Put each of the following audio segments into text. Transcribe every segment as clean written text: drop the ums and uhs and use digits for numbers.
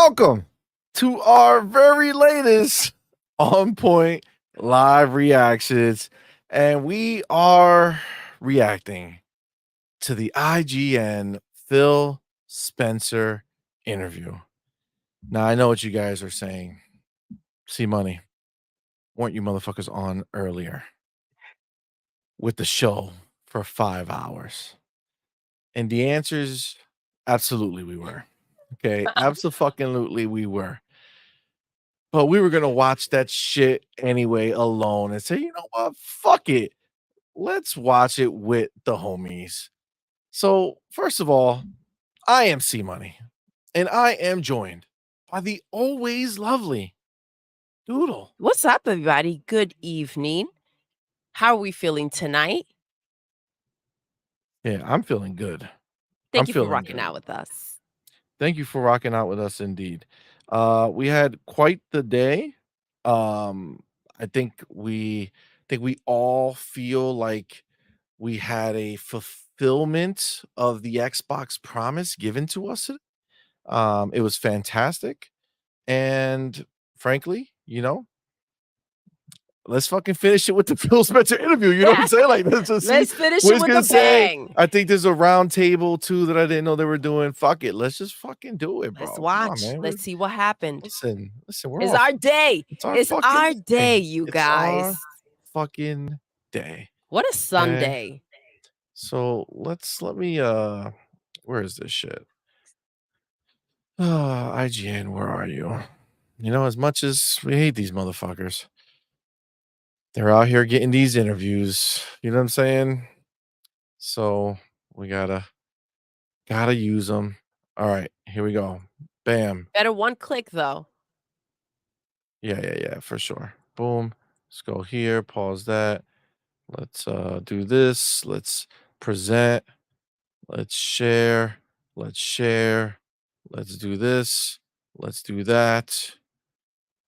welcome to our very latest On Point live reactions. And we are reacting to the IGN Phil Spencer interview. Now, I know what you guys are saying. CMoney, weren't you motherfuckers on earlier with the show for 5 hours? And the answer is absolutely we were. Okay, absolutely we were. But we were gonna watch that shit anyway alone and say, you know what? Fuck it. Let's watch it with the homies. So, first of all, I am CMoney, and I am joined by the always lovely Doodle. What's up, everybody? Good evening. How are we feeling tonight? Yeah, I'm feeling good. Thank you for rocking out with us. Thank you for rocking out with us indeed. We had quite the day. I think we all feel like we had a fulfillment of the Xbox promise given to us. It was fantastic. And frankly, let's fucking finish it with the Phil Spencer interview. You know what I'm saying? Like, let's finish it with a bang. I think there's a round table too that I didn't know they were doing. Fuck it. Let's just fucking do it, bro. Let's watch. Let's see what happened. Listen. It's our day. It's our day, you guys. It's our fucking day. What a Sunday. Okay. So let me where is this shit? IGN, where are you? You know, as much as we hate these motherfuckers, they're out here getting these interviews. You know what I'm saying? So we gotta use them. All right, here we go. Bam. Better one click though. Yeah, for sure. Boom. Let's go here. Pause that. Let's do this. Let's present. Let's share. Let's share. Let's do this. Let's do that.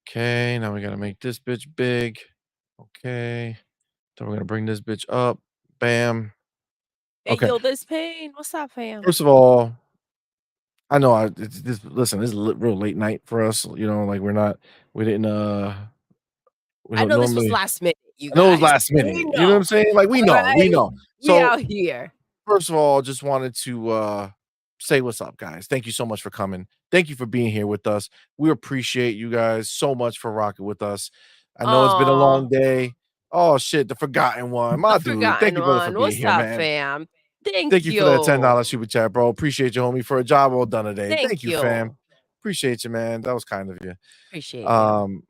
Okay, now we gotta make this bitch big. Okay. Then we're gonna bring this bitch up. Bam. Okay. Hey, yo, this pain. What's up, fam? First of all, I know listen, this is real late night for us. You know, like we didn't I know this was last minute, you guys. I know it was last minute. You know what I'm saying? Like we know. So we out here. First of all, just wanted to say what's up, guys. Thank you so much for coming. Thank you for being here with us. We appreciate you guys so much for rocking with us. I know it's been a long day. Oh shit, the forgotten one. My dude. Thank you, brother, for being here, man. Fam? Thank you for that $10 super chat, bro. Appreciate you, homie, for a job well done today. Thank you, fam. Appreciate you, man. That was kind of you. Appreciate you.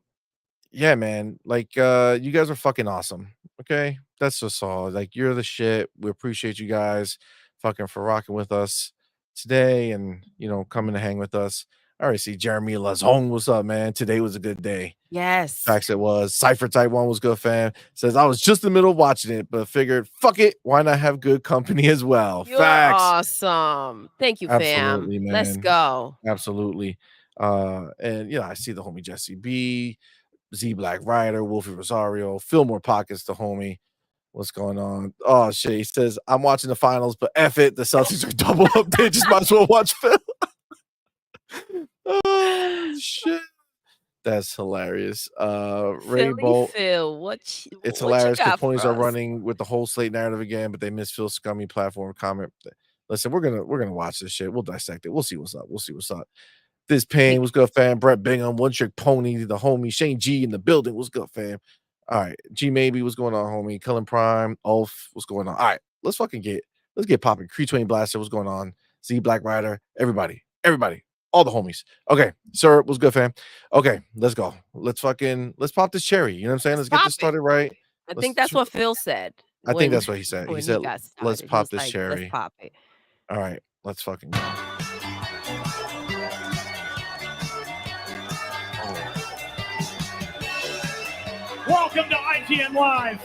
Yeah, man. Like you guys are fucking awesome. Okay. That's just all. Like, you're the shit. We appreciate you guys fucking for rocking with us today and coming to hang with us. I already see Jeremy Lazong. What's up, man? Today was a good day. Yes. Facts it was. Cypher Type 1 was good, fam. Says I was just in the middle of watching it, but figured, fuck it. Why not have good company as well? You're Facts. Awesome. Thank you, Absolutely, fam. Man. Let's go. Absolutely. And I see the homie Jesse B, Z Black Rider, Wolfie Rosario, Fillmore Pockets, the homie. What's going on? Oh shit. He says, I'm watching the finals, but F it. The Celtics are double up. They just might as well watch Phil. Oh shit. That's hilarious. Rainbow. Phil, it's hilarious because ponies are running with the whole slate narrative again, but they miss Phil's scummy platform comment. Listen, we're gonna watch this shit. We'll dissect it. We'll see what's up. This pain was good, fam. Brett Bingham, One Trick Pony, the homie. Shane G in the building. What's good, fam? All right. G Maybe, what's going on, homie? Cullen Prime, Ulf, what's going on? All right, let's get popping. Cree Twain Blaster, what's going on? Z Black Rider, everybody, all the homies. Okay, sir, what's good, fam? Okay, let's go. Let's pop this cherry. You know what I'm saying? Let's get this started right. I think that's what Phil said. I think that's what he said. He said, let's pop this cherry. Let's pop it. All right, let's fucking go. Welcome to IGN Live.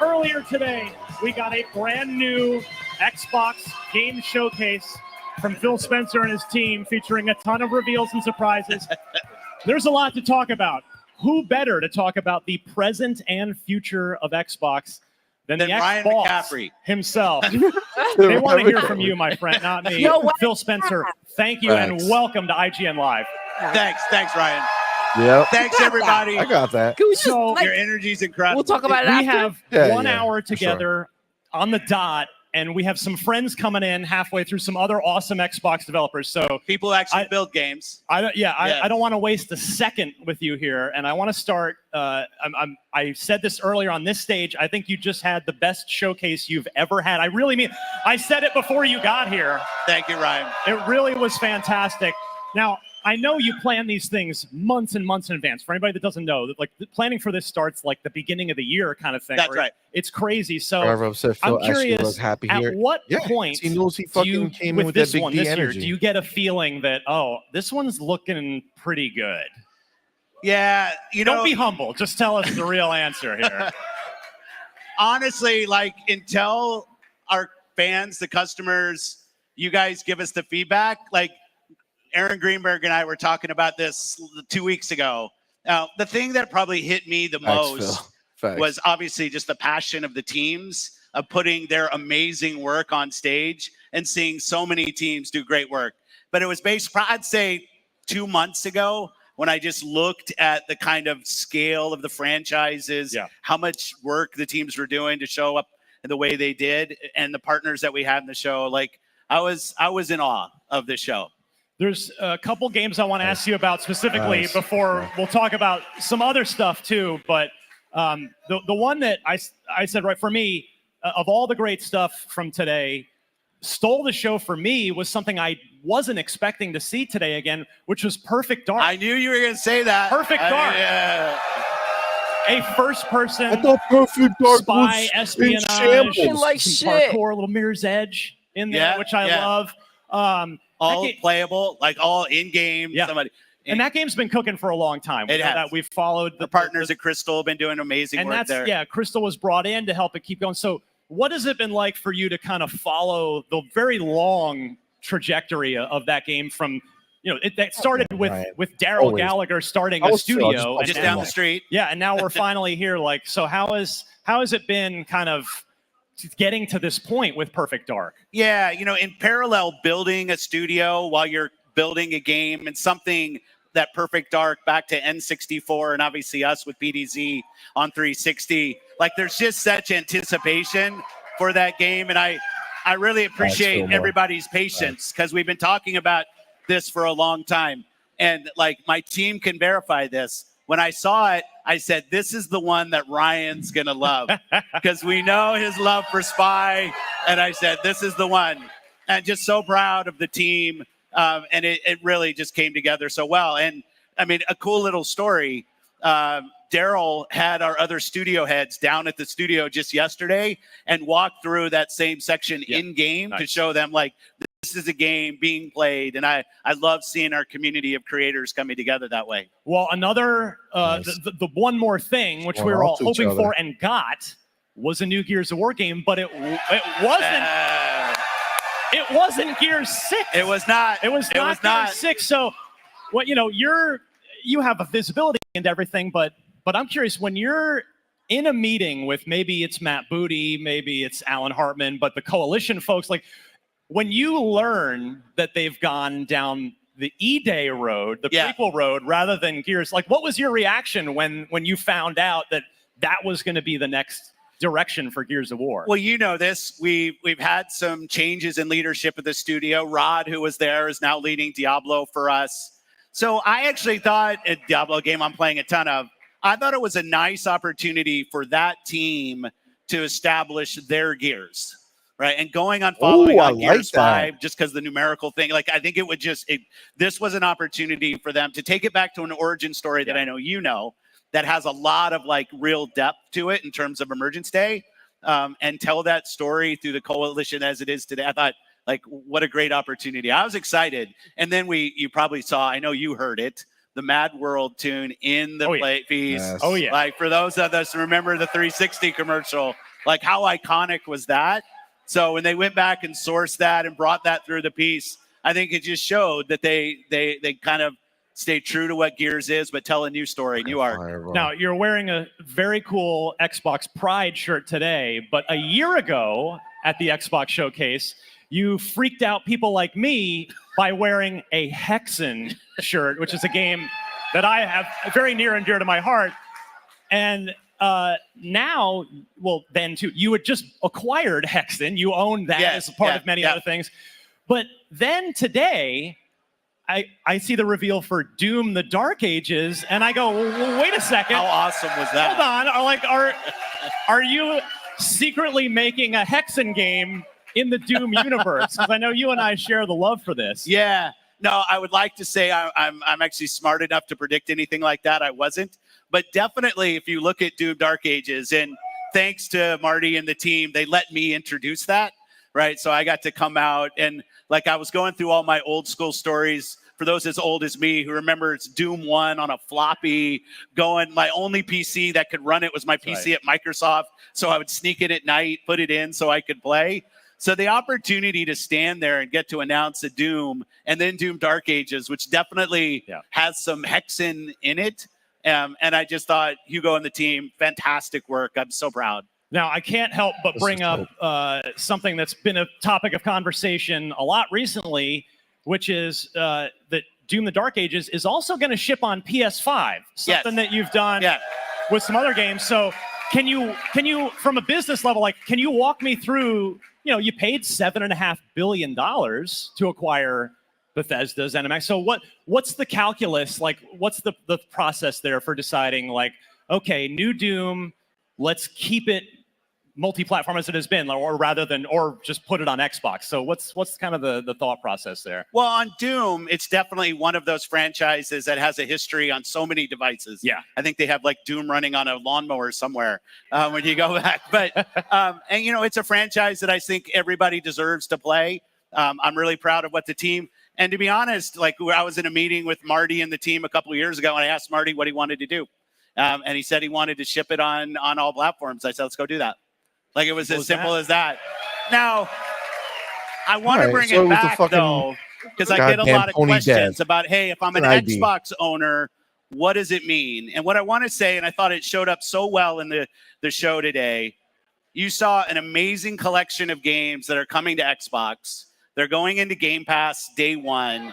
Earlier today, we got a brand new Xbox game showcase from Phil Spencer and his team, featuring a ton of reveals and surprises. There's a lot to talk about. Who better to talk about the present and future of Xbox than the Xbox himself? They want to hear from you, my friend, not me. Phil Spencer, thank you and welcome to IGN Live. Thanks, Ryan. Yep. Thanks, got that. everybody. I got that. Can we just, So, like, Your energy's incredible. we'll talk about it we after? have Yeah, 1 yeah, hour for sure. together on the dot, and we have some friends coming in halfway through, some other awesome Xbox developers. So People actually build games. I Yes. don't want to waste a second with you here, and I want to start. I said this earlier on this stage. I think you just had the best showcase you've ever had. I really mean. I said it before you got here. Thank you, Ryan. It really was fantastic. Now, I know you plan these things months and months in advance. For anybody that doesn't know, that like the planning for this starts like the beginning of the year kind of thing. That's right. It's crazy. So Forever upset Phil I'm curious, actually was happy at here. what Yeah, point he knows he do fucking you, came in with with this that big one D this year, energy. do you get a feeling that, oh, this one's looking pretty good? Yeah, Don't be humble. Just tell us the real answer here. honestly, like until our fans, the customers, you guys give us the feedback, like Aaron Greenberg and I were talking about this 2 weeks ago. Now, the thing that probably hit me the Facts, Phil. most Facts. was obviously just the passion of the teams of putting their amazing work on stage and seeing so many teams do great work. But it was based, I'd say 2 months ago, when I just looked at the kind of scale of the franchises, how much work the teams were doing to show up in the way they did, and the partners that we had in the show. Like I was in awe of the show. There's a couple games I want to ask you about specifically before we'll talk about some other stuff too. But the one that I said, right, for me, of all the great stuff from today, stole the show for me was something I wasn't expecting to see today again, which was Perfect Dark. I knew you were going to say that. Perfect Dark. A first-person I thought Perfect Dark spy was in espionage, shambles. Looking like some shit. parkour, a little Mirror's Edge in there, Yeah, which I yeah. love. All playable, like all in-game. Yeah. Somebody. And that game's been cooking for a long time. It has. That we've followed The partners at Crystal have been doing amazing and work that's there. Crystal was brought in to help it keep going. So what has it been like for you to kind of follow the very long trajectory of that game from, that started with Daryl Always. Gallagher starting I a was Phil, studio Just and down the street. yeah, and now we're finally here. Like, so how has it been kind of getting to this point with Perfect Dark? Yeah, in parallel, building a studio while you're building a game, and something that Perfect Dark back to N64 and obviously us with PDZ on 360. Like there's just such anticipation for that game. And I really appreciate everybody's patience because we've been talking about this for a long time. And like my team can verify this. When I saw it, I said, this is the one that Ryan's going to love because we know his love for Spy. And I said, this is the one. And just so proud of the team. And it really just came together so well. And I mean, a cool little story. Daryl had our other studio heads down at the studio just yesterday and walked through that same section in game to show them like, this is a game being played. And I love seeing our community of creators coming together that way. Well, another, the one more thing, which we were all hoping for and got, was a new Gears of War game, but it wasn't. It wasn't Gears 6. It was not. It was not Gears 6. So, what you have a visibility into everything, but I'm curious, when you're in a meeting with, maybe it's Matt Booty, maybe it's Alan Hartman, but the Coalition folks, like when you learn that they've gone down the E-Day road, the prequel road, rather than Gears, like what was your reaction when you found out that was going to be the next direction for Gears of War? Well, you know this. We've had some changes in leadership of the studio. Rod, who was there, is now leading Diablo for us. So I actually thought, a Diablo game I'm playing a ton of, I thought it was a nice opportunity for that team to establish their Gears, right? And going on following on Gears 5, just because the numerical thing, like I think it would this was an opportunity for them to take it back to an origin story that I know that has a lot of like real depth to it in terms of Emergence Day, and tell that story through the Coalition as it is today. I thought, like, what a great opportunity. I was excited. And then you probably saw, I know you heard it, the Mad World tune in the play piece. Yes. Oh, yeah. Like for those of us who remember the 360 commercial, like how iconic was that? So when they went back and sourced that and brought that through the piece, I think it just showed that they kind of stay true to what Gears is, but tell a new story, new art. Now, you're wearing a very cool Xbox Pride shirt today, but a year ago at the Xbox Showcase, you freaked out people like me by wearing a Hexen shirt, which is a game that I have very near and dear to my heart. And now, well, then too, you had just acquired Hexen. You own that as part of many other things. But then today, I see the reveal for Doom: The Dark Ages, and I go, well, wait a second. How awesome was that? Hold on. Are you secretly making a Hexen game in the Doom universe? Because I know you and I share the love for this. Yeah. No, I would like to say I'm actually smart enough to predict anything like that. I wasn't. But definitely, if you look at Doom: Dark Ages, and thanks to Marty and the team, they let me introduce that, right? So I got to come out, and like I was going through all my old school stories. For those as old as me who remember it's Doom 1 on a floppy going, my only PC that could run it was my PC at Microsoft. So I would sneak it at night, put it in so I could play. So the opportunity to stand there and get to announce a Doom and then Doom: Dark Ages, which definitely has some Hexen in it. And I just thought, Hugo and the team, fantastic work. I'm so proud. Now, I can't help but bring up something that's been a topic of conversation a lot recently, which is that Doom: The Dark Ages is also going to ship on PS5, something that you've done with some other games. So can you, from a business level, like, can you walk me through, you paid $7.5 billion to acquire Bethesda's ZeniMax. So what's the calculus? Like, what's the process there for deciding, like, okay, new Doom, let's keep it multi-platform as it has been, or just put it on Xbox. So what's kind of the thought process there? Well, on Doom, it's definitely one of those franchises that has a history on so many devices. Yeah. I think they have like Doom running on a lawnmower somewhere when you go back. But, and it's a franchise that I think everybody deserves to play. I'm really proud of what the team, and to be honest, like I was in a meeting with Marty and the team a couple of years ago, and I asked Marty what he wanted to do. And he said he wanted to ship it on all platforms. I said, let's go do that. Like, it was as simple as that. Now, I want to bring it back, though, because I get a lot of questions about, hey, if I'm an Xbox owner, what does it mean? And what I want to say, and I thought it showed up so well in the show today, you saw an amazing collection of games that are coming to Xbox. They're going into Game Pass day one.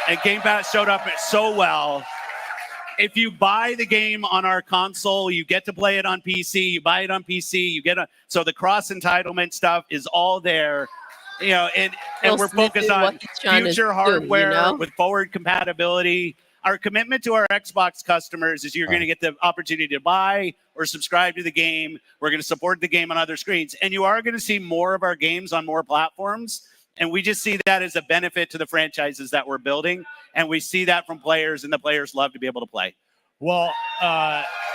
And Game Pass showed up so well. If you buy the game on our console, you get to play it on PC. You buy it on PC, you get so the cross entitlement stuff is all there, and we're focused on future hardware with forward compatibility. Our commitment to our Xbox customers is you're going to get the opportunity to buy or subscribe to the game. We're going to support the game on other screens, and you are going to see more of our games on more platforms. And we just see that as a benefit to the franchises that we're building. And we see that from players, and the players love to be able to play. Well,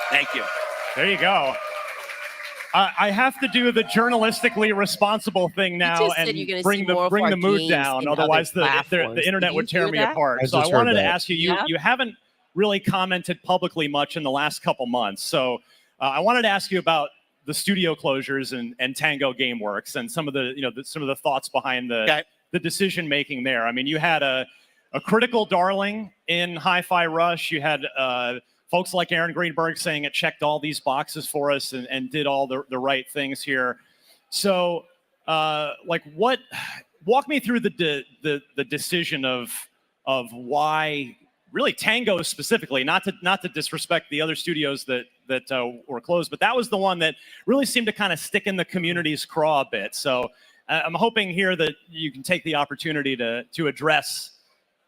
thank you. There you go. I have to do the journalistically responsible thing now and bring the mood down. Otherwise, the internet would tear me apart. So I wanted to ask you, you haven't really commented publicly much in the last couple months. So I wanted to ask you about the studio closures and Tango Gameworks and some of the thoughts behind the decision making there. I mean, you had a critical darling in Hi-Fi Rush. You had folks like Aaron Greenberg saying it checked all these boxes for us and did all the right things here. So, walk me through the decision of why really Tango specifically, not to disrespect the other studios that were closed, but that was the one that really seemed to kind of stick in the community's craw a bit. So I'm hoping here that you can take the opportunity to address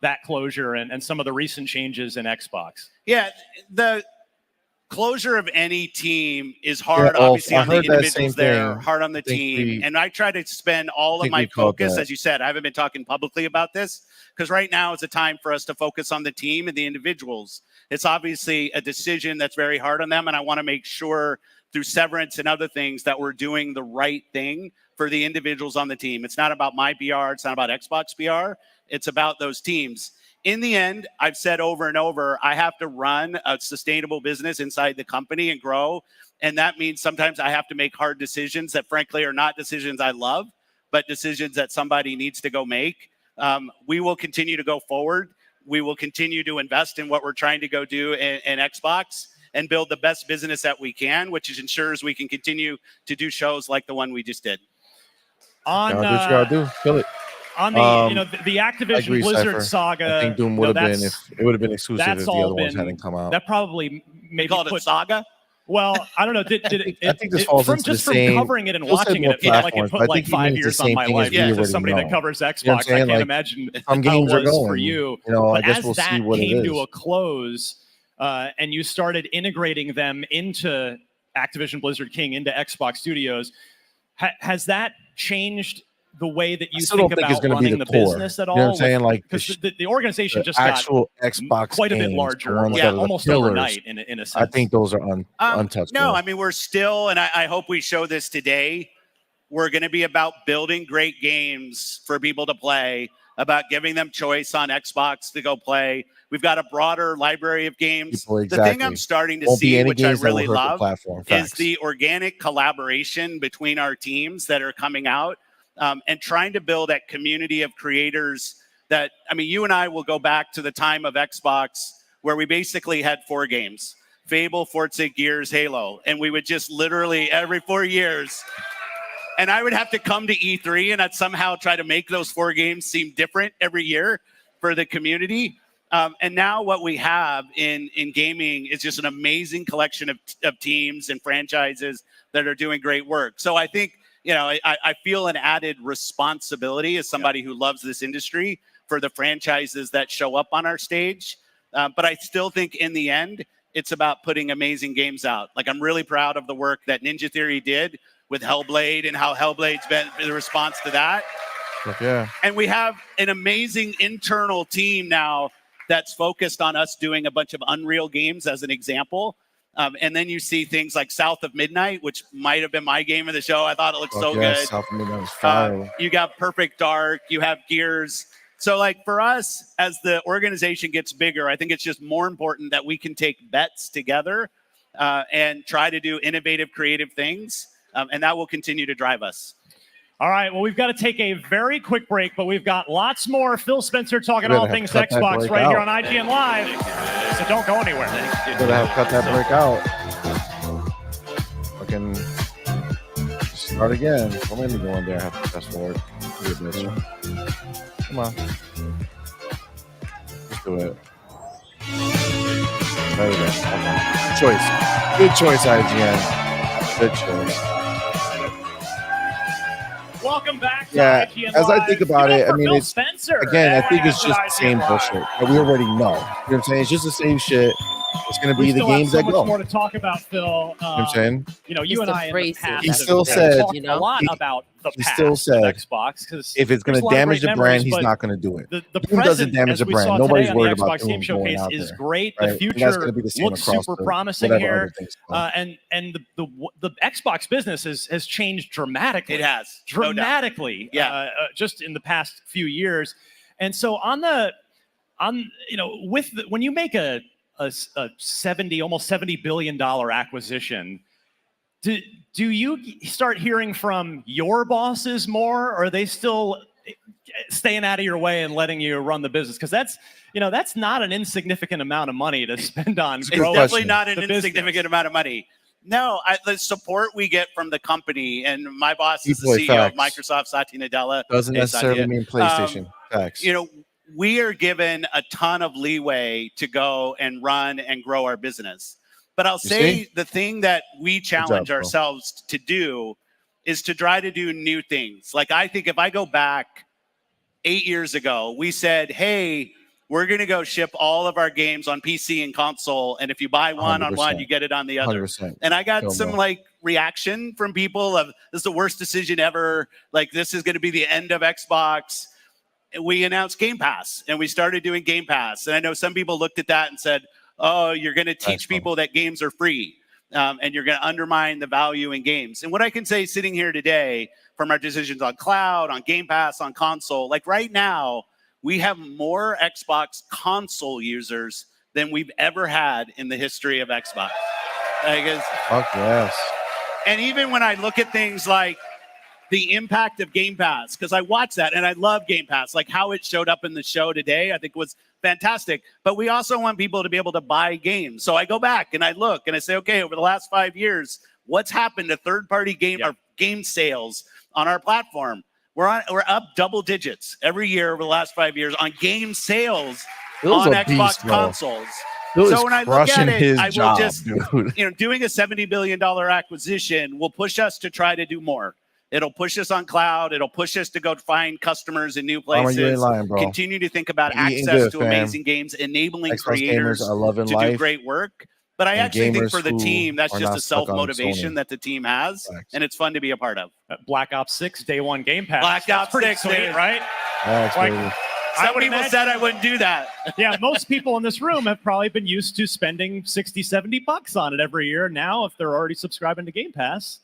that closure and some of the recent changes in Xbox. Yeah, the closure of any team is hard, obviously, on the individuals there, hard on the team. And I try to spend all of my focus, as you said, I haven't been talking publicly about this, because right now is a time for us to focus on the team and the individuals. It's obviously a decision that's very hard on them, and I want to make sure through severance and other things that we're doing the right thing for the individuals on the team. It's not about my PR, it's not about Xbox PR, it's about those teams. In the end, I've said over and over, I have to run a sustainable business inside the company and grow. And that means sometimes I have to make hard decisions that frankly are not decisions I love, but decisions that somebody needs to go make. We will continue to go forward. We will continue to invest in what we're trying to go do in Xbox and build the best business that we can, which ensures we can continue to do shows like the one we just did. On Gotta do what you gotta do. Kill it. on the the I Activision agree, Blizzard Cypher. saga. I think Doom you know, would have been that's- if it would have been exclusive that's if the all other ones been- hadn't come out. That probably They maybe called it put. Saga. Well, I don't know. Did I think this falls from into just the from same- covering it and Phil said watching it, more it felt like it platforms, put but I like think he 5 means the years on same my thing as life. we As already somebody that know. covers Xbox, You know what I'm I saying? can't Like, imagine some how games it are was going. for you. You know, I But guess as we'll see that what it came is. to a close, and you started integrating them into Activision Blizzard King into Xbox Studios, has that changed the way that you still think don't think it's about gonna be running the the core. business at You know what all? I'm saying? Like, because the organization The just got actual Xbox quite a bit games, the larger, ones like, that are the almost pillars, overnight in a sense. I think those are untouchable. No, I mean, we're still, and I hope we show this today. We're going to be about building great games for people to play, about giving them choice on Xbox to go play. We've got a broader library of games. People, The thing exactly. I'm starting to Won't be see, any which I games that will really hurt the love, platform. is Facts. the organic collaboration between our teams that are coming out and trying to build that community of creators that, I mean, you and I will go back to the time of Xbox where we basically had 4 games: Fable, Forza, Gears, Halo. And we would just literally every 4 years, and I would have to come to E3 and I'd somehow try to make those 4 games seem different every year for the community. And now what we have in gaming is just an amazing collection of teams and franchises that are doing great work. So I think, I feel an added responsibility as somebody who loves this industry for the franchises that show up on our stage. But I still think in the end, it's about putting amazing games out. Like, I'm really proud of the work that Ninja Theory did with Hellblade and how Hellblade's been the response to that. Yeah. And we have an amazing internal team now that's focused on us doing a bunch of Unreal games as an example. And then you see things like South of Midnight, which might have been my game of the show. I thought it looked so good. South of Midnight was fire. You got Perfect Dark, you have Gears. So, like, for us, as the organization gets bigger, I think it's just more important that we can take bets together and try to do innovative, creative things. And that will continue to drive us. All right, well, we've got to take a very quick break, but we've got lots more. Phil Spencer talking all things Xbox right here on IGN Live. So don't go anywhere. Better have cut that break out. Fucking start again. Don't make me go in there. I have to fast forward. Come on. Let's do it. There we go. Okay. Good choice. Good choice, IGN. Good choice. Welcome back to Yeah, IGN as I Live. think about Give it, up for I mean, Phil it's Spencer. again, I think it's at just the same IGN Live. bullshit that we already know. You know what I'm saying? It's just the same shit. It's going to be We the still games have so that much go. more to talk about, Phil. You know what I'm saying? You Just and the I in the phrases past He have still been said- talking a lot about the he past still said of Xbox, because If it's going to damage the brand, he's not going to do it. The Doom doesn't present, damage as the we brand. saw Nobody's today on worried the about Xbox Game Doom going Showcase out is there, great. right? The And that's future gonna be the same looks across super the- promising whatever here, other things go. and the Xbox business has changed dramatically. It has. No doubt. Dramatically, just in the past few years. And so when you make a 70, almost $70 billion acquisition, do you start hearing from your bosses more, or are they still staying out of your way and letting you run the business? Because that's not an insignificant amount of money to spend on It's growing definitely not an the business. insignificant amount of money. No, the support we get from the company, and my boss is the Equally CEO of facts. Microsoft, Satya Nadella. Doesn't Hey, necessarily Satya. mean PlayStation. Facts. We are given a ton of leeway to go and run and grow our business. But I'll say the thing that we challenge bro. ourselves to do is to try to do new things. Like, I think if I go back 8 years ago, we said, hey, we're going to go ship all of our games on PC and console. And if you buy one on one, 100%. you get it on the other. 100%. And I got Kill some them. reaction from people of, this is the worst decision ever. Like, this is going to be the end of Xbox. We announced Game Pass, and we started doing Game Pass. And I know some people looked at that and said, oh, you're going to teach people that games are free, and you're going to undermine the value in games. And what I can say sitting here today from our decisions on cloud, on Game Pass, on console, like right now, we have more Xbox console users than we've ever had in the history of Xbox. Fuck yes. And even when I look at things like the impact of Game Pass, because I watch that and I love Game Pass, like how it showed up in the show today, I think was fantastic. But we also want people to be able to buy games. So I go back and I look and I say, okay, over the last 5 years, what's happened to third-party game or game sales on our platform? We're up double digits every year over the last 5 years on game sales Bill's on a Xbox beast, bro. consoles. Bill So is when I look at crushing it, his I will job, just, dude. doing a $70 billion acquisition will push us to try to do more. It'll push us on cloud. It'll push us to go find customers in new places. You ain't lying, bro. Continue to think about You eating access good, to fam. amazing games, enabling Xbox creators gamers are loving to life, do great work. But I and actually think gamers for the who team, that's are just not a stuck on self-motivation Sony. that the team has, Facts. and it's fun to be a part of. Black Ops 6 day one Game Pass. Black That's Ops pretty 6, sweet, dude. right? That's Like, crazy. I Some would people imagine- said I wouldn't do that. Yeah, most people in this room have probably been used to spending $60-$70 on it every year. Now, if they're already subscribing to Game Pass,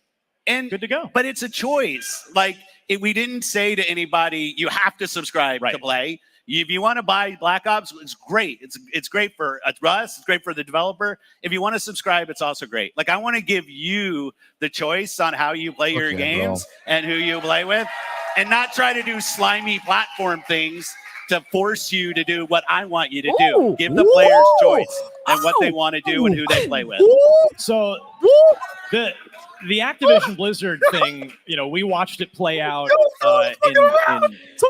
And good to go. But it's a choice. Like, we didn't say to anybody, you have to subscribe to play. If you want to buy Black Ops, it's great. It's great for us. It's great for the developer. If you want to subscribe, it's also great. Like, I want to give you the choice on how you play your games and who you play with, and not try to do slimy platform things to force you to do what I want you to do. Give the players choice and what they want to do and who they play with. So the Activision Blizzard thing, we watched it play out in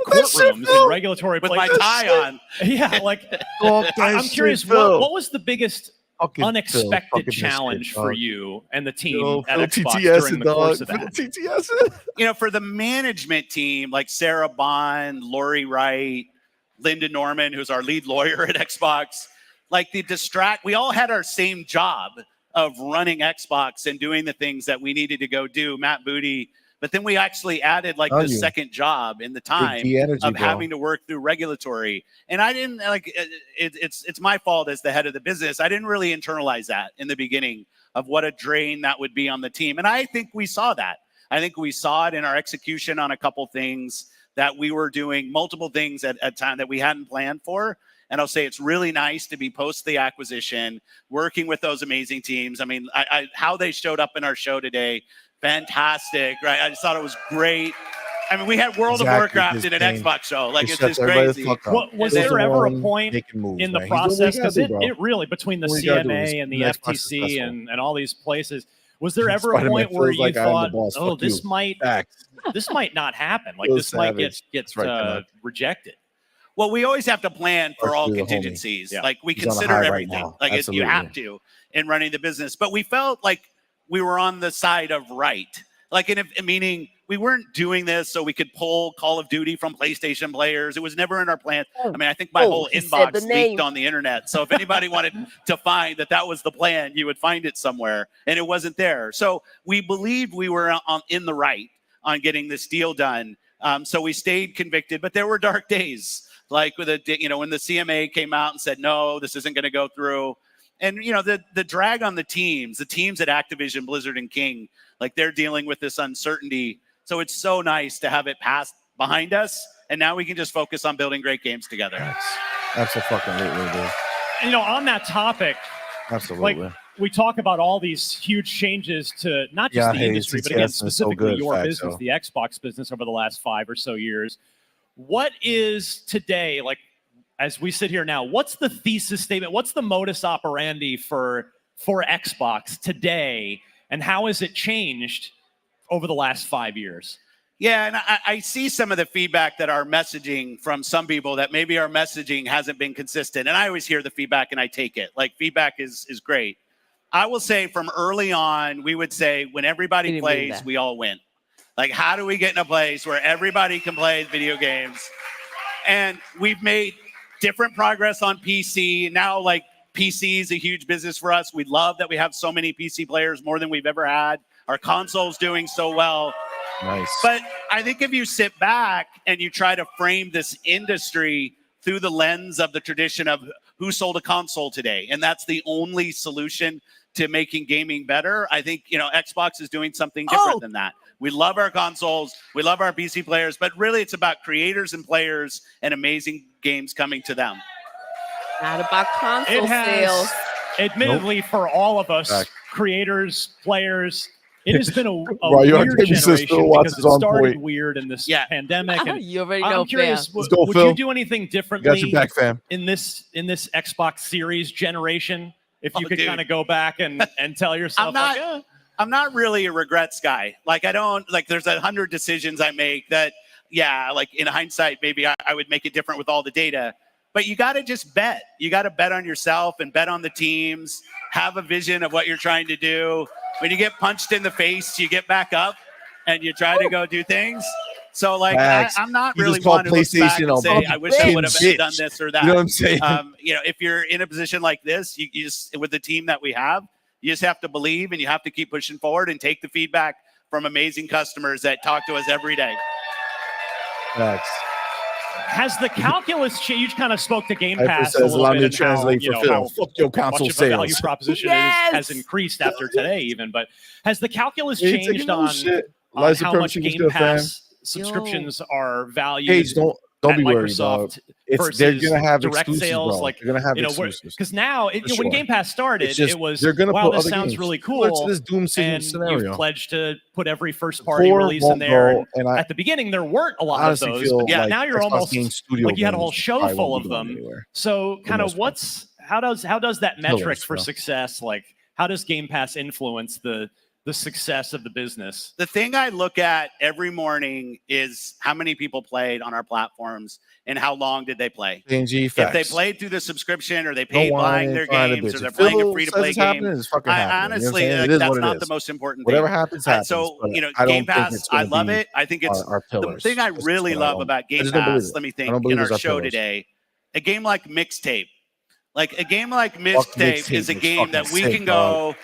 courtrooms and regulatory With my places. tie on. Yeah, like I'm curious, what was the biggest unexpected challenge for you and the team at Xbox during the course of that? For the management team, like Sarah Bond, Lori Wright, Linda Norman, who's our lead lawyer at Xbox, like we all had our same job of running Xbox and doing the things that we needed to go do, Matt Booty. But then we actually added like the second job in the time of having to work through regulatory. And I didn't it's my fault as the head of the business. I didn't really internalize that in the beginning of what a drain that would be on the team. And I think we saw that. I think we saw it in our execution on a couple things that we were doing, multiple things at a time that we hadn't planned for. And I'll say it's really nice to be post the acquisition, working with those amazing teams. I mean, how they showed up in our show today, fantastic, right? I just thought it was great. I mean, we had World of Warcraft in an Xbox show. Like, it's just crazy. Was there ever a point in the process? Because it really, between the CMA and the FTC and all these places, was there ever a point where you thought, oh, this might not happen? Like, this might get rejected? Well, we always have to plan for all contingencies. Like, we consider everything. Like, you have to in running the business. But we felt like we were on the side of right. Like, meaning we weren't doing this so we could pull Call of Duty from PlayStation players. It was never in our plan. I mean, I think my whole inbox leaked on the internet. So if anybody wanted to find that was the plan, you would find it somewhere. And it wasn't there. So we believed we were in the right on getting this deal done. So we stayed convicted. But there were dark days. Like when the CMA came out and said, no, this isn't going to go through. And, the drag on the teams at Activision, Blizzard, and King, like, they're dealing with this uncertainty. So it's so nice to have it passed behind us. And now we can just focus on building great games together. Absolutely, dude. On that topic, absolutely. We talk about all these huge changes to not just the industry, but again, specifically your business, the Xbox business over the last 5 or so years. What is today, like, as we sit here now, what's the thesis statement? What's the modus operandi for Xbox today? And how has it changed over the last 5 years? Yeah, and I see some of the feedback that our messaging from some people that maybe our messaging hasn't been consistent. And I always hear the feedback and I take it. Like, feedback is great. I will say from early on, we would say when everybody plays, we all win. Like, how do we get in a place where everybody can play video games? And we've made different progress on PC. Now, like, PC is a huge business for us. We love that we have so many PC players, more than we've ever had. Our console's doing so well. Nice. But I think if you sit back and you try to frame this industry through the lens of the tradition of who sold a console today, and that's the only solution to making gaming better, I think, Xbox is doing something different than that. We love our consoles. We love our PC players. But really, it's about creators and players and amazing games coming to them. Not about console sales. Admittedly, for all of us, creators, players, it has been a weird generation because it started weird in this pandemic. And you already know, I'm curious, would you do anything differently in this Xbox Series generation? If you could kind of go back and tell yourself, I'm not really a regrets guy. Like, I don't, like, there's 100 decisions I make that yeah, like in hindsight, maybe I would make it different with all the data. But you got to just bet. You got to bet on yourself and bet on the teams. Have a vision of what you're trying to do. When you get punched in the face, you get back up and you try to go do things. So, like, I'm not You really just call one who looks back PlayStation and say, a I wish I would have bitch. done this or that. You know what I'm saying? You know, if you're in a position like this, you just, with the team that we have, you just have to believe and you have to keep pushing forward and take the feedback from amazing customers that talk to us every day. Facts. Has the calculus changed? You kind of spoke to Game Hyper Pass a says, little allow bit me and to translate how, for Phil. Fuck your much console of a value sales. proposition has increased after today even. But has the calculus Yeah, changed on Liza how much Supremacy, what's Game good, fam? Pass subscriptions are valued Paige, don't be at worried, Microsoft dog. They're versus gonna have direct exclusives, sales? bro. Like, They're gonna have you know, exclusives. because now For when sure. Game Pass started, Just, it was, they're gonna wow, put this other sounds games. really Similar cool. to this Doom And scenario. you've pledged to put every first-party Core release in won't there. go, and At the beginning, there weren't a lot of honestly those. feel But yeah, like now you're Xbox almost Game Studio like you had a whole games show probably full won't of be going them. anywhere. So kind of how does that metric for bro. success, like how does Game Pass influence the success of the business? The thing I look at every morning is how many people played on our platforms and how long did they play. If they played through the subscription or they paid buying their games or they're playing a free-to-play game, honestly, that's not the most important thing. Whatever happens, happens. So, you know, I don't Game think Pass, it's I gonna love be it. I think it's our the pillars. thing I That's really what I love don't- about I Game just don't believe Pass. it. Let me I think don't believe in our it's our show pillars. today. A game like Mixtape. Like a game like Mixtape is a game that we can go.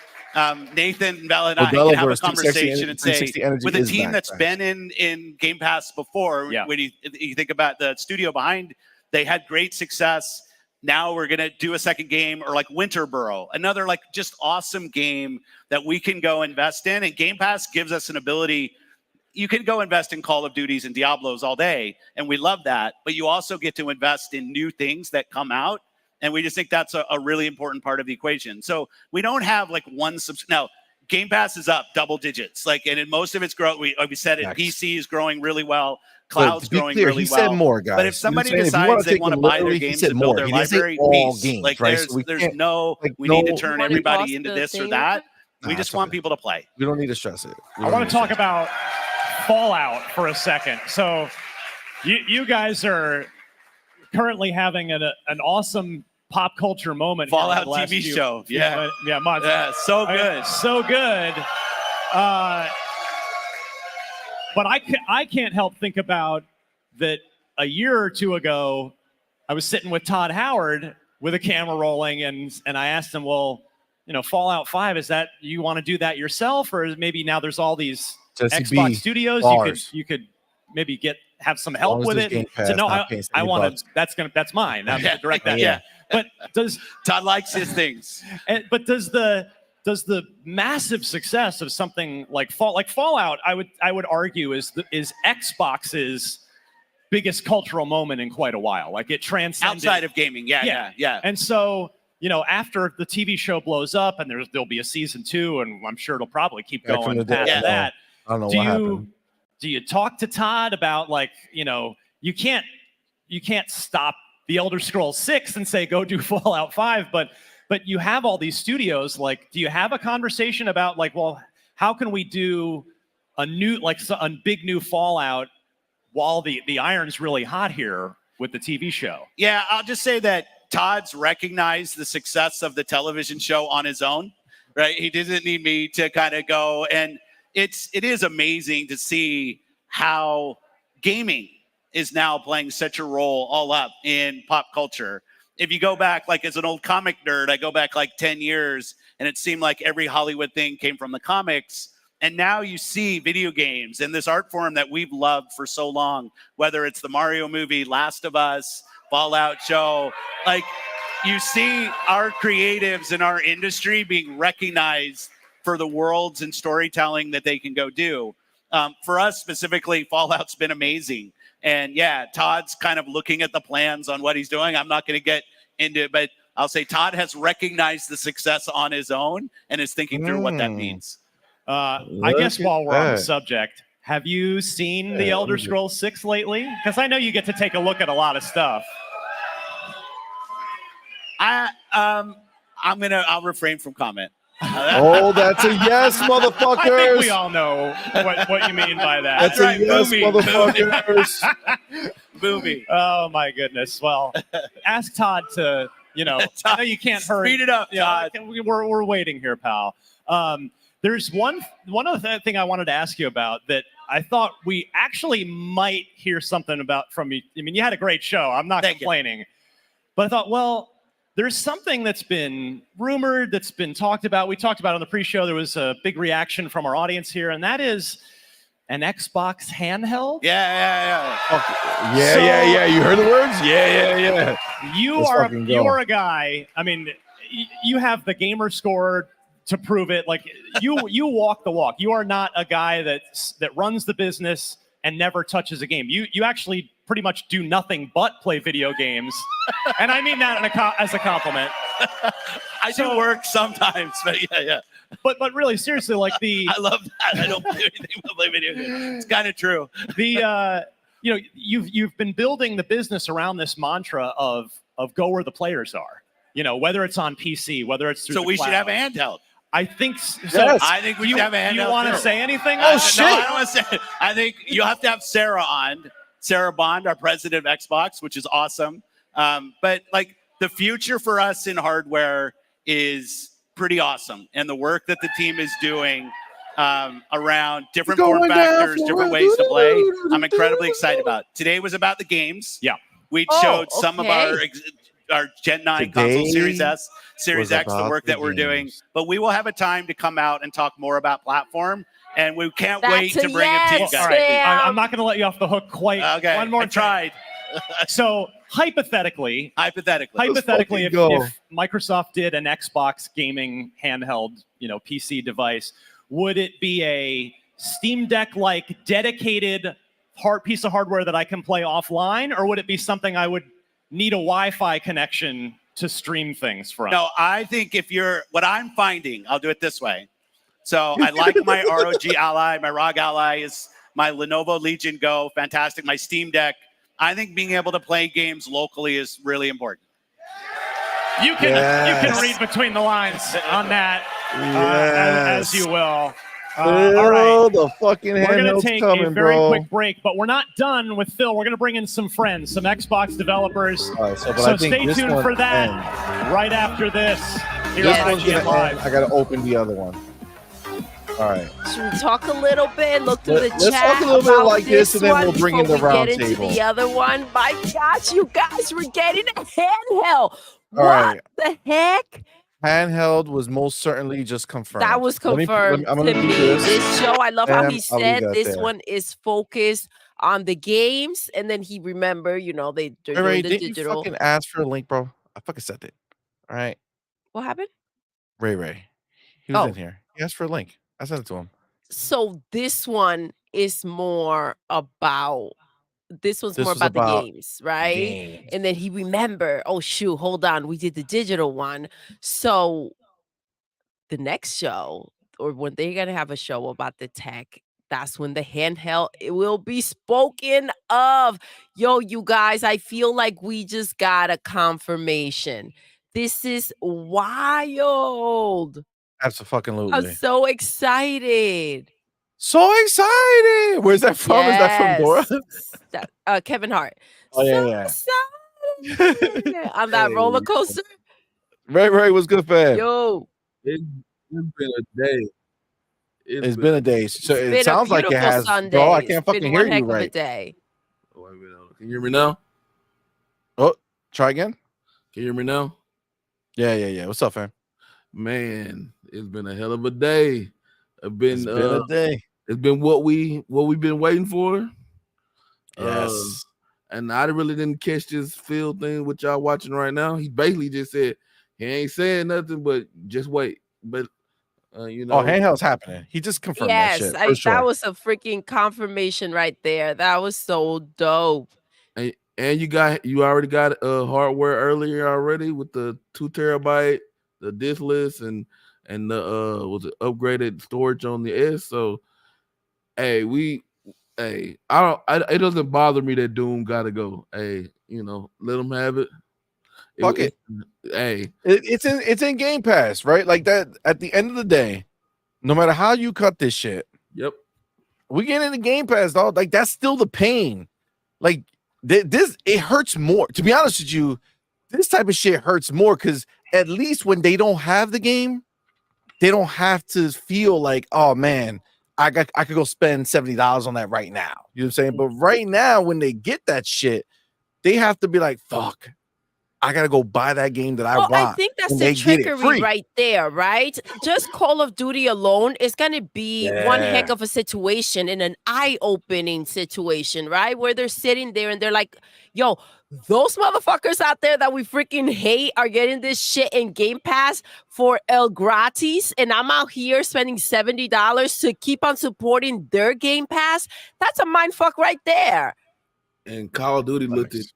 Nathan, Bell, and I can have a conversation and say, with a team that's been in Game Pass before, when you think about the studio behind, they had great success. Now we're going to do a second game, or like Winterboro, another like just awesome game that we can go invest in. And Game Pass gives us an ability. You can go invest in Call of Duties and Diablos all day, and we love that. But you also get to invest in new things that come out. And we just think that's a really important part of the equation. So we don't have like one now. Game Pass is up double digits, like, and in most of its growth, we said it. PC is growing really well. Cloud's growing really well. He said more, guys. But if somebody decides they want to buy their games and build their library, peace. Like there's no we need to turn everybody into this or that. We just want people to play. We don't need to stress it. I want to talk about Fallout for a second. So you guys are currently having an awesome pop culture moment. Fallout TV show. Months. Yeah, so good. So good. But I can't help think about that a year or two ago, I was sitting with Todd Howard with a camera rolling, and I asked him, well, you know, Fallout 5, is that, you want to do that yourself, or maybe now there's all these Xbox studios, you could maybe have some help with it. So no, I want to. That's mine. I'm gonna direct that. Yeah. But Todd likes his things? But does the massive success of something like Fallout, I would argue is Xbox's biggest cultural moment in quite a while. Like it transcended outside of gaming. Yeah. And so, you know, after the TV show blows up and there'll be a season 2, and I'm sure it'll probably keep going past that. I don't know what happened. Do you talk to Todd about, like, you know, you can't stop the Elder Scrolls 6 and say go do Fallout 5, but you have all these studios. Like, do you have a conversation about, like, well, how can we do a big new Fallout while the iron's really hot here with the TV show? Yeah, I'll just say that Todd's recognized the success of the television show on his own, right? He doesn't need me to kind of go, and it is amazing to see how gaming is now playing such a role all up in pop culture. If you go back, like as an old comic nerd, I go back like 10 years, and it seemed like every Hollywood thing came from the comics. And now you see video games and this art form that we've loved for so long, whether it's the Mario movie, Last of Us, Fallout show, like you see our creatives in our industry being recognized for the worlds and storytelling that they can go do. For us specifically, Fallout's been amazing. And yeah, Todd's kind of looking at the plans on what he's doing. I'm not going to get into it, but I'll say Todd has recognized the success on his own and is thinking through what that means. I guess while we're on the subject, have you seen the Elder Scrolls 6 lately? Because I know you get to take a look at a lot of stuff. I'll refrain from comment. Oh, that's a yes, motherfuckers. I think we all know what you mean by that. That's right, a yes, Boomy. motherfuckers. Boomy. Oh my goodness. Well, ask Todd to, I know you can't hurry. Speed it up, Yeah, Todd. we're waiting here, pal. There's one other thing I wanted to ask you about that I thought we actually might hear something about from you. I mean, you had a great show. I'm not complaining. But I thought, well, there's something that's been rumored, that's been talked about. We talked about it on the pre-show. There was a big reaction from our audience here, and that is an Xbox handheld. Yeah. Yeah. You heard the words? Yeah. You're a guy. I mean, you have the gamer score to prove it. Like you walk the walk. You are not a guy that runs the business and never touches a game. You actually pretty much do nothing but play video games, and I mean that as a compliment. I do work sometimes, but yeah. But really, seriously, like I love that. I don't do anything but play video games. It's kind of true. You've been building the business around this mantra of go where the players are. Whether it's on PC, whether it's through So the we cloud. should have a handheld. I think so. Yes. I think we should have a handheld. You want to too. say anything? Oh, shit. No, I don't want to say. I think you have to have Sarah on. Sarah Bond, our president of Xbox, which is awesome. But like the future for us in hardware is pretty awesome, and the work that the team is doing around different form factors, different ways to play, I'm incredibly excited about. Today was about the games. Yeah, we showed some of our Gen 9 console, Series S, Series X, the work that we're doing. But we will have a time to come out and talk more about platform. And we can't wait to bring it to you guys. All right, I'm not going to let you off the hook quite one more time. Tried. So hypothetically, if Microsoft did an Xbox gaming handheld, PC device, would it be a Steam Deck-like dedicated piece of hardware that I can play offline, or would it be something I would need a Wi-Fi connection to stream things from? No, I think what I'm finding, I'll do it this way. So I like my ROG Ally, my ROG Ally is my Lenovo Legion Go, fantastic. My Steam Deck. I think being able to play games locally is really important. You can read between the lines on that, as you will. All right, the fucking we're going to take coming, a very bro. quick break, but we're not done with Phil. We're going to bring in some friends, some Xbox developers. Right, so stay tuned for that right after this. This one's going to end. I got to open the other one. All right. Should we talk a little bit? Look through the chat. Let's talk a little bit like this, and then we'll bring in the round table. Get into the other one. My gosh, you guys, we're getting a handheld. What the heck? Handheld was most certainly just confirmed. That was confirmed I'm to gonna me. do This show, I love how he said this there. one is focused on the games, and then he remembered, they're doing the didn't digital. you fucking ask for a link, bro? I fucking said it. All right. What happened? Ray. He was in here. He asked for a link. I sent it to him. So this one is more about the games, right? Games. And then he remembered, oh shoot, hold on, we did the digital one. So the next show, or when they're gonna have a show about the tech, that's when the handheld it will be spoken of. Yo, you guys, I feel like we just got a confirmation. This is wild. Absolutely. I'm so excited. So excited. Where's that from? Is that from Dora? Kevin Hart. Oh, yeah. Excited. On that roller coaster. Ray, what's good, fam? Yo. It's been a day. It's been a day. So it sounds like it has. Sunday. Bro, I can't fucking hear you right. right. Oh, can you hear me now? Oh, try again. Can you hear me now? Yeah. What's up, fam? Man, it's been a hell of a day. It's been a day. It's been what we've been waiting for. Yes. And I really didn't catch this Phil thing what y'all watching right now. He basically just said he ain't saying nothing, but just wait. But handheld's happening. He just confirmed that shit. That was a freaking confirmation right there. That was so dope. And you already got hardware earlier already with the 2 terabyte, the diskless, and the was it upgraded storage on the S. So it doesn't bother me that Doom gotta go. Let them have it. Fuck it. Hey, It's in Game Pass, right? Like that. At the end of the day, no matter how you cut this shit, yep. we get into Game Pass, dog. Like that's still the pain. Like this, it hurts more. To be honest with you, this type of shit hurts more because at least when they don't have the game, they don't have to feel like, oh man, I could go spend $70 on that right now. You know what I'm saying? But right now, when they get that shit, they have to be like, fuck, I gotta go buy that game that I want. I think that's and the they get it trickery free. right there, right? Just Call of Duty alone is gonna be one heck Yeah. of a situation and an eye-opening situation, right? Where they're sitting there and they're like, yo, those motherfuckers out there that we freaking hate are getting this shit in Game Pass for el gratis, and I'm out here spending $70 to keep on supporting their Game Pass. That's a mind fuck right there. And Call of Duty looked at. Nice.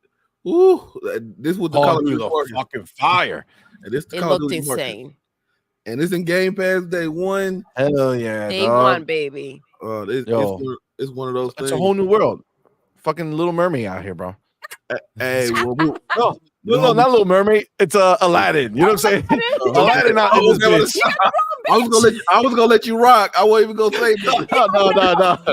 Ooh, this was the Call Call of of Duty Duty looked market. fucking fire. And this the It Call of looked Duty market. insane. And it's in Game Pass day one. Hell yeah, Day dog. one, baby. Yo. It's one of those It's things. a whole new world. Fucking Little Mermaid out here, bro. Hey, well, No, not Little Mermaid. It's Aladdin. You know what I'm saying? Aladdin out in this bitch. I was gonna let you rock. I wasn't even gonna say that.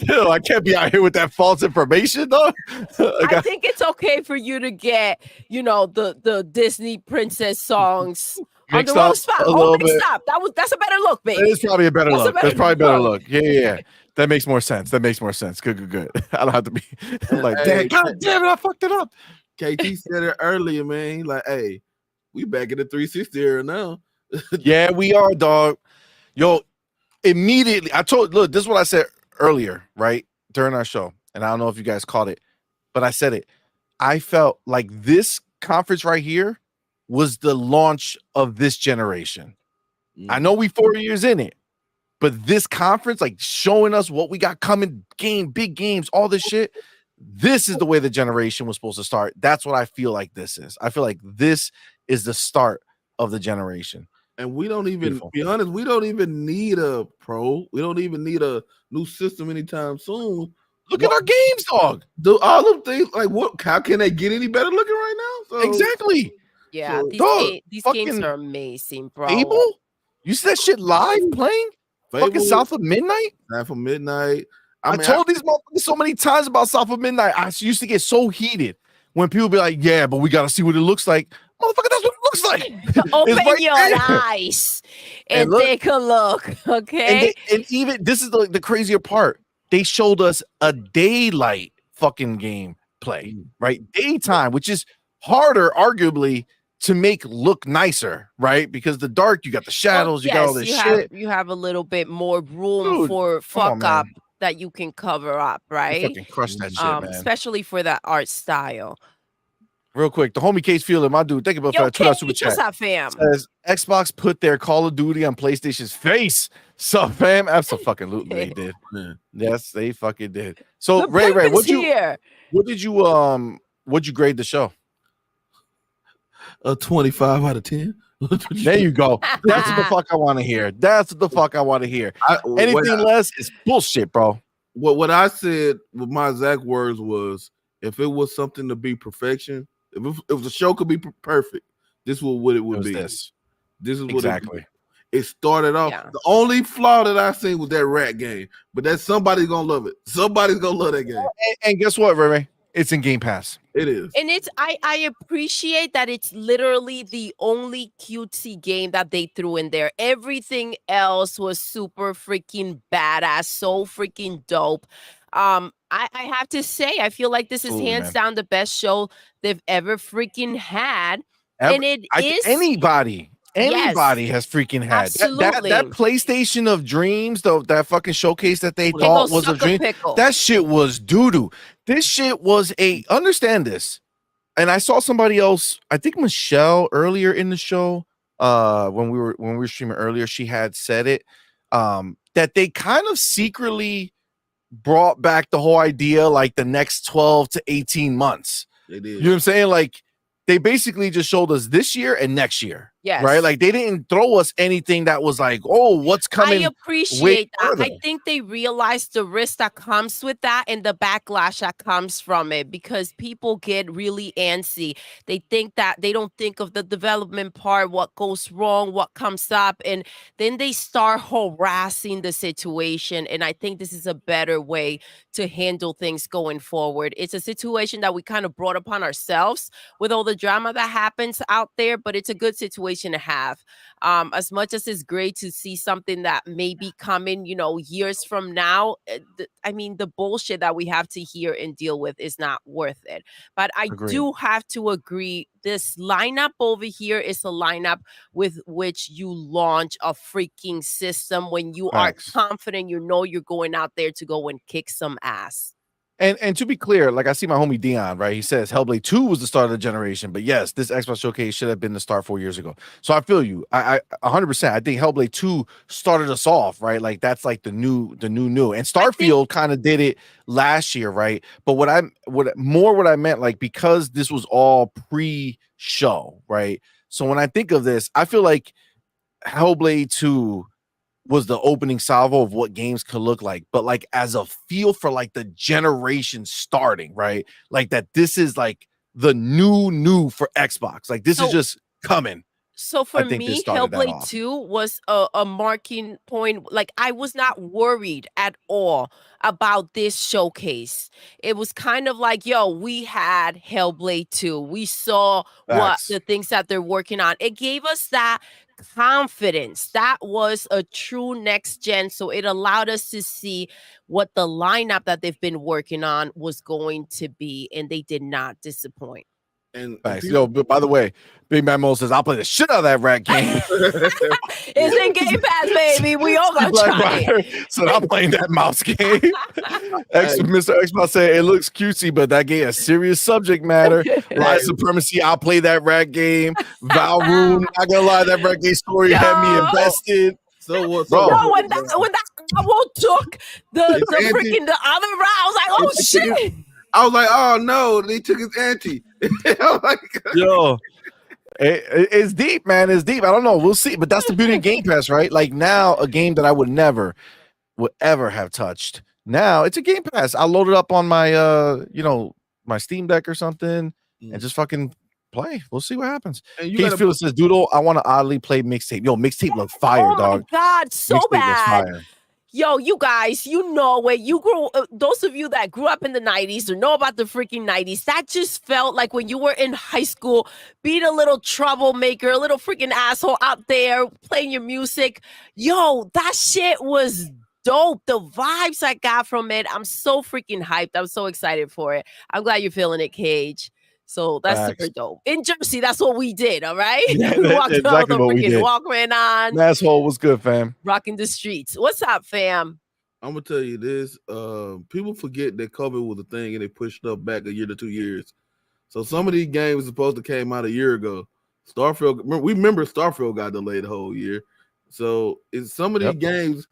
No. Yo, I can't be out here with that false information, though. I think it's okay for you to get, the Disney princess songs on the Mixed wrong up spot. a Oh, little mixed bit. up. That's a better look, baby. It's probably a better That's a look. better That's probably a better look. look. Yeah. That makes more sense. Good. I don't have to be like, Hey, God damn it, I fucked it up. KT said it earlier, man. He like, hey, we back in the 360 era now. Yeah, we are, dog. Yo, immediately, look, this is what I said earlier, right? During our show. And I don't know if you guys caught it, but I said it. I felt like this conference right here was the launch of this generation. I know we 4 years in it, but this conference, like showing us what we got coming, big games, all this shit. This is the way the generation was supposed to start. That's what I feel like this is. I feel like this is the start of the generation. And we don't even, Beautiful. be honest, we don't even need a pro. We don't even need a new system anytime soon. Look at our games, dog. Do all of things like what? How can they get any better looking right now? So, Exactly. Yeah, So, these fucking games are amazing, bro. Fable? You see that shit live playing? Fucking Fable, South of Midnight? Time for Midnight. I told these motherfuckers so many times about South of Midnight. I used to get so heated when people be like, yeah, but we got to see what it looks like. Motherfucker, that's what it looks like. Open right your there. eyes and look- take a look, okay? And even this is the crazier part. They showed us a daylight fucking game play, right? Daytime, which is harder, arguably, to make look nicer, right? Because the dark, you got the shadows, you got all this shit. You have a little bit more room Dude, for come on, fuck up man. that you can cover up, You right? fucking crush that shit, man. Especially for that art style. Real quick, the homie Case Fielder, my dude, thank you for Yo, that $2 Kate, super chat. what's up, fam? Says Xbox put their Call of Duty on PlayStation's face. Sup, fam? Absolutely, they did. Yeah. Yes, they fucking did. So, The Ray, pimp is what'd you grade the show? A 25 out of 10. There you go. That's what the fuck I want to hear. That's what the fuck I want to hear. Anything less is bullshit, bro. What I said with my exact words was, if it was something to be perfection, if the show could be perfect, this was what it would be. This is what exactly. It started off. Yeah. The only flaw that I seen was that rat game, but that's somebody's gonna love it. Somebody's gonna love that game. And guess what, Ray? It's in Game Pass. It is. And I appreciate that it's literally the only cutesy game that they threw in there. Everything else was super freaking badass, so freaking dope. I have to say, I feel like this is hands down the best show they've ever freaking had. And anybody has freaking had that PlayStation of dreams, though, that fucking showcase that they thought was a dream. That shit was doo-doo. This shit was understand this. And I saw somebody else, I think Michelle earlier in the show, when we were streaming earlier, she had said it, that they kind of secretly brought back the whole idea like the next 12 to 18 months. They did. You know what I'm saying? Like, they basically just showed us this year and next year. Yes. Right? Like they didn't throw us anything that was like, oh, what's I coming way appreciate that. further. I think they realize the risk that comes with that and the backlash that comes from it because people get really antsy. They think that they don't think of the development part, what goes wrong, what comes up, and then they start harassing the situation. And I think this is a better way to handle things going forward. It's a situation that we kind of brought upon ourselves with all the drama that happens out there, but it's a good situation to have. As much as it's great to see something that may be coming, years from now, I mean, the bullshit that we have to hear and deal with is not worth it. But I Agreed. do have to agree, this lineup over here is a lineup with which you launch a freaking system when you Facts. are confident, you're going out there to go and kick some ass. And to be clear, like I see my homie Dion, right? He says Hellblade 2 was the start of the generation, but yes, this Xbox Showcase should have been the start 4 years ago. So I feel you. I 100%. I think Hellblade 2 started us off, right? Like that's like the new. And Starfield kind of did it last year, right? But what I meant, like, because this was all pre-show, right? So when I think of this, I feel like Hellblade 2 was the opening salvo of what games could look like, but like as a feel for like the generation starting, right? Like that this is like the new for Xbox. Like this is just coming. So for me, Hellblade 2 was a marking point. Like I was not worried at all about this showcase. It was kind of like, yo, we had Hellblade 2. We saw what the things that they're working on. It gave us that confidence. That was a true next gen. So it allowed us to see what the lineup that they've been working on was going to be. And they did not disappoint. And Yo, but by the way, Big Mamo says I'll play the shit out of that rat game. It's in Game Pass, baby. We all gonna try it. So I'm playing that mouse game. Mr. Xbox said it looks cutesy, but that game is serious subject matter. Live Supremacy, I'll play that rat game. Val Room, not gonna lie, that rat game story had me invested. So what? No, when that owl took the freaking the other round, I was like, oh shit. I was like, oh no, they took his auntie. Yo, it's deep, man. It's deep. I don't know. We'll see. But that's the beauty of Game Pass, right? Like now, a game that I would ever have touched. Now it's a Game Pass. I load it up on my my Steam Deck or something and just fucking play. We'll see what happens. Case Felix says, Doodle, I want to oddly play mixtape. Yo, mixtape look fire, dog. Oh my god, so mixtape bad. Yo, you guys, when you grew, those of you that grew up in the 90s or know about the freaking 90s, that just felt like when you were in high school, being a little troublemaker, a little freaking asshole out there playing your music. Yo, that shit was dope. The vibes I got from it, I'm so freaking hyped. I'm so excited for it. I'm glad you're feeling it, Cage. So that's super dope. In Jersey, that's what we did, all right? Yeah, we walked exactly around with what we the freaking did. Walkman on. Asshole was good, fam. Rocking the streets. What's up, fam? I'm gonna tell you this. People forget that COVID was a thing and they pushed up back a year to 2 years. So some of these games supposed to came out a year ago. We remember Starfield got delayed the whole year. So some of these games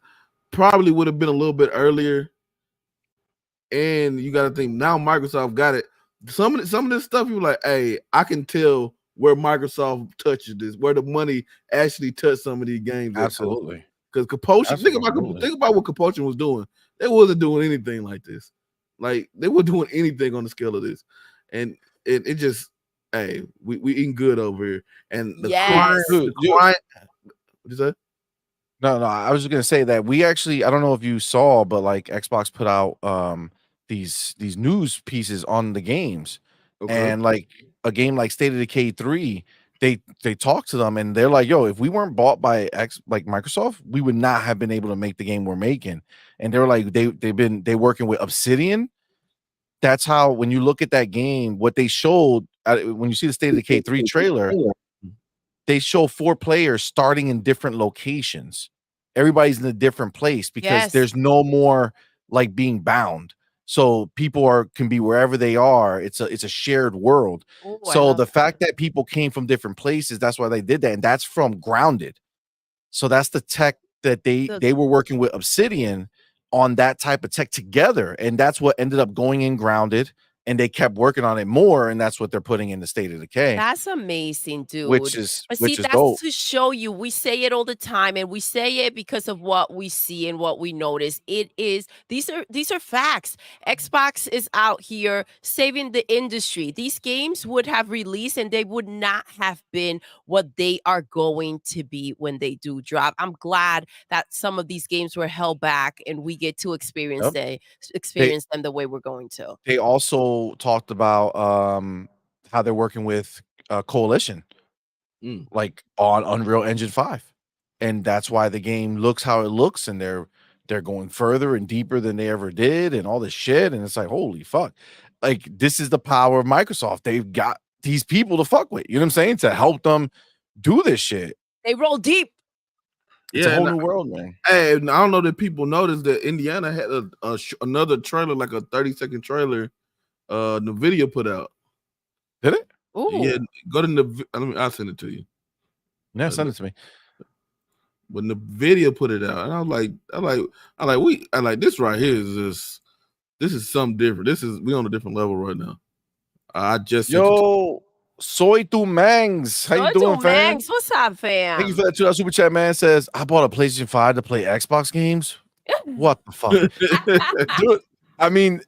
probably would have been a little bit earlier. And you got to think now Microsoft got it. Some of this stuff you're like, hey, I can tell where Microsoft touches this, where the money actually touched some of these games. Absolutely. Because Compulsion, think about what Compulsion was doing. They wasn't doing anything like this. Like they weren't doing anything on the scale of this. And it just, hey, we eating good over here. And the client, what you say? No, I was just gonna say that we actually, I don't know if you saw, but like Xbox put out these news pieces on the games. And like a game like State of Decay 3, they talked to them and they're like, yo, if we weren't bought by Microsoft, we would not have been able to make the game we're making. And they were like, they working with Obsidian. That's how, when you look at that game, what they showed when you see the State of Decay 3 trailer, they show 4 players starting in different locations. Everybody's in a different place because there's no more like being bound. So people can be wherever they are. It's a shared world. Ooh, so the fact that people came from different places, that's why they did that. And that's from Grounded. So that's the tech that they were working with Obsidian on, that type of tech together. And that's what ended up going in Grounded. and they kept working on it more, and that's what they're putting in the State of Decay. That's amazing, dude. Which is that's dope. to show you. We say it all the time, and we say it because of what we see and what we notice. These are facts. Xbox is out here saving the industry. These games would have released, and they would not have been what they are going to be when they do drop. I'm glad that some of these games were held back, and we get to experience them the way we're going to. They also talked about how they're working with Coalition, like on Unreal Engine 5, and that's why the game looks how it looks, and they're going further and deeper than they ever did, and all this shit. And it's like, holy fuck, like this is the power of Microsoft. They've got these people to fuck with, you know what I'm saying, to help them do this shit. They roll deep. It's a whole new world, man. Hey, I don't know that people noticed that Indiana had another trailer, like a 30-second trailer. The video put out. Did it? Ooh. Yeah, go to the. I'll send it to you. Yeah, send it to me. When the video put it out, and I like this right here is this is something different. We on a different level right now. I just Soy Tu Mangs. How you doing, fam? Mangs. What's up, fam? Thank you for that $2 super chat, man. Says I bought a PlayStation 5 to play Xbox games. What the fuck? Dude, I mean,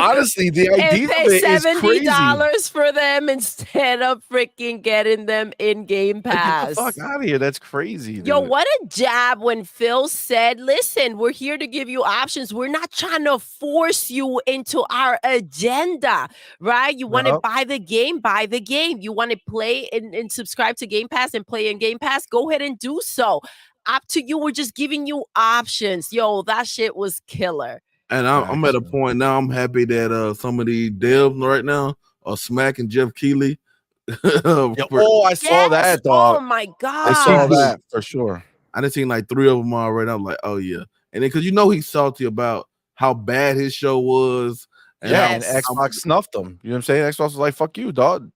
honestly, the idea of it is crazy. $70 for them instead of freaking getting them in Game Pass. Get the fuck out of here. That's crazy. Dude. Yo, what a jab when Phil said, listen, we're here to give you options. We're not trying to force you into our agenda, right? You want to buy the game, buy the game. You want to play and subscribe to Game Pass and play in Game Pass, go ahead and do so. Up to you. We're just giving you options. Yo, that shit was killer. And I'm at a point now. I'm happy that some of these devs right now are smacking Jeff Keighley. I saw that, dog. Oh my god, I saw that for sure. I done seen like 3 of them already. I'm like, oh yeah. And then because he's salty about how bad his show was. And Xbox snuffed them. You know what I'm saying? Xbox was like, fuck you, dog.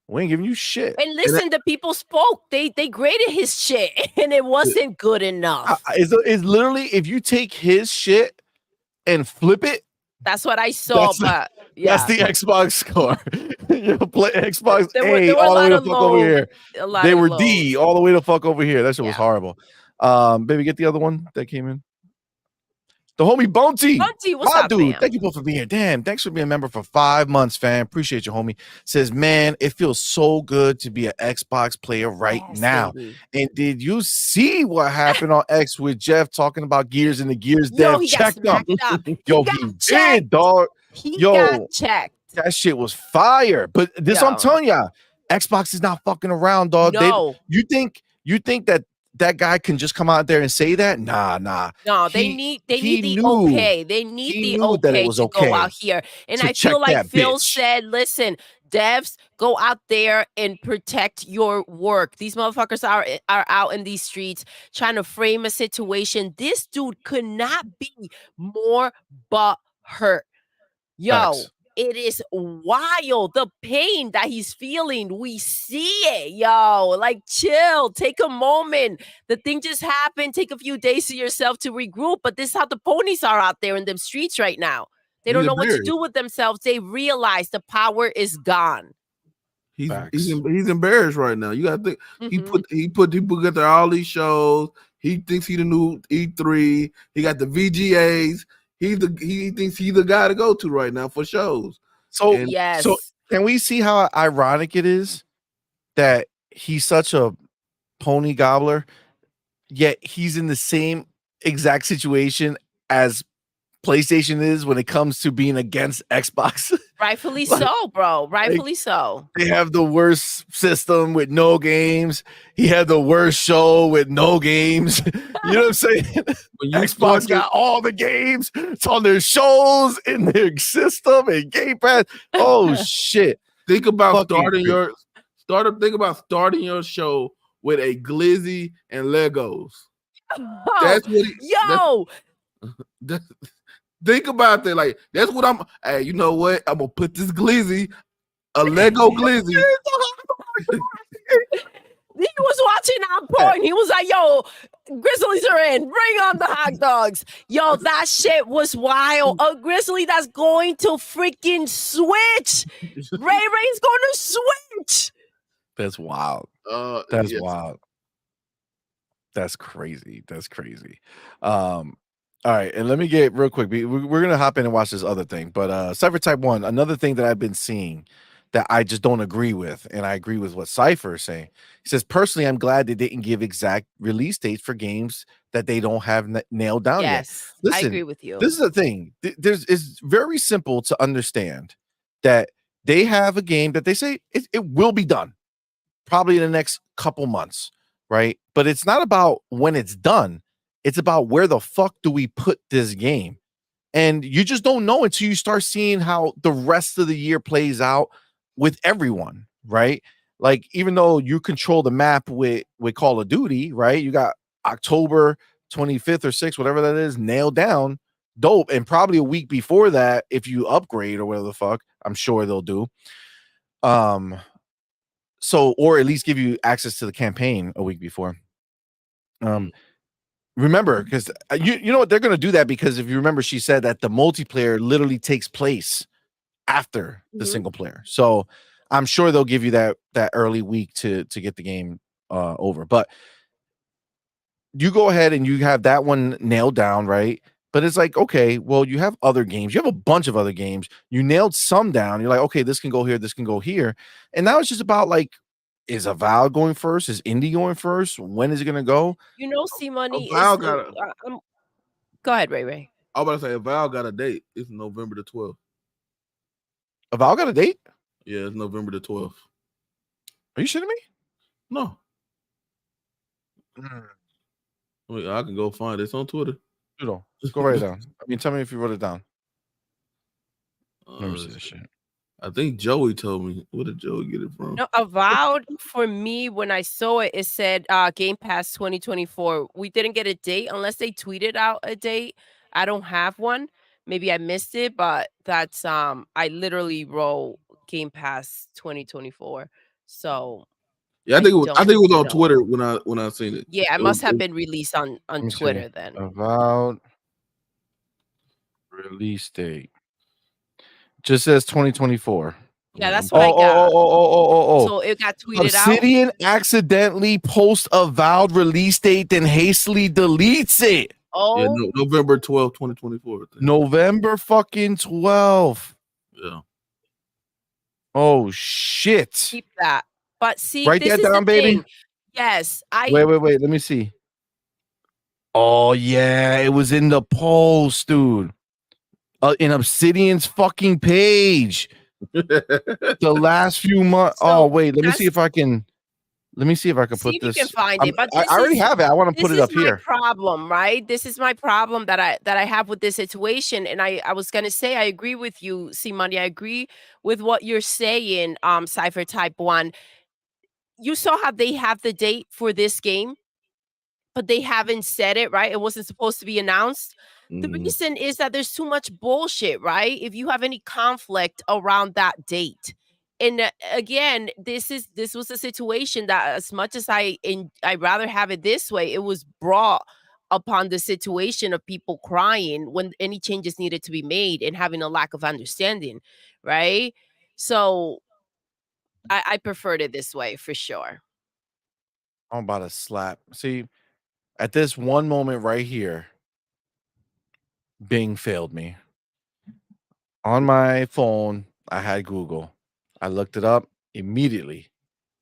We ain't giving you shit. And listen, the people spoke. They graded his shit, and it wasn't good enough. It's literally, if you take his shit and flip it, that's what I saw. That's the Xbox score. You play Xbox there A were all the way the fuck over here. They were lows. D all the way the fuck over here. That shit was horrible. Baby, get the other one that came in. The homie Bonty. Bonty, what's up, dude? fam? Thank you both for being here. Damn, thanks for being a member for 5 months, fam. Appreciate you, homie. Says, man, it feels so good to be an Xbox player right now. Baby. And did you see what happened on X with Jeff talking about Gears and the Gears dev? Checked up. Yo, he did, dog. He got checked. That shit was fire. But this, I'm telling y'all, Xbox is not fucking around, dog. No. You think that guy can just come out there and say that? Nah. No, they need the okay. They need the okay to go out here. And I feel like Phil said, listen, devs, go out there and protect your work. These motherfuckers are out in these streets trying to frame a situation. This dude could not be more but hurt. Yo, it is wild. The pain that he's feeling, we see it, yo. Like, chill, take a moment. The thing just happened. Take a few days to yourself to regroup. But this is how the ponies are out there in them streets right now. They don't know what to do with themselves. They realize the power is gone. He's embarrassed right now. You gotta think he put people together all these shows. He thinks he the new E3. He got the VGAs. He thinks he's the guy to go to right now for shows. So can we see how ironic it is that he's such a pony gobbler, yet he's in the same exact situation as PlayStation is when it comes to being against Xbox? Rightfully so, bro. Rightfully so. They have the worst system with no games. He had the worst show with no games. You know what I'm saying? Xbox got all the games. It's on their shows, in their system, and Game Pass. Oh shit. Think about starting your show with a glizzy and Legos. That's what think about that. Like, that's what I'm. Hey, you know what? I'm gonna put this glizzy, a Lego glizzy. He was watching our point. He was like, "Yo, Grizzlies are in. Bring on the hot dogs. Yo, that shit was wild. A Grizzly that's going to freaking switch. Ray Ray's going to switch. That's wild. That's yes. wild. That's crazy. That's crazy. All right, and let me get real quick. We're gonna hop in and watch this other thing, but Cypher Type 1, another thing that I've been seeing that I just don't agree with, and I agree with what Cypher is saying. He says, personally, I'm glad they didn't give exact release dates for games that they don't have nailed down yet. Yes, I Listen, agree with you. this is the thing. It's very simple to understand that they have a game that they say it will be done probably in the next couple months, right? But it's not about when it's done. It's about where the fuck do we put this game? And you just don't know until you start seeing how the rest of the year plays out with everyone, right? Like, even though you control the map with Call of Duty, right? You got October 25th or 6th, whatever that is, nailed down, dope. And probably a week before that, if you upgrade or whatever the fuck, I'm sure they'll do. So, or at least give you access to the campaign a week before. Remember, because you know what, they're going to do that because if you remember, she said that the multiplayer literally takes place after the single player. So I'm sure they'll give you that early week to get the game over. But you go ahead and you have that one nailed down, right? But it's like, okay, well, you have other games. You have a bunch of other games. You nailed some down. You're like, okay, this can go here, this can go here. And now it's just about like, is Avowed going first? Is Indie going first? When is it going to go? You know, CMoney Avowed is. got Go ahead, Ray. I was about to say Avowed got a date. It's November the 12th. Avowed got a date? Yeah, it's November the 12th. Are you shitting me? No. Wait, I can go find it. It's on Twitter. Doodle, go write it down. I mean, tell me if you wrote it down. Let me see this shit. I think Joey told me. Where did Joey get it from? No, Avowed for me, when I saw it, it said Game Pass 2024. We didn't get a date unless they tweeted out a date. I don't have one. Maybe I missed it, but that's I literally wrote Game Pass 2024. So Yeah, I think it was on know. Twitter when I seen it. Yeah, it must have been released on Twitter then. Avowed release date just says 2024. Yeah, that's what I got. So it got tweeted out. Obsidian accidentally posts Avowed release date, then hastily deletes it. Oh, yeah, November 12th, 2024. November fucking 12th. Yeah. Oh shit. Keep that. But see, write that down, baby. Thing. Yes, wait. Let me see. Oh yeah, it was in the post, dude. In Obsidian's fucking page. The last few months. So wait, let me see if I can. Let me see if I can put this. You can find it, but I already have it. I want to put it up here. Problem, right? This is my problem that I have with this situation, and I was gonna say I agree with you, CMoney. I agree with what you're saying, Cypher Type 1. You saw how they have the date for this game, but they haven't said it, right? It wasn't supposed to be announced. The reason is that there's too much bullshit, right? If you have any conflict around that date. And again, this was a situation that as much as I'd rather have it this way, it was brought upon the situation of people crying when any changes needed to be made and having a lack of understanding, right? So I preferred it this way for sure. I'm about to slap. See, at this one moment right here, Bing failed me. On my phone, I had Google. I looked it up immediately.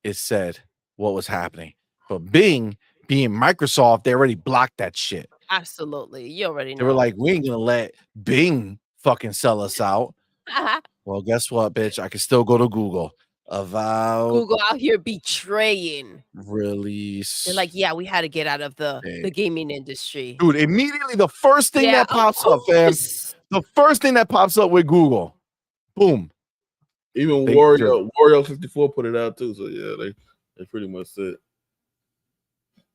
It said what was happening. But Bing, being Microsoft, they already blocked that shit. Absolutely. You already know. They were like, we ain't going to let Bing fucking sell us out. Well, guess what, bitch? I can still go to Google. Avowed. Google out here betraying. Release. They're like, yeah, we had to get out of the gaming industry. Dude, immediately the first thing that pops up, fam. The first thing that pops up with Google. Boom. Even Wario 64 put it out too. So yeah, they pretty much said.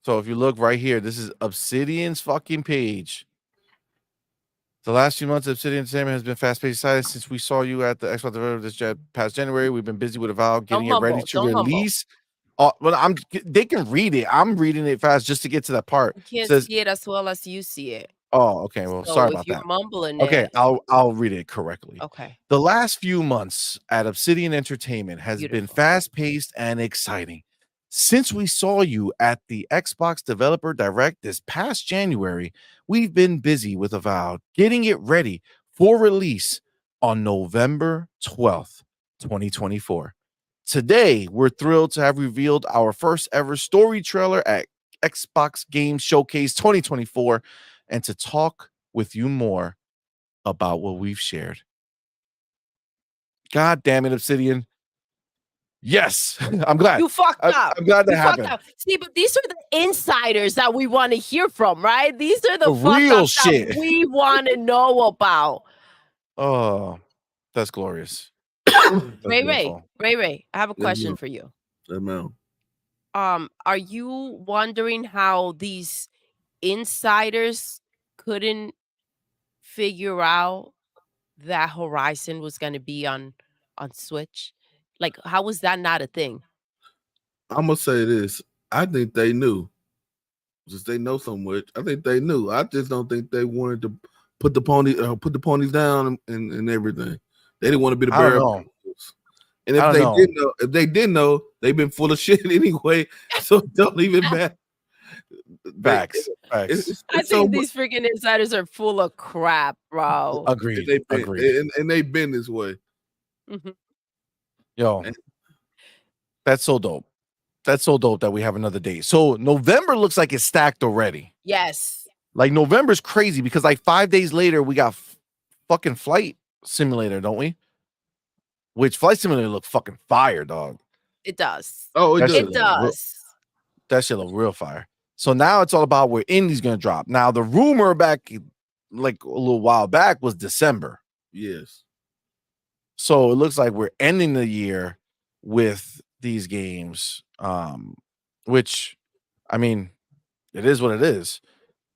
So if you look right here, this is Obsidian's fucking page. The last few months, Obsidian Entertainment has been fast-paced excited since we saw you at the Xbox Developer this past January. We've been busy with Avowed, getting it ready to release Well, they can read it. I'm reading it fast just to get to that part. We It can't says, see it as well as you see it. oh, okay. Well, sorry So if about you're that. mumbling Okay, it, I'll read it correctly. okay, The last few months at Obsidian Entertainment has been beautiful. fast-paced and exciting. Since we saw you at the Xbox Developer Direct this past January, we've been busy with Avowed, getting it ready for release on November 12th, 2024. Today, we're thrilled to have revealed our first ever story trailer at Xbox Game Showcase 2024 and to talk with you more about what we've shared. God damn it, Obsidian. Yes, I'm glad. You fucked up. I'm glad that You fucked happened. up. See, but these are the insiders that we want to hear from, right? These are the The fuck real ups shit. that we want to know about. Oh, that's glorious. That's beautiful. Ray, I have a Yes, question ma'am. for you. Yes, ma'am. Are you wondering how these insiders couldn't figure out that Horizon was going to be on Switch? Like, how was that not a thing? I'm gonna say this. I think they knew. Just they know so much. I think they knew. I just don't think they wanted to put the ponies down and everything. They didn't want to be the I don't bearer of know. bad news. And I if don't they know. did know, they've been full of shit anyway. So it don't even matter. Facts. It's I so think much. these freaking insiders are full of crap, bro. Agreed. And they've been this way. Mhm. Yo, that's so dope. That's so dope that we have another date. So November looks like it's stacked already. Yes. Like November's crazy because like 5 days later we got fucking Flight Simulator, don't we? Which Flight Simulator look fucking fire, dog. It does. Oh, it That does. shit It look real- does. That shit look real fire. So now it's all about where Indie's gonna drop. Now the rumor back like a little while back was December. Yes. So it looks like we're ending the year with these games. Which I mean, it is what it is.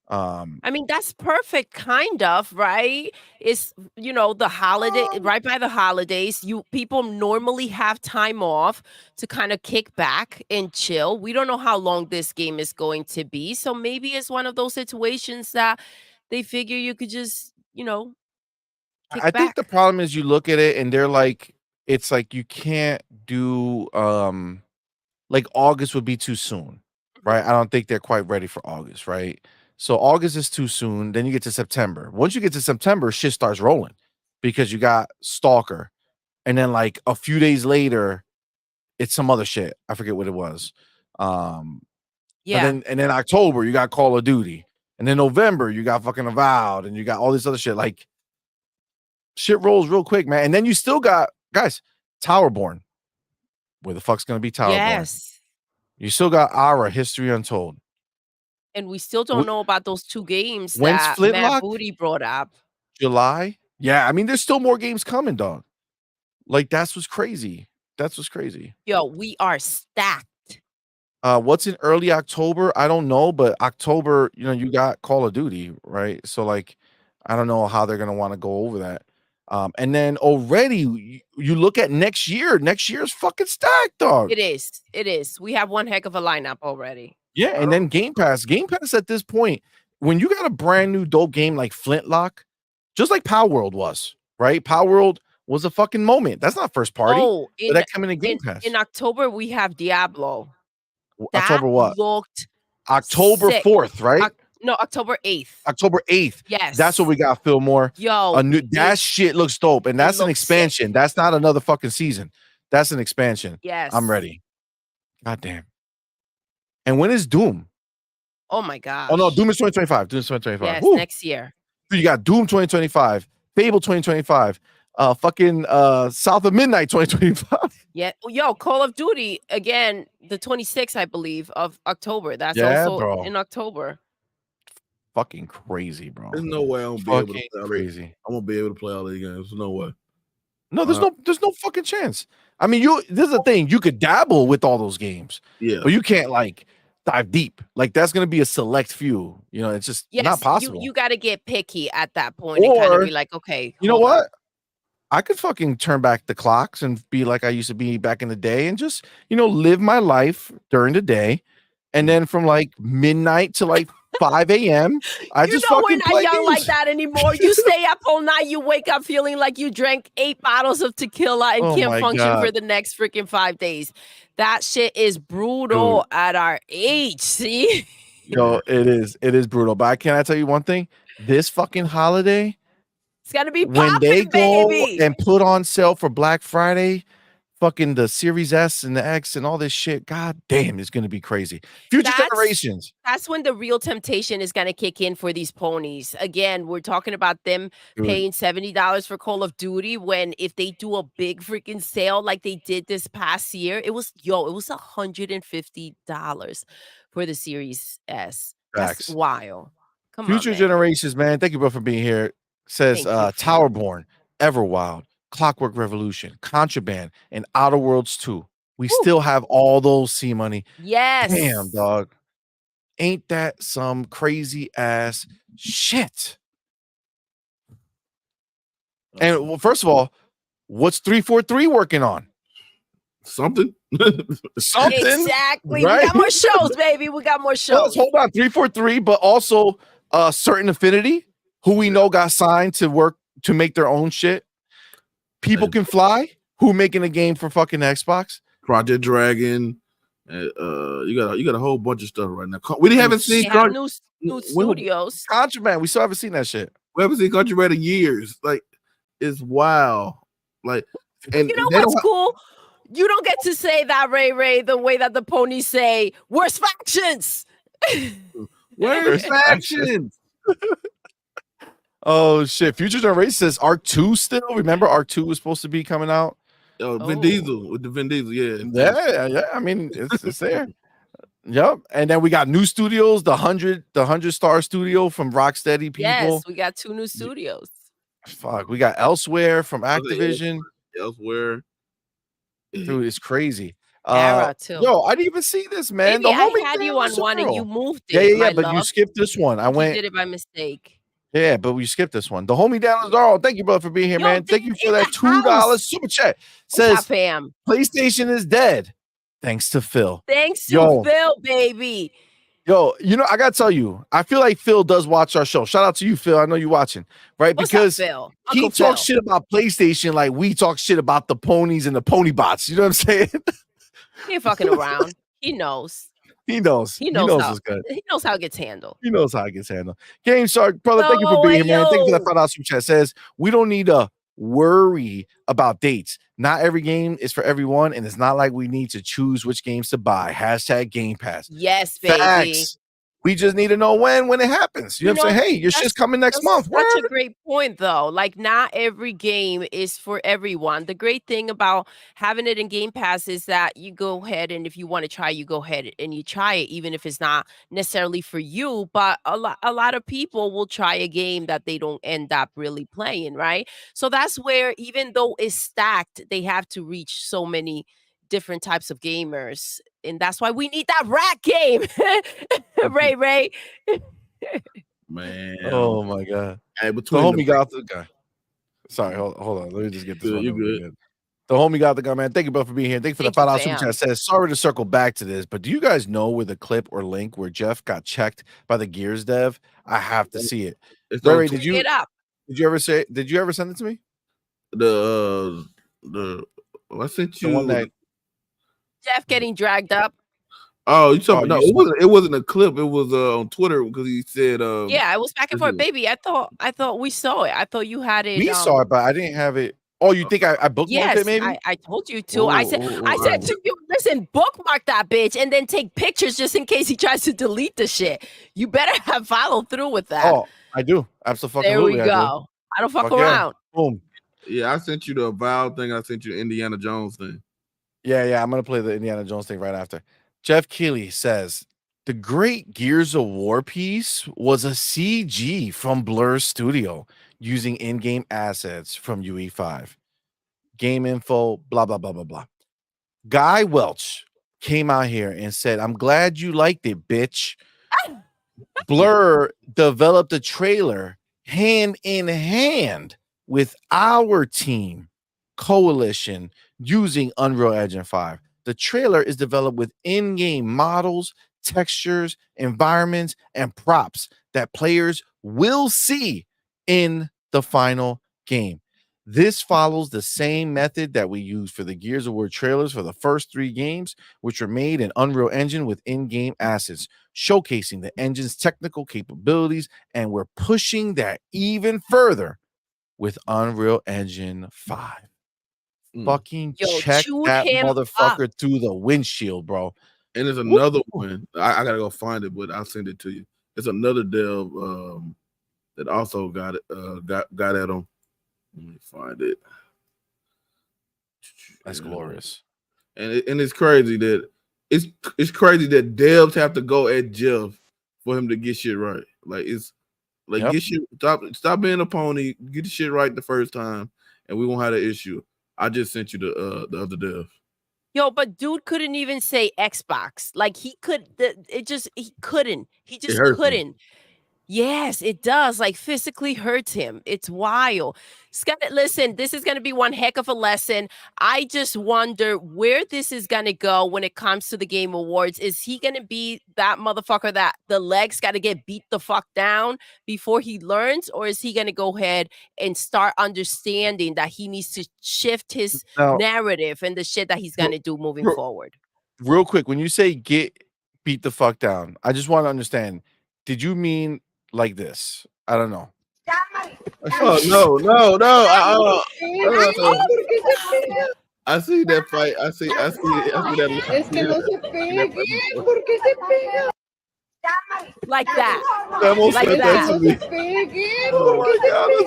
I mean, that's perfect, kind of, right? It's the holiday, right by the holidays. People normally have time off to kind of kick back and chill. We don't know how long this game is going to be, so maybe it's one of those situations that they figure you could just, kick I think the back. problem is you look at it and they're like, it's like you can't do like August would be too soon, right? I don't think they're quite ready for August, right? So August is too soon. Then you get to September. Once you get to September, shit starts rolling because you got Stalker. And then like a few days later, it's some other shit. I forget what it was. Yeah. And then October, you got Call of Duty. And then November, you got fucking Avowed and you got all this other shit. Like shit rolls real quick, man. And then you still got guys, Towerborn. Where the fuck's gonna be Towerborn? Yes. You still got Ara, History Untold. And we still don't know about those 2 games When's that Matt Flintlock? Booty brought up. July? Yeah, I mean, there's still more games coming, dog. Like, that's what's crazy. That's what's crazy. Yo, we are stacked. What's in early October? I don't know, but October, you got Call of Duty, right? So, like, I don't know how they're gonna want to go over that. And then already you look at next year. Next year's fucking stacked, dog. It is. It is. We have one heck of a lineup already. Yeah, and then Game Pass. Game Pass at this point, when you got a brand new dope game like Flintlock, just like Power World was, right? Power World was a fucking moment. That's not first party. Oh, But that coming in Game Pass. in October we have Diablo. October what? Looked October sick. 4th, right? No, October 8th. October 8th. Yes. That's what we got, Fillmore. Yo, That shit looks dope. And that's an looks expansion. sick. That's not another fucking season. That's an expansion. Yes. I'm ready. God damn. And when is Doom? Oh my gosh. Oh no, Doom is 2025. Doom is 2025. Yes, Woo. next year. You got Doom 2025, Fable 2025, fucking South of Midnight 2025. Yeah. Yo, Call of Duty again, the 26th, I believe, of October. That's Yeah, also bro. in October. Fucking crazy, bro. There's no way I'm gonna be able to play crazy. I'm gonna be able to play all these games. There's no way. No, there's no fucking chance. I mean, this is the thing. You could dabble with all those games, Yeah. but you can't like dive deep. Like that's gonna be a select few. It's just Yes, not possible. You got to get picky at that point and kind of Or, be like, okay, you know hold on. what? I could fucking turn back the clocks and be like I used to be back in the day and just, live my life during the day. And then from like midnight to like 5 a.m., I just We're fucking not play young like games. that anymore. You stay up all night. You wake up feeling like you drank 8 bottles of tequila and Oh can't my function for God. the next freaking 5 days. That shit is brutal at our age. See? Yo, it is brutal. But can I tell you one thing? This fucking holiday, It's gonna be when they popping, go baby. and put on sale for Black Friday, fucking the Series S and the X and all this shit, god damn, it's gonna be crazy. Future generations. That's when the real temptation is gonna kick in for these ponies. Again, we're talking about them Dude. paying $70 for Call of Duty when if they do a big freaking sale like they did this past year, it was $150 for the Series S. That's Facts. wild. Come on, Future man. generations, man. Thank you, bro, for being here. Says Thank you, fam. Towerborn, Everwild, Clockwork Revolution, Contraband, and Outer Worlds 2. We still have all those CMoney. Yes. Damn, dog. Ain't that some crazy ass shit? And well, first of all, what's 343 working on? Something. Something. Exactly. Right? We got more shows, baby. We got more Let's shows. hold on. 343, but also Certain Affinity, who we know got signed to work to make their own shit. People Can Fly, who making a game for fucking Xbox. Project Dragon. You got a whole bunch of stuff right now. We haven't seen new studios. Contraband. We still haven't seen that shit. We haven't seen Contraband in years. Like, it's wild. Like, and you know what's cool? You don't get to say that, Ray, the way that the ponies say, worst factions. Worst factions. Oh shit! Future Generation says Arc 2 still. Remember, Arc 2 was supposed to be coming out. Vin Diesel with the Vin Diesel, yeah. Yeah. I mean, it's there. Yep. And then we got new studios, the 100 star studio from Rocksteady people. Yes, we got 2 new studios. Fuck, we got Elsewhere from Activision. Elsewhere. Dude, it's crazy. Era too. Yo, I didn't even see this, man. Maybe I had you on one and you moved it. Yeah, but you skipped this one. You did it by mistake. Yeah, but we skipped this one. The homie down Lazaro. Thank you, brother, for being here, man. Thank you for that $2 super chat. Says PlayStation is dead. Thanks to Phil. Thanks to Phil, baby. Yo, I gotta tell you, I feel like Phil does watch our show. Shout out to you, Phil. I know you're watching, right? Because he talks shit about PlayStation like we talk shit about the ponies and the pony bots. You know what I'm saying? He ain't fucking around. He knows. He knows how it's good. He knows how it gets handled. He knows how it gets handled. Game Shark, brother, thank you for being here, man. Thank you for that $5 super chat. Says we don't need to worry about dates. Not every game is for everyone, and it's not like we need to choose which games to buy. # Game Pass. Yes, baby. Facts. We just need to know when it happens. You know what I'm saying? Hey, your shit's coming next month. That's a great point, though. Like, not every game is for everyone. The great thing about having it in Game Pass is that you go ahead and if you want to try, you go ahead and you try it, even if it's not necessarily for you. But a lot of people will try a game that they don't end up really playing, right? So that's where, even though it's stacked, they have to reach so many different types of gamers, and that's why we need that rat game. Ray. Man. Oh my god. Hey, the homie got the guy. Sorry, hold on. Let me just get this one. You good. The homie got the guy, man. Thank you both for being here. Thank you for the $5 super chat. Says sorry to circle back to this, but do you guys know where the clip or link where Jeff got checked by the Gears dev? I have to see it. Ray, did you ever send it to me? I sent you the one that Jeff getting dragged up. Oh, you talking? No, it wasn't a clip. It was on Twitter because he said. Yeah, it was back and forth, baby. I thought we saw it. I thought you had it. We saw it, but I didn't have it. Oh, you think I bookmarked it? Maybe I told you to. I said to you, listen, bookmark that bitch and then take pictures just in case he tries to delete the shit. You better have followed through with that. Oh, I do. Absolutely. There we go. I don't fuck around. Boom. Yeah, I sent you the Avowed thing. I sent you the Indiana Jones thing. Yeah. I'm gonna play the Indiana Jones thing right after. Jeff Keighley says the great Gears of War piece was a CG from Blur Studio using in-game assets from UE5. Game info, blah, blah, blah, blah, blah. Guy Welch came out here and said, I'm glad you liked it, bitch. Blur developed a trailer hand in hand with our team coalition using Unreal Engine 5. The trailer is developed with in-game models, textures, environments, and props that players will see in the final game. This follows the same method that we used for the Gears of War trailers for the first 3 games, which were made in Unreal Engine with in-game assets, showcasing the engine's technical capabilities, and we're pushing that even further with Unreal Engine 5. Fucking Yo, check chewed that him up. motherfucker through the windshield, bro. And there's another one. I gotta go find it, but I'll send it to you. It's another dev that also got it got at him. Let me find it. That's glorious. And it's crazy that it's crazy that devs have to go at Jeff for him to get shit right. Like it's like Yep. get shit stop being a pony, get the shit right the first time, and we won't have the issue. I just sent you the other dev. Yo, but dude couldn't even say Xbox. Like he couldn't. He just hurts him. couldn't. Yes, it does. Like physically hurts him. It's wild. Scott, listen, this is going to be one heck of a lesson. I just wonder where this is going to go when it comes to the Game Awards. Is he going to be that motherfucker that the legs got to get beat the fuck down before he learns? Or is he going to go ahead and start understanding that he needs to shift his narrative and the shit that he's going to do moving forward? Real quick, when you say get beat the fuck down, I just want to understand, did you mean like this? I don't know. Oh no. I see that fight. I see that. Like that. Like that. Oh my God, that's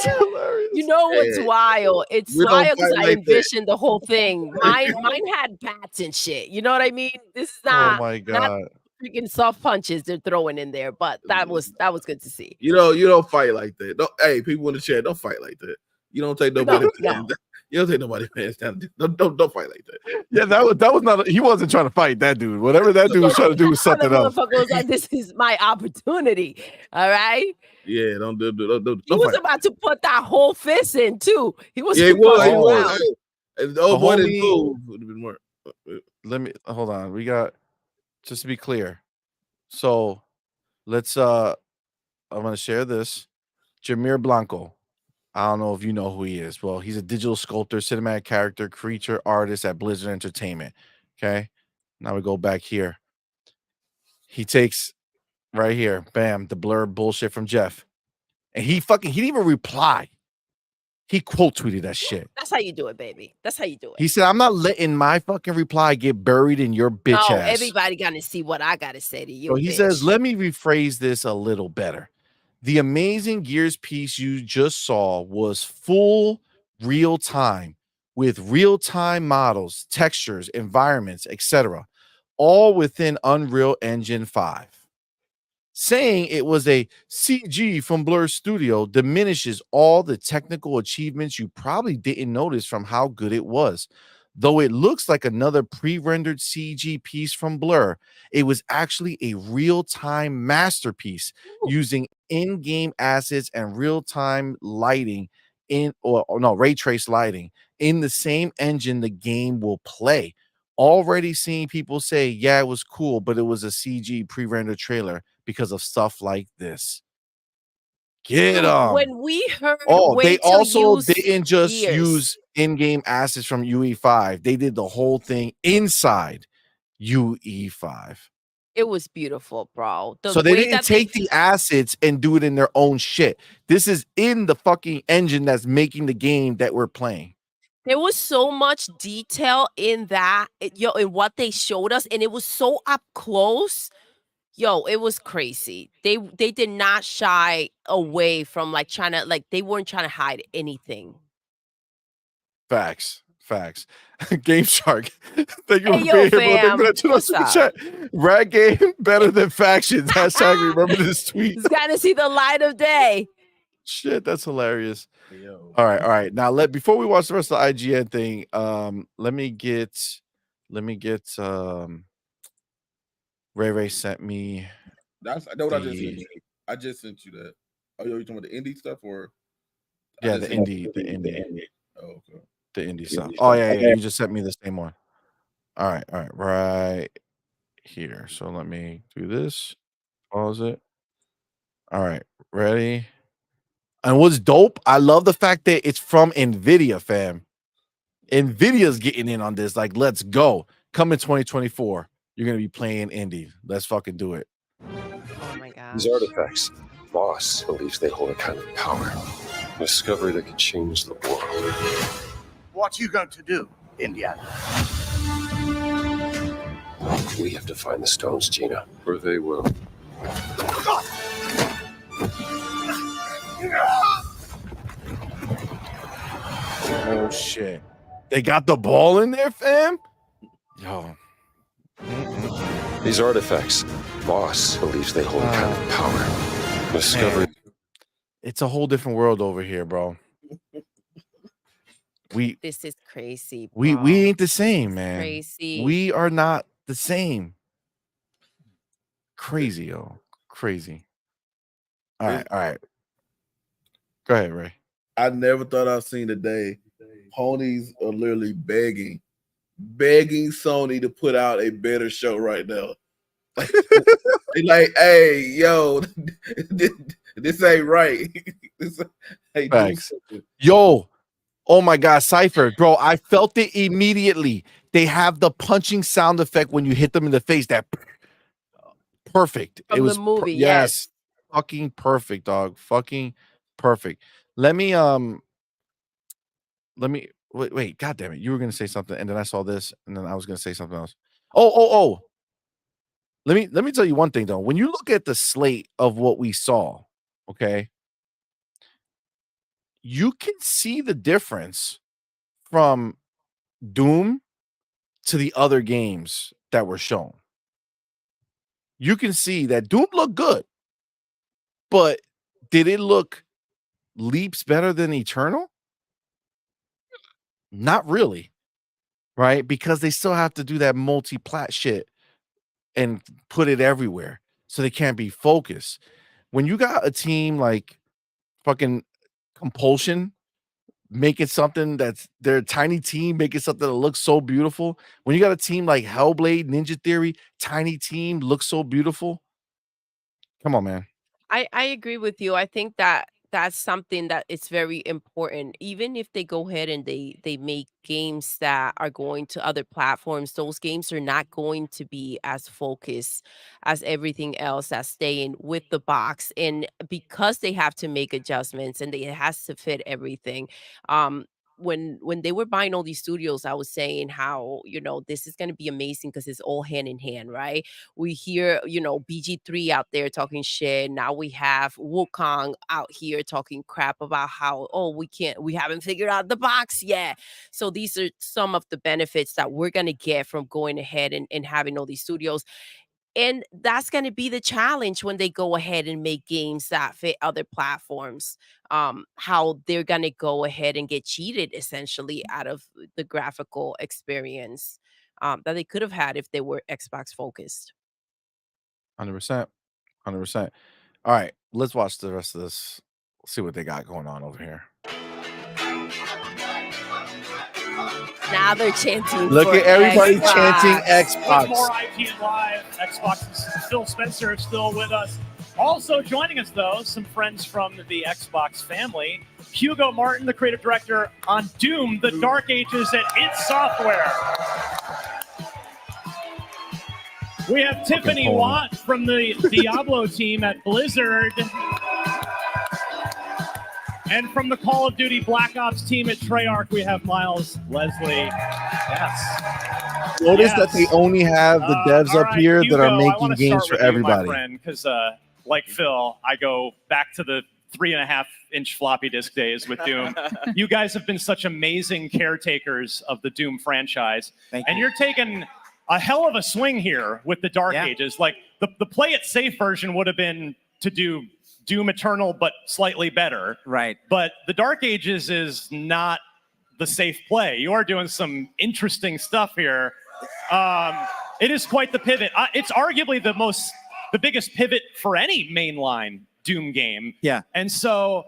hilarious. You know what's wild? It's wild because I envisioned the whole thing. Mine had bats and shit. You know what I mean? This is not. Oh my God. Not freaking soft punches they're throwing in there, but that was good to see. You don't fight like that. Hey, people in the chat, don't fight like that. You don't take nobody. You don't take nobody pants down. Don't fight like that. Yeah, that was not. He wasn't trying to fight that dude. Whatever that dude was trying to do was something else. Was like, this is my opportunity. All right. Yeah, don't He was about to put that whole fist in too. He was. Yeah, he was. The old boy didn't move. Would have been more. Let me hold on. We got, just to be clear. So let's I'm gonna share this. Jameer Blanco. I don't know if you know who he is. Well, he's a digital sculptor, cinematic character, creature artist at Blizzard Entertainment. Okay. Now we go back here. He takes right here, bam, the blur bullshit from Jeff. And he didn't even reply. He quote tweeted that shit. That's how you do it, baby. That's how you do it. He said, I'm not letting my fucking reply get buried in your bitch ass. Everybody got to see what I got to say to you. So he says, let me rephrase this a little better. The amazing Gears piece you just saw was full real time with real time models, textures, environments, etc., all within Unreal Engine 5. Saying it was a CG from Blur Studio diminishes all the technical achievements you probably didn't notice from how good it was. Though it looks like another pre-rendered CG piece from Blur, it was actually a real-time masterpiece using in-game assets and real-time lighting ray trace lighting in the same engine the game will play. Already seeing people say, yeah, it was cool, but it was a CG pre-rendered trailer because of stuff like this. Get them. When we heard, they also didn't just use in-game assets from UE5. They did the whole thing inside UE5. It was beautiful, bro. So they didn't take the assets and do it in their own shit. This is in the fucking engine that's making the game that we're playing. There was so much detail in that, in what they showed us, and it was so up close. Yo, it was crazy. They did not shy away from they weren't trying to hide anything. Facts. Game Shark. Thank you for being here, bro. What's up? Chat. Rag game better than factions. Hashtag remember this tweet. It's got to see the light of day. Shit, that's hilarious. All right. Now before we watch the rest of the IGN thing, let me get Ray sent me. I know what I just sent you. I just sent you that. Oh, you talking about the indie stuff or? Yeah, the indie. Oh, okay. The indie stuff. Oh yeah. You just sent me the same one. All right, right here. So let me do this. Pause it. All right, ready. And what's dope? I love the fact that it's from Nvidia, fam. Nvidia's getting in on this. Like, let's go. Come in 2024. You're gonna be playing indie. Let's fucking do it. Oh my gosh. These artifacts, Boss believes they hold a kind of power, a discovery that could change the world. What you going to do, Indiana? We have to find the stones, Gina, or they will. Oh shit. They got the ball in there, fam? Yo. These artifacts, Boss believes they hold a kind of power, a discovery. Man. It's a whole different world over here, bro. This is crazy. We bro. ain't the same, It's man. Crazy. We are not the same. Crazy, yo. Crazy. All right. Go ahead, Ray. I never thought I'd seen the day. Ponies are literally begging Sony to put out a better show right now. They like, hey, yo, this ain't right. Hey, Facts. Yo, oh my God, Cypher, bro, I felt it immediately. They have the punching sound effect when you hit them in the face. That perfect. From it was the movie, yes, fucking perfect, dog. Fucking perfect. Let me wait. God damn it, you were gonna say something, and then I saw this, and then I was gonna say something else. Oh. Let me tell you one thing though. When you look at the slate of what we saw, okay, you can see the difference from Doom to the other games that were shown. You can see that Doom looked good, but did it look leaps better than Eternal? Not really, right? Because they still have to do that multi-plat shit and put it everywhere, so they can't be focused. When you got a team like fucking Compulsion making something that's their tiny team, making something that looks so beautiful. When you got a team like Hellblade, Ninja Theory, tiny team, looks so beautiful. Come on, man. I agree with you. I think that that's something that it's very important. Even if they go ahead and they make games that are going to other platforms, those games are not going to be as focused as everything else that's staying with the box. And because they have to make adjustments and it has to fit everything. When they were buying all these studios, I was saying how, this is going to be amazing because it's all hand in hand, right? We hear, BG3 out there talking shit. Now we have Wukong out here talking crap about how, we haven't figured out the box yet. So these are some of the benefits that we're going to get from going ahead and having all these studios. And that's going to be the challenge when they go ahead and make games that fit other platforms. How they're going to go ahead and get cheated essentially out of the graphical experience that they could have had if they were Xbox focused. 100%. 100%. All right, let's watch the rest of this. See what they got going on over here. Now they're chanting. Look for at everybody Xbox. chanting With Xbox. more IPN Live, Xbox's Phil Spencer is still with us. Also joining us, though, some friends from the Xbox family. Hugo Martin, the creative director on Doom, The Dark Ages at id Software. We have Tiffany Watt from the Diablo team at Blizzard. And from the Call of Duty Black Ops team at Treyarch, we have Miles Leslie. Yes. Notice that they only have the devs all up right, here Hugo, that are I making wanna games start for with you, everybody. my friend, because like Phil, I go back to the 3.5-inch floppy disk days with Doom. You guys have been such amazing caretakers of the Doom franchise. Thank and you. You're taking a hell of a swing here with the Dark Ages. Like the play it safe version would have been to do Doom Eternal, but slightly better. Right. But the Dark Ages is not the safe play. You are doing some interesting stuff here. It is quite the pivot. It's arguably the biggest pivot for any mainline Doom game. Yeah. And so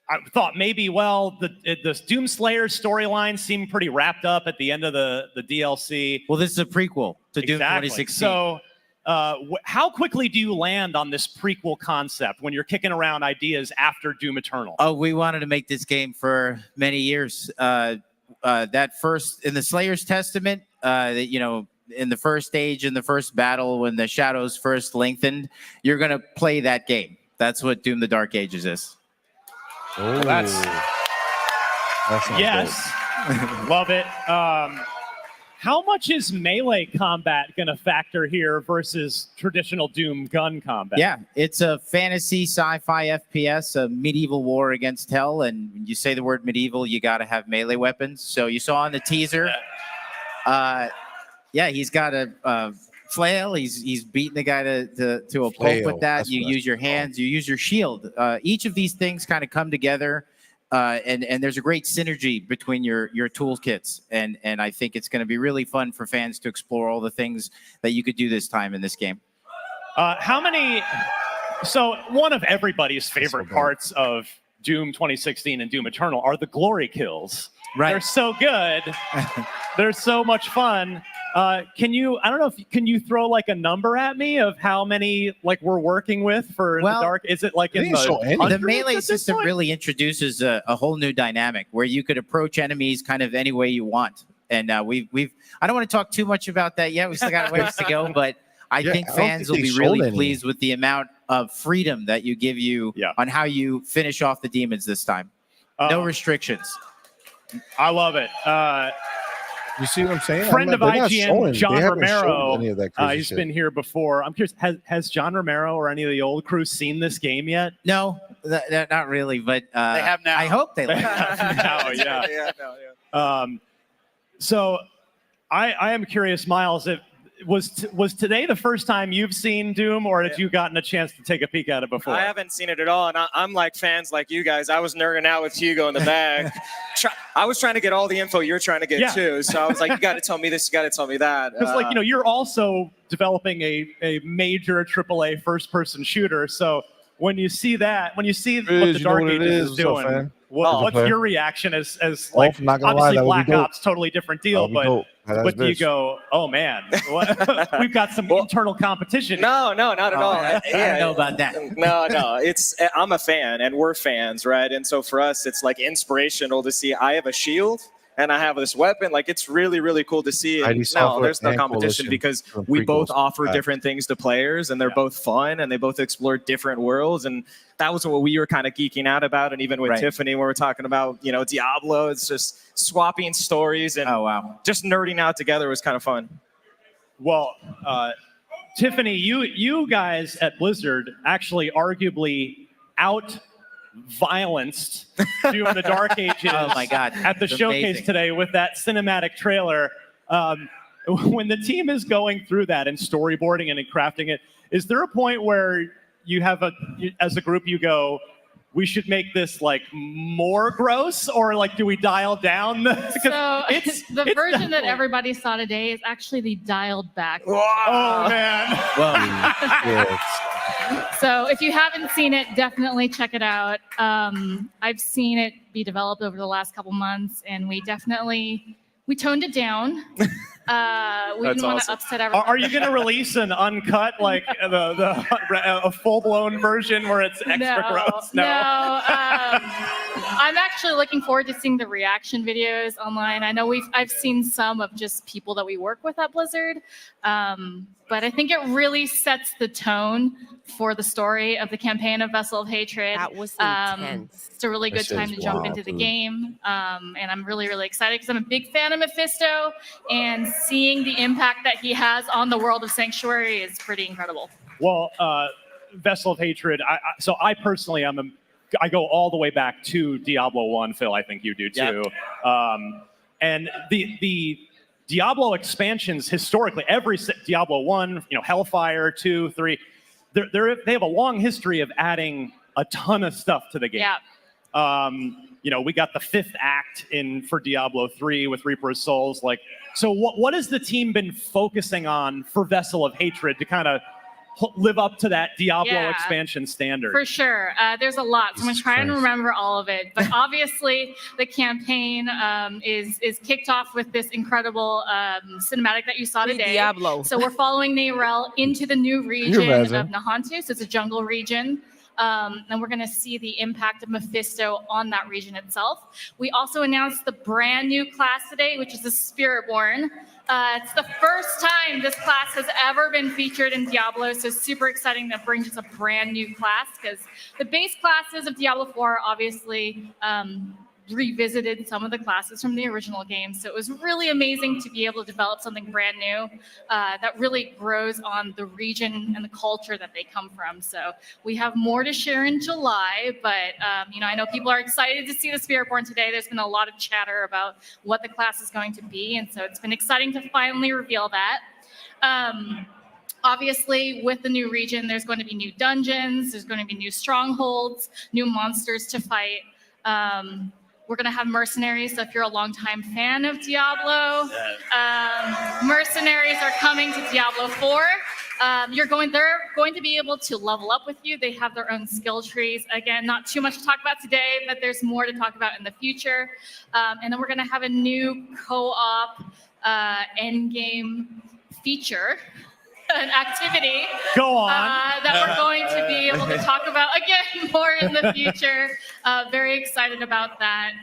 I thought maybe, well, the Doomslayer storyline seemed pretty wrapped up at the end of the DLC. Well, this is a prequel to Doom 2016. So how quickly do you land on this prequel concept when you're kicking around ideas after Doom Eternal? Oh, we wanted to make this game for many years. That first, in the Slayer's Testament, you know, in the first stage, in the first battle, when the shadows first lengthened, you're going to play that game. That's what Doom the Dark Ages is. Oh, That's yes. Love it. How much is melee combat going to factor here versus traditional Doom gun combat? Yeah, it's a fantasy sci-fi FPS, a medieval war against hell. And when you say the word medieval, you got to have melee weapons. So you saw in the teaser, yeah, he's got a flail. He's beating the guy to a pulp with that. You use your hands. You use your shield. Each of these things kind of come together. And there's a great synergy between your toolkits, and I think it's going to be really fun for fans to explore all the things that you could do this time in this game. How many? So one of everybody's favorite parts of Doom 2016 and Doom Eternal are the glory kills. Right. They're so good. They're so much fun. Can you? I don't know if can you throw like a number at me of how many like we're working with for the dark? Is it like in the melee system really introduces a whole new dynamic where you could approach enemies kind of any way you want. And we've I don't want to talk too much about that yet. We still got ways to go, but I think fans will be really pleased with the amount of freedom that you give you on how you finish off the demons this time. No restrictions. I love it. You see what I'm saying? Friend of IGN, John Romero. He's been here before. I'm curious, has John Romero or any of the old crew seen this game yet? No, not really. But they have now. I hope they like now. Yeah. So I am curious, Miles. Was today the first time you've seen Doom, or had you gotten a chance to take a peek at it before? I haven't seen it at all, and I'm like fans like you guys. I was nerding out with Hugo in the back. I was trying to get all the info you're trying to get too, so I was like, you got to tell me this, you got to tell me that. Because like, you know, you're also developing a major AAA first-person shooter, so when you see that, when you see what the Dark Ages is doing, what's your reaction as like, obviously Black Ops, totally different deal, but do you go, oh man, we've got some internal competition? No, not at all. I don't know about that. No, I'm a fan and we're fans, right? And so for us, it's like inspirational to see I have a shield and I have this weapon. Like, it's really, really cool to see. No, there's no competition because we both offer different things to players, and they're both fun, and they both explore different worlds. And that was what we were kind of geeking out about. And even with Tiffany, when we're talking about, you know, Diablo, it's just swapping stories and just nerding out together was kind of fun. Well, Tiffany, you guys at Blizzard actually arguably out-violenced Doom the Dark Ages at the showcase today with that cinematic trailer. When the team is going through that and storyboarding and crafting it, is there a point where you have as a group, you go, we should make this like more gross, or like do we dial down? The version that everybody saw today is actually the dialed back. Oh man! So if you haven't seen it, definitely check it out. I've seen it be developed over the last couple months, and we toned it down. We didn't want to upset everyone. Are you going to release an uncut, like a full-blown version where it's extra gross? No. I'm actually looking forward to seeing the reaction videos online. I know I've seen some of just people that we work with at Blizzard, but I think it really sets the tone for the story of the campaign of Vessel of Hatred. That was intense. It's a really good time to jump into the game, and I'm really, really excited because I'm a big fan of Mephisto, and seeing the impact that he has on the world of Sanctuary is pretty incredible. Well, Vessel of Hatred, so I personally I go all the way back to Diablo 1, Phil, I think you do too. And the Diablo expansions historically, every Diablo 1, you know, Hellfire 2, 3, they have a long history of adding a ton of stuff to the game. You know, we got the 5th act for Diablo 3 with Reaper of Souls. Like, so what has the team been focusing on for Vessel of Hatred to kind of live up to that Diablo Yeah. expansion standard? For sure. There's a lot. So I'm going to try and remember all of it. But obviously, the campaign is kicked off with this incredible cinematic that you saw Free today. Diablo. So we're following Nayrel into the new region of Nahantu. So it's a jungle region. And we're going to see the impact of Mephisto on that region itself. We also announced the brand new class today, which is the Spiritborn. It's the first time this class has ever been featured in Diablo, so super exciting that brings us a brand new class, because the base classes of Diablo 4 obviously revisited some of the classes from the original game. So it was really amazing to be able to develop something brand new that really grows on the region and the culture that they come from. So we have more to share in July, but I know people are excited to see the Spiritborn today. There's been a lot of chatter about what the class is going to be, and so it's been exciting to finally reveal that. Obviously, with the new region, there's going to be new dungeons, there's going to be new strongholds, new monsters to fight. We're going to have mercenaries. So if you're a longtime fan of Diablo, mercenaries are coming to Diablo 4. They're going to be able to level up with you. They have their own skill trees. Again, not too much to talk about today, but there's more to talk about in the future. And then we're going to have a new co-op endgame feature. An activity that we're going to be able to talk about again more in the future. Very excited about that.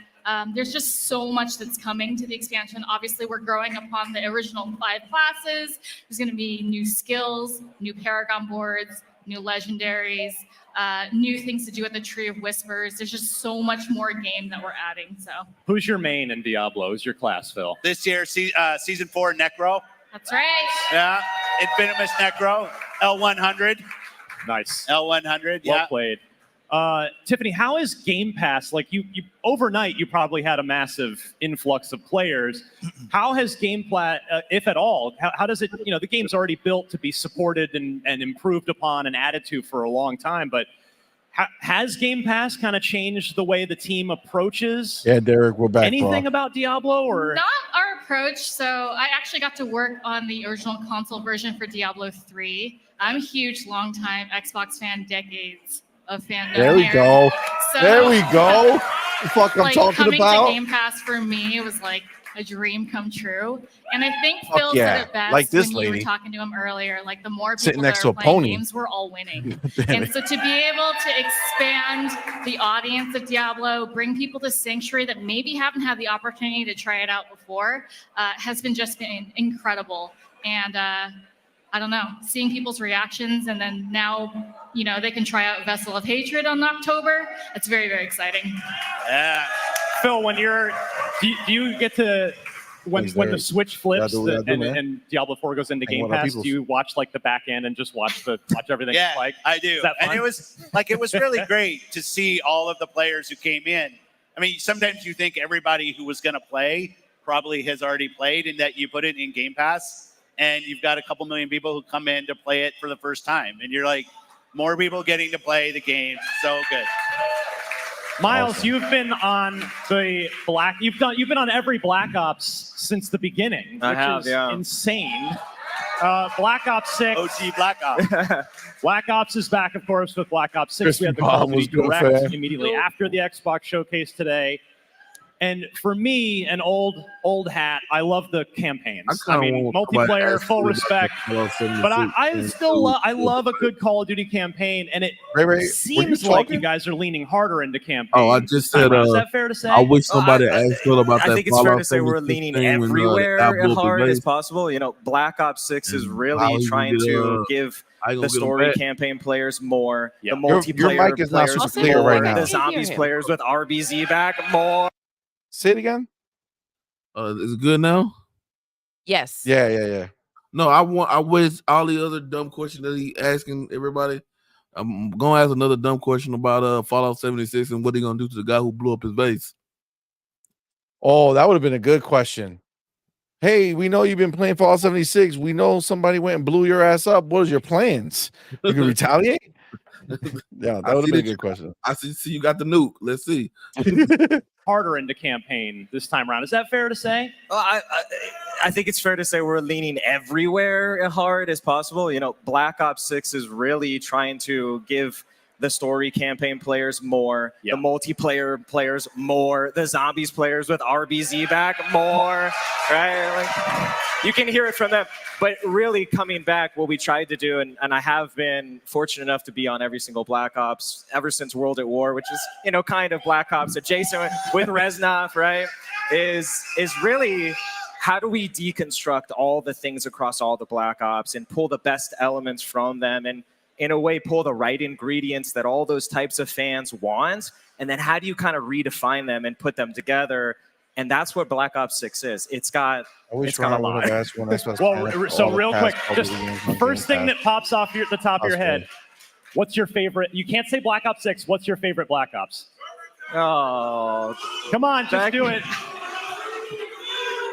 There's just so much that's coming to the expansion. Obviously, we're growing upon the original 5 classes. There's going to be new skills, new Paragon boards, new legendaries, new things to do with the Tree of Whispers. There's just so much more game that we're adding. So, who's your main in Diablo? Who's your class, Phil? This year, season 4, Necro. That's right. Yeah, Infinimus Necro, L100. Nice. L100, Well played. Tiffany, how is Game Pass, like you overnight, you probably had a massive influx of players. How has Game Pass, if at all, how does it, the game's already built to be supported and improved upon and added to for a long time, but has Game Pass kind of changed the way the team approaches? Yeah, Derek, we're back. Anything about Diablo or? Not our approach. So I actually got to work on the original console version for Diablo 3. I'm a huge, long-time Xbox fan, decades of fandom. There we go. So, there we go. The fuck I'm talking coming about. to Game Pass for me was like a dream come true. And I think Fuck Phil yeah. said it best Like this when you lady. were talking to him earlier. Like the more people Sitting that next are to a playing pony. games, we're all winning. And so to be able to expand the audience of Diablo, bring people to Sanctuary that maybe haven't had the opportunity to try it out before, has been incredible. And I don't know, seeing people's reactions, and then now, they can try out Vessel of Hatred on October. It's very, very exciting. Yeah. Phil, when do you get to, when the switch flips and Diablo 4 goes into Game Pass, do you watch like the back end and just watch everything? Yeah, like I do. And it was really great to see all of the players who came in. I mean, sometimes you think everybody who was going to play probably has already played, and that you put it in Game Pass, and you've got a couple million people who come in to play it for the first time, and you're like, more people getting to play the game. So good. Miles, Awesome. you've been on you've been on every Black Ops since the beginning, which is insane. Black Ops 6. OG Black Ops. Black Ops is back, of course, with Black Ops 6. We had the Bomb Call of was Duty good Direct fan. immediately after the Xbox showcase today. And for me, an old hat, I love the campaigns. I mean, multiplayer, full respect. But I love a good Call of Duty campaign, and it seems like you guys are leaning harder into campaign. Oh, I just said, is that fair to say? I wish somebody asked Phil about that. I think it's fair to say we're leaning everywhere as hard as possible. Black Ops 6 is really trying to give the story campaign players more, the multiplayer your mic is not players super clear more, right now. the zombies players with RBZ back more. Say it again. Is it good now? Yes. Yeah. No, I wish all the other dumb questions that he asking everybody. I'm gonna ask another dumb question about Fallout 76 and what he gonna do to the guy who blew up his base. Oh, that would have been a good question. Hey, we know you've been playing Fallout 76. We know somebody went and blew your ass up. What is your plans? You can retaliate? Yeah, that would have been a good question. I see you got the nuke. Let's see. Harder into campaign this time around. Is that fair to say? I think it's fair to say we're leaning everywhere hard as possible. You know, Black Ops 6 is really trying to give the story campaign players more, the multiplayer players more, the zombies players with RBZ back more, right? Like, you can hear it from them. But really coming back, what we tried to do, and I have been fortunate enough to be on every single Black Ops ever since World at War, which is, you know, kind of Black Ops adjacent with Reznov, right? Is really how do we deconstruct all the things across all the Black Ops and pull the best elements from them and in a way pull the right ingredients that all those types of fans want, and then how do you kind of redefine them and put them together? And that's what Black Ops 6 is. It's got a lot. Well, so real quick, just first thing that pops off the top of your head, what's your favorite? You can't say Black Ops 6. What's your favorite Black Ops? Oh, come on, just do it.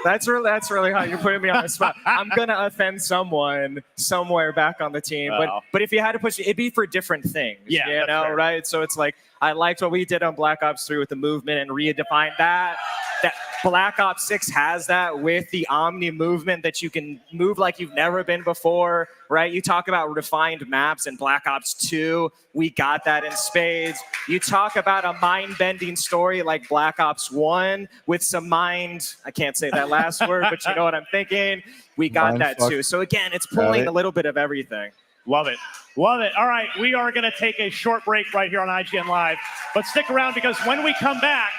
That's really hot. You're putting me on the spot. I'm gonna offend someone somewhere back on the team, but if you had to push it, it'd be for different things. Yeah, you know, right? So it's like I liked what we did on Black Ops 3 with the movement and redefined that. That Black Ops 6 has that with the Omni movement that you can move like you've never been before, right? You talk about refined maps in Black Ops 2. We got that in spades. You talk about a mind-bending story like Black Ops 1 with some mind, I can't say that last word, but you know what I'm thinking. We got that too. So again, it's pulling a little bit of everything. Love it. Love it. All right, we are going to take a short break right here on IGN Live. But stick around because when we come back,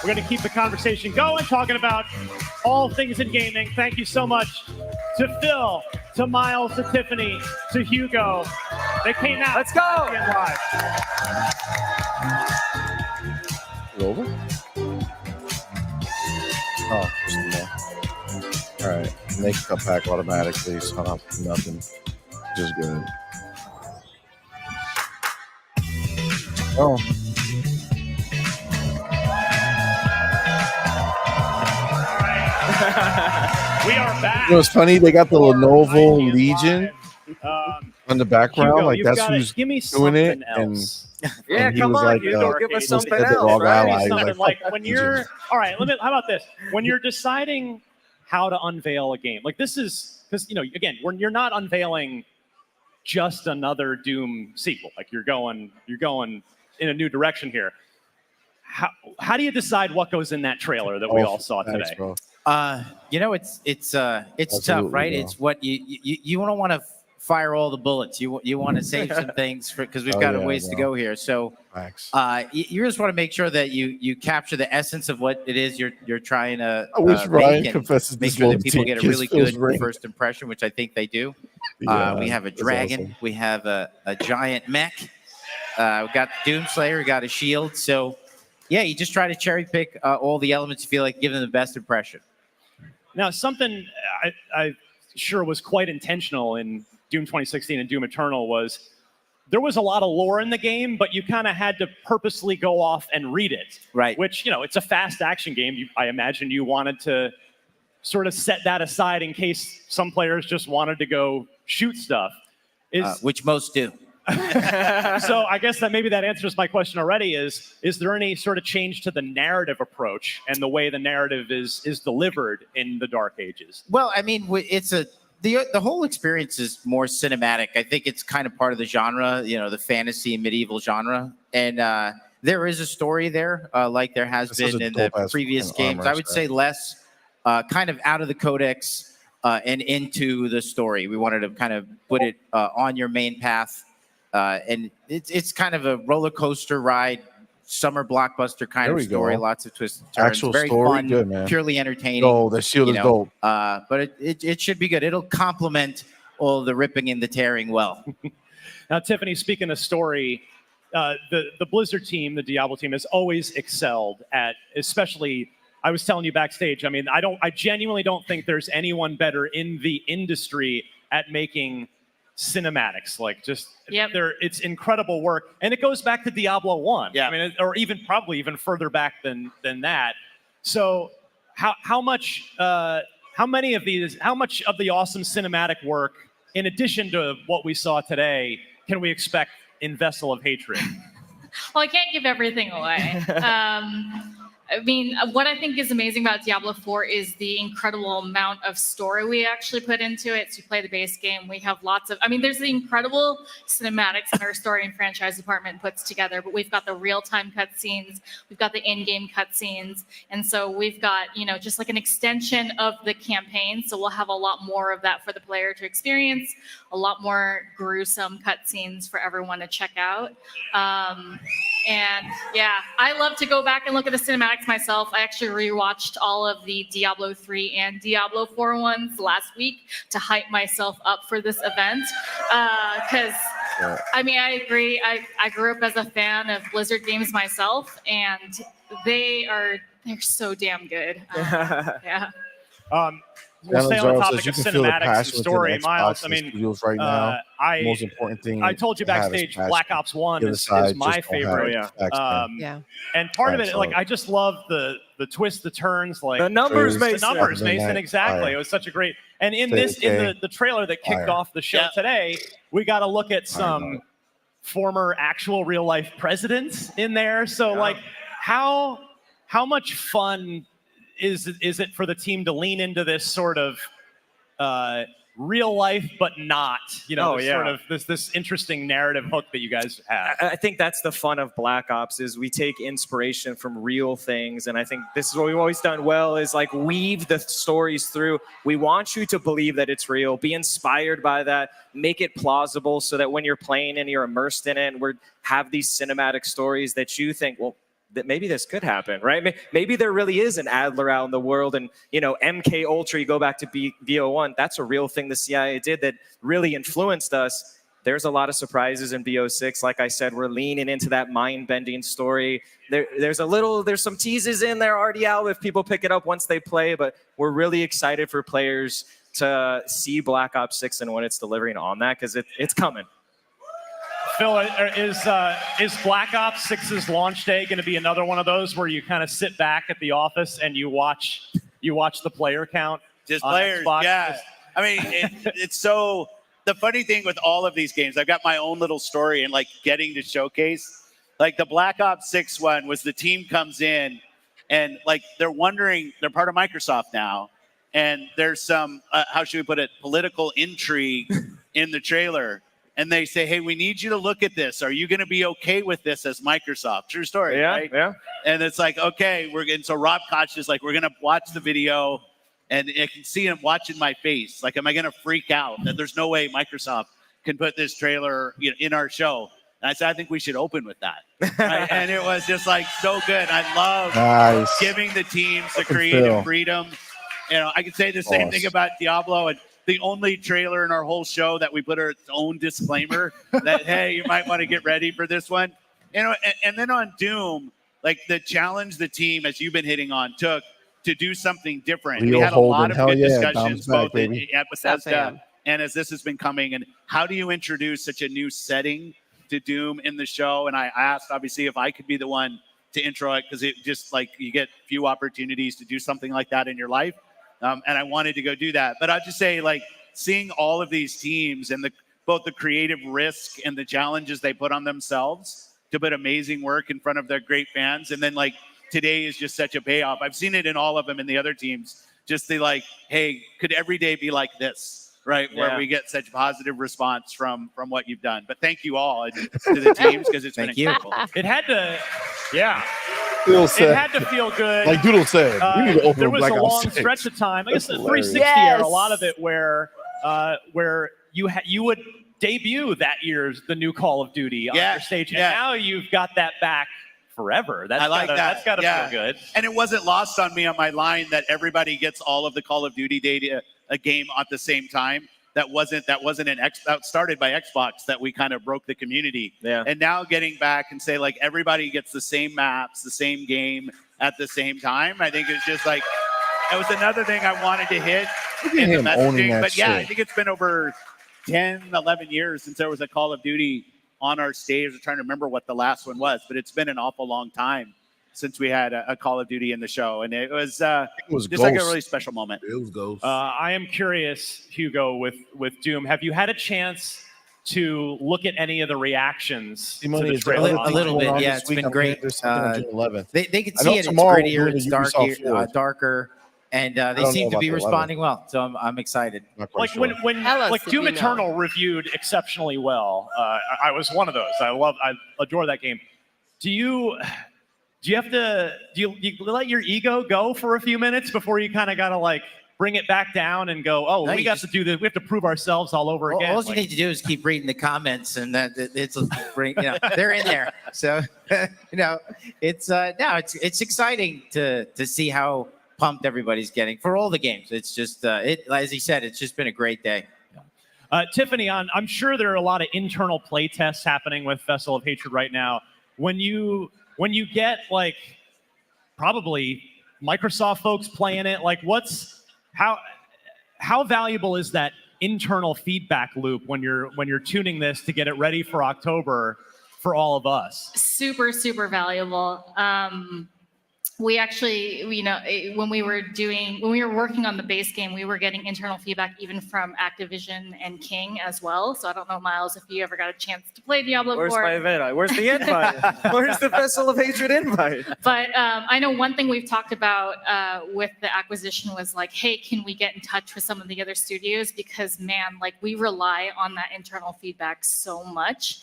we're going to keep the conversation going, talking about all things in gaming. Thank you so much to Phil, to Miles, to Tiffany, to Hugo. They came out. Let's go. IGN Live. Over? Oh, just all right. They can come back automatically, so I don't have to do nothing. Just good. Oh. We are back. You know, it's funny. They got the Lenovo Legion on the background. Hugo, like that's who's give me doing it. Else. Yeah, and he come was on, like, Hugo, give us something else. Something like when you're all right. How about this? When you're deciding how to unveil a game, like this is because again, when you're not unveiling just another Doom sequel, like you're going in a new direction here. How do you decide what goes in that trailer that we all saw today? Bro. It's tough, right? Bro. It's what you don't want to fire all the bullets. You want to save some things because we've got a ways to go here. So you just want to make sure that you capture the essence of what it is you're trying to I wish Ryan make confesses make this sure that little people get a kiss really feels good ring. first impression, which I think they do. Yeah, we have a that's dragon. awesome. We have a giant mech. We got the Doomslayer. We got a shield. So yeah, you just try to cherry pick all the elements you feel like give them the best impression. Now, something I sure was quite intentional in Doom 2016 and Doom Eternal was there was a lot of lore in the game, but you kind of had to purposely go off and read it. Right. Which, it's a fast action game. I imagine you wanted to sort of set that aside in case some players just wanted to go shoot stuff. Which most do. So I guess that maybe that answers my question already is there any sort of change to the narrative approach and the way the narrative is delivered in the Dark Ages? Well, I mean, it's the whole experience is more cinematic. I think it's kind of part of the genre, the fantasy and medieval genre. And there is a story there, like there has been in the previous games. I would say less kind of out of the codex and into the story. We wanted to kind of put it on your main path. And it's kind of a roller coaster ride, summer blockbuster kind of story. Go. Lots of twists and turns. Actual Very story, fun, good, man. purely entertaining. Oh, the shield is dope. But it should be good. It'll complement all the ripping and the tearing well. Now, Tiffany, speaking of story, the Blizzard team, the Diablo team, has always excelled at, especially. I was telling you backstage. I mean, I genuinely don't think there's anyone better in the industry at making cinematics. Like it's incredible work, and it goes back to Diablo 1. Yeah. I mean, or probably even further back than that. So how much of the awesome cinematic work, in addition to what we saw today, can we expect in Vessel of Hatred? Well, I can't give everything away. I mean, what I think is amazing about Diablo 4 is the incredible amount of story we actually put into it. So you play the base game, we have lots of, I mean, there's the incredible cinematics that our story and franchise department puts together, but we've got the real-time cutscenes, we've got the in-game cutscenes, and so we've got, you know, just like an extension of the campaign. So we'll have a lot more of that for the player to experience, a lot more gruesome cutscenes for everyone to check out. And yeah, I love to go back and look at the cinematics myself. I actually rewatched all of the Diablo 3 and Diablo 4 ones last week to hype myself up for this event. Because, I mean, I agree. I grew up as a fan of Blizzard games myself, and they're so damn good. Yeah. We'll stay on the topic of can feel the cinematics passion and story, within Miles. Xbox I mean, studios right now. I The most important thing I told you to have is backstage, passion. Black Ops 1 The other is side my just don't have favorite. it. Facts, man. Yeah. And part of Facts, it, like, so- I just love the twists, the turns, like The numbers, Truth. Mason. the numbers, Monday Mason. Night Exactly. Fire. It was such a great. And in Stay this, in okay. the trailer that kicked Fire. off the show Yeah. today, we got to look at Fire, some former actual real life presidents in there. So like, how much fun is it for the team to lean into this sort of real life, but not, you know, sort of this interesting narrative hook that you guys have. I think that's the fun of Black Ops is we take inspiration from real things, and I think this is what we've always done well is like weave the stories through. We want you to believe that it's real, be inspired by that, make it plausible so that when you're playing and you're immersed in it, and we have these cinematic stories that you think, well, that maybe this could happen, right? Maybe there really is an Adler out in the world, and you know, MK Ultra. You go back to BO1. That's a real thing the CIA did that really influenced us. There's a lot of surprises in BO6. Like I said, we're leaning into that mind-bending story. There's some teases in there already out if people pick it up once they play. But we're really excited for players to see Black Ops 6 and when it's delivering on that because it's coming. Phil, is Black Ops 6's launch day going to be another one of those where you kind of sit back at the office and you watch the player count? Just on players, Xbox? yeah. I mean, it's so. The funny thing with all of these games, I've got my own little story and like getting to showcase. Like the Black Ops 6 one was the team comes in and like they're wondering, they're part of Microsoft now, and there's some how should we put it, political intrigue in the trailer. And they say, hey, we need you to look at this. Are you going to be okay with this as Microsoft? True story, right? Yeah. And it's like, okay, so Rob Koch is like, we're going to watch the video, and I can see him watching my face. Like, am I going to freak out that there's no way Microsoft can put this trailer in our show? And I said, I think we should open with that. Right? And it was just like so good. I love giving the teams the creative freedom. You know, I could say the same thing about Diablo, and the only trailer in our whole show that we put our own disclaimer that, hey, you might want to get ready for this one. You know, and then on Doom, like the challenge the team, as you've been hitting on, took to do something different. We had a lot of good discussions, both at Bethesda and as this has been coming. And how do you introduce such a new setting to Doom in the show? And I asked, obviously, if I could be the one to intro it, because it just like you get few opportunities to do something like that in your life. And I wanted to go do that. But I'll just say, like, seeing all of these teams and both the creative risk and the challenges they put on themselves to put amazing work in front of their great fans. And then, like, today is just such a payoff. I've seen it in all of them in the other teams. Just the, like, hey, could every day be like this, right? Yeah. Where we get such positive response from what you've done. But thank you all to the teams because it's been incredible. It had to, yeah. It had to feel good. Like Doodle said, we need to open there was Black a Ops long 6. stretch of time. I guess the Hilarious. 360 era, a lot of it where you would debut that year's the new Call of Duty on your stage, and now you've got that back forever. That's That's got to feel good. And it wasn't lost on me on my line that everybody gets all of the Call of Duty data a game at the same time. That wasn't that started by Xbox that we kind of broke the community. Yeah. And now getting back and say like everybody gets the same maps, the same game at the same time. I think it's just like it was another thing I wanted to hit in the messaging. But yeah, I think it's been over 10, 11 years since there was a Call of Duty on our stage. I'm trying to remember what the last one was, but it's been an awful long time since we had a Call of Duty in the show. And it was just like a really special moment. It was Ghost. I am curious, Hugo, with Doom. Have you had a chance to look at any of the reactions to CMoney the is trailer? there a little bit. on Yeah, this it's week? been I'm great. There's something on June 11th. They can I know see it. It's tomorrow we're grittier. doing It's the Ubisoft Forward. darker, and they don't seem know to about be the 11th. responding well. So I'm excited. Not quite Like sure. when Tell us like if Doom you know. Eternal reviewed exceptionally well. I was one of those. I adore that game. Do you let your ego go for a few minutes before you kind of got to like bring it back down and go, oh, No, we got to do this. We have to prove ourselves all over again. All you need to do is keep reading the comments, and they're in there. So it's exciting to see how pumped everybody's getting for all the games. It's just as he said, it's just been a great day. Tiffany, I'm sure there are a lot of internal play tests happening with Vessel of Hatred right now. When you get like probably Microsoft folks playing it, like how valuable is that internal feedback loop when you're tuning this to get it ready for October for all of us? Super, super valuable. We actually, when we were working on the base game, we were getting internal feedback even from Activision and King as well. So I don't know, Miles, if you ever got a chance to play Diablo 4. Where's my invite? Where's the invite? Where's the Vessel of Hatred invite? But I know one thing we've talked about with the acquisition was like, hey, can we get in touch with some of the other studios? Because man, like we rely on that internal feedback so much.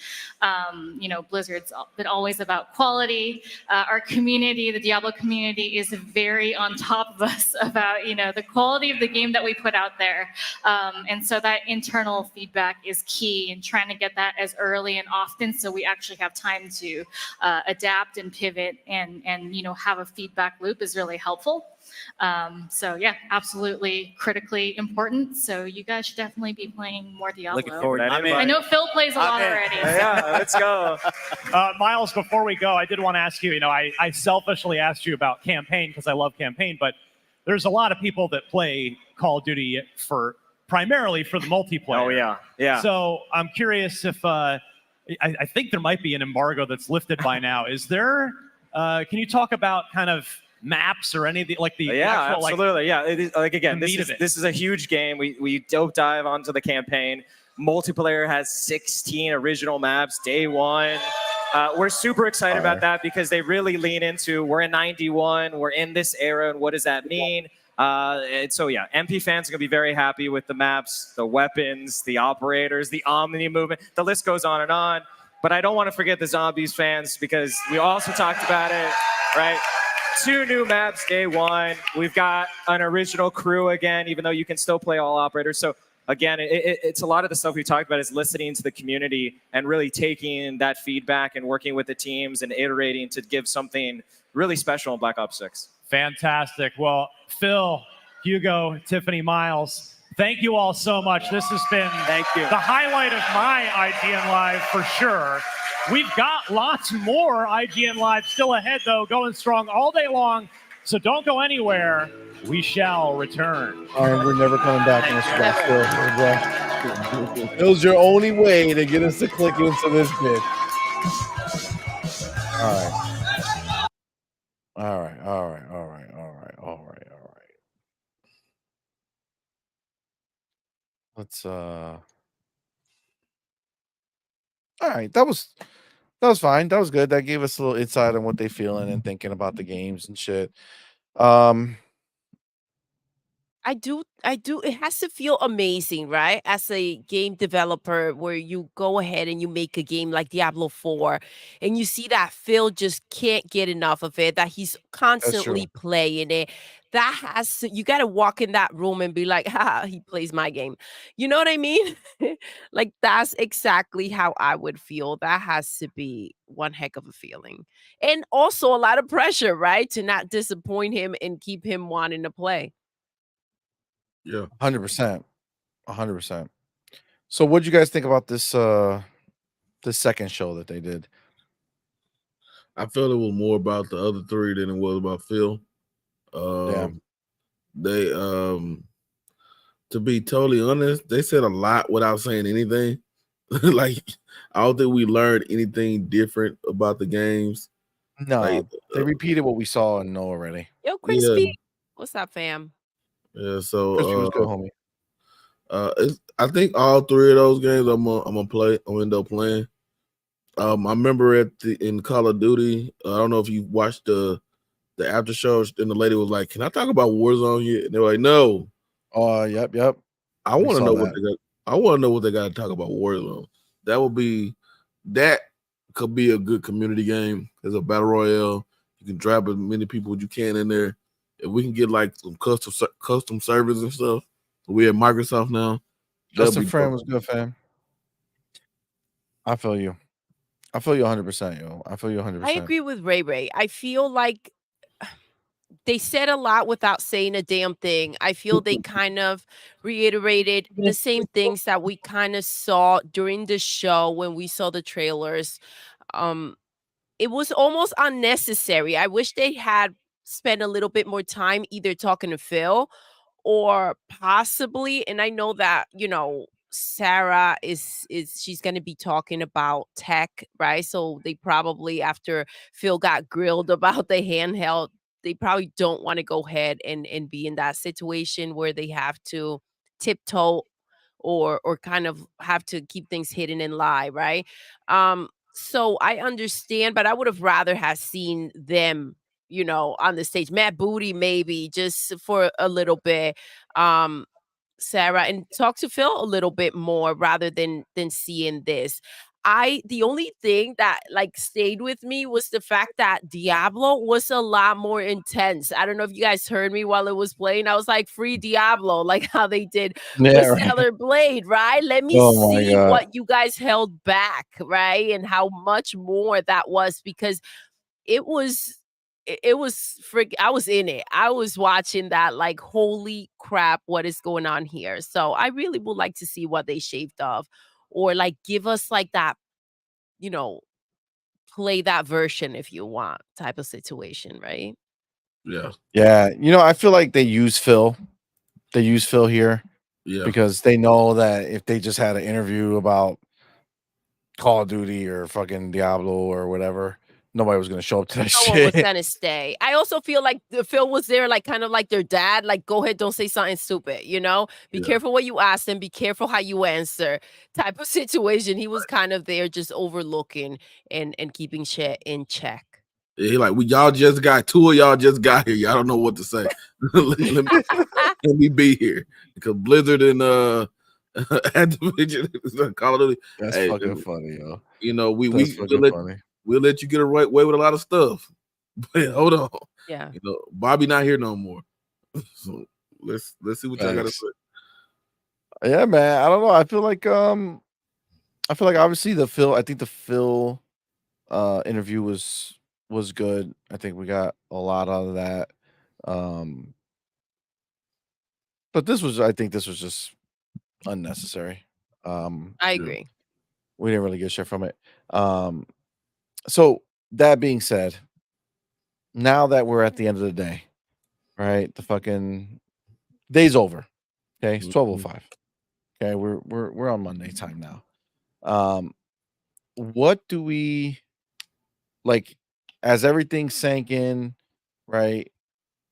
Blizzard's been always about quality. Our community, the Diablo community, is very on top of us about the quality of the game that we put out there. And so that internal feedback is key in trying to get that as early and often so we actually have time to adapt and pivot and have a feedback loop is really helpful. So yeah, absolutely critically important. So you guys should definitely be playing more Diablo. Looking forward to it. I know Phil plays a lot already. Yeah, let's go. Miles, before we go, I did want to ask you, I selfishly asked you about campaign because I love campaign, but there's a lot of people that play Call of Duty primarily for the multiplayer. Oh, yeah. Yeah. So I'm curious if, I think there might be an embargo that's lifted by now. Is there, can you talk about kind of maps or any of the actual, absolutely. It is, again, this is a huge game. We dope dive onto the campaign. Multiplayer has 16 original maps day one. We're super excited about that because they really lean into we're in 91, we're in this era, and what does that mean? And so yeah, MP fans are gonna be very happy with the maps, the weapons, the operators, the Omni movement. The list goes on and on. But I don't want to forget the Zombies fans because we also talked about it, right? 2 new maps day one. We've got an original crew again, even though you can still play all operators. So again, it's a lot of the stuff we talked about is listening to the community and really taking that feedback and working with the teams and iterating to give something really special in Black Ops 6. Fantastic. Well, Phil, Hugo, Tiffany, Miles, thank you all so much. This has been the highlight of my IGN Live for sure. We've got lots more IGN Live still ahead, though, going strong all day long. So don't go anywhere. We shall return. We're never coming back in this Phil. It was your only way to get us to click into this bit. All right. Let's all right, that was fine. That was good. That gave us a little insight on what they feeling and thinking about the games and shit. I do. It has to feel amazing, right? As a game developer, where you go ahead and you make a game like Diablo 4, and you see that Phil just can't get enough of it, that he's constantly playing it. You got to walk in that room and be like, he plays my game. You know what I mean? Like, that's exactly how I would feel. That has to be one heck of a feeling. And also a lot of pressure, right? To not disappoint him and keep him wanting to play. Yeah, 100%. So, what do you guys think about this? The second show that they did. I felt it was more about the other 3 than it was about Phil. They, to be totally honest, they said a lot without saying anything. Like, I don't think we learned anything different about the games. No, they repeated what we saw and know already. Yo, Crispy, what's up, fam? Yeah, so Crispy was good, homie. I think all three of those games I'm gonna play. I'm gonna end up playing. I remember in Call of Duty. I don't know if you watched the after show, and the lady was like, "Can I talk about Warzone here?" And they're like, "No." Yep. I We want to saw know what that. they got. I want to know what they got to talk about Warzone. That could be a good community game. As a battle royale, you can drop as many people as you can in there. If we can get like some custom servers and stuff, we at Microsoft now. Justin Friend was good, fam. I feel you. I feel you 100%, yo. I feel you 100%. I agree with Ray Ray. I feel like they said a lot without saying a damn thing. I feel they kind of reiterated the same things that we kind of saw during the show when we saw the trailers. It was almost unnecessary. I wish they had spent a little bit more time either talking to Phil or possibly, and I know that, Sarah is she's going to be talking about tech, right? So they probably, after Phil got grilled about the handheld, they probably don't want to go ahead and be in that situation where they have to tiptoe or kind of have to keep things hidden and lie, right? So I understand, but I would have rather have seen them, on the stage. Matt Booty, maybe just for a little bit. Sarah, and talk to Phil a little bit more rather than seeing this. The only thing that like stayed with me was the fact that Diablo was a lot more intense. I don't know if you guys heard me while it was playing. I was like, free Diablo, like how they did with right. Stellar Blade, right? Let me Oh my see God. what you guys held back, right? And how much more that was, because it was I was in it. I was watching that like, holy crap, what is going on here? So I really would like to see what they shaved off, or like give us like that, you know, play that version if you want type of situation, right? Yeah. Yeah. I feel like they use Phil. They use Phil here because they know that if they just had an interview about Call of Duty or fucking Diablo or whatever, nobody was gonna show up to that No one was shit. gonna stay. I also feel like Phil was there, like kind of like their dad. Like, go ahead, don't say something stupid. Be careful what you ask them. Be careful how you answer. Type of situation. He was kind of there, just overlooking and keeping shit in check. Yeah, he like, y'all just got two of y'all just got here. Y'all don't know what to say. let me be here because Blizzard and Activision, Call of Duty. That's fucking funny, yo. We'll let you get away with a lot of stuff. But hold on. Yeah. Bobby not here no more. So let's see what y'all got to say. Yeah, man. I don't know. I feel like obviously I think the Phil interview was good. I think we got a lot out of that. But I think this was just unnecessary. I agree. We didn't really get shit from it. So that being said, now that we're at the end of the day, right? The fucking day's over. Okay, it's 12:05. Okay, we're on Monday time now. What do we like as everything sank in, right?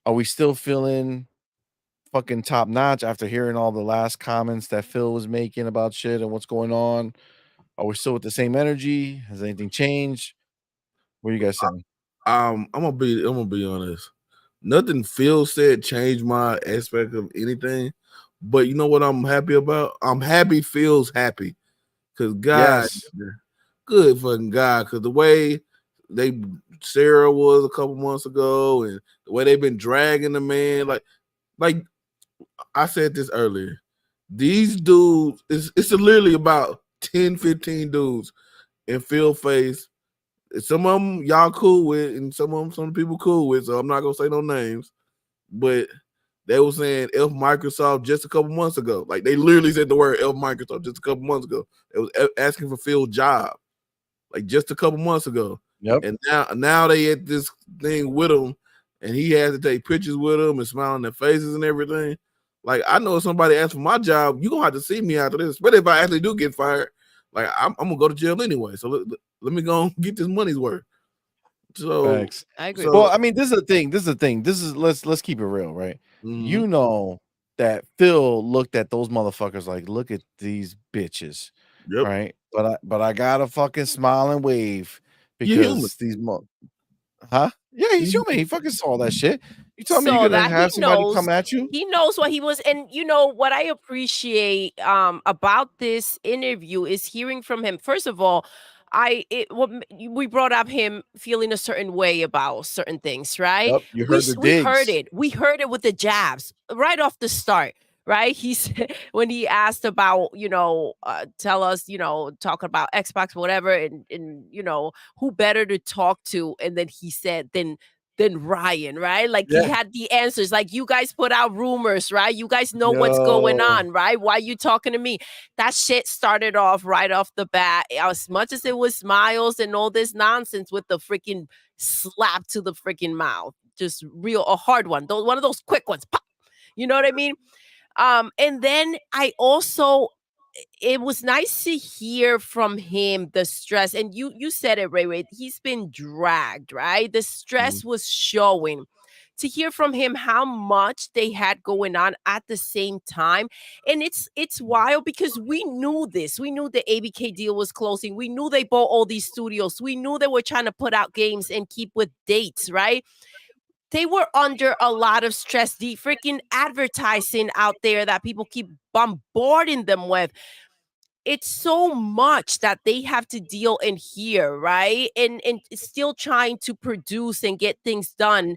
Are we still feeling fucking top notch after hearing all the last comments that Phil was making about shit and what's going on? Are we still with the same energy? Has anything changed? What are you guys saying? I'm gonna be honest. Nothing Phil said changed my aspect of anything. But you know what I'm happy about? I'm happy Phil's happy. Cause God, good fucking God. Cause the way Sarah was a couple months ago, and the way they've been dragging the man, like I said this earlier. These dudes, it's literally about 10, 15 dudes in Phil face. Some of them y'all cool with, and some people cool with. So I'm not gonna say no names, but they were saying F Microsoft just a couple months ago. Like they literally said the word F Microsoft just a couple months ago. It was asking for Phil's job, like just a couple months ago. Yep. And now they at this thing with him, and he has to take pictures with them and smile on their faces and everything. Like I know if somebody asks for my job, you gonna have to see me after this. But if I actually do get fired, like I'm gonna go to jail anyway. So let me go and get this money's worth. So Thanks. I agree. Well, I mean, this is the thing. Let's keep it real, right? Mhm. You know that Phil looked at those motherfuckers like, look at these bitches, Yep. right? But I gotta fucking smile and wave You're human. because these huh? Yeah, he's human. He fucking saw that shit. You tell me So you're gonna that he have somebody knows come at you? he knows what he was. And you know what I appreciate about this interview is hearing from him. First of all, we brought up him feeling a certain way about certain things, right? Yep, you heard the We heard digs. it. We heard it with the jabs right off the start. Right, he said when he asked about, tell us, talk about Xbox, whatever, and who better to talk to, and then he said, then Ryan, right? Like he Yeah. had the answers. Like you guys put out rumors, right? You guys know what's going Yo. on, right? Why you talking to me? That shit started off right off the bat. As much as it was smiles and all this nonsense with the freaking slap to the freaking mouth, just a hard one. One of those quick ones. Pop. You know what I mean? And then it was nice to hear from him the stress. And you said it, Ray. He's been dragged, right? The stress was showing. To hear from him how much they had going on at the same time. And it's wild because we knew this. We knew the ABK deal was closing. We knew they bought all these studios. We knew they were trying to put out games and keep with dates, right? They were under a lot of stress. The freaking advertising out there that people keep bombarding them with. It's so much that they have to deal and hear, right? And still trying to produce and get things done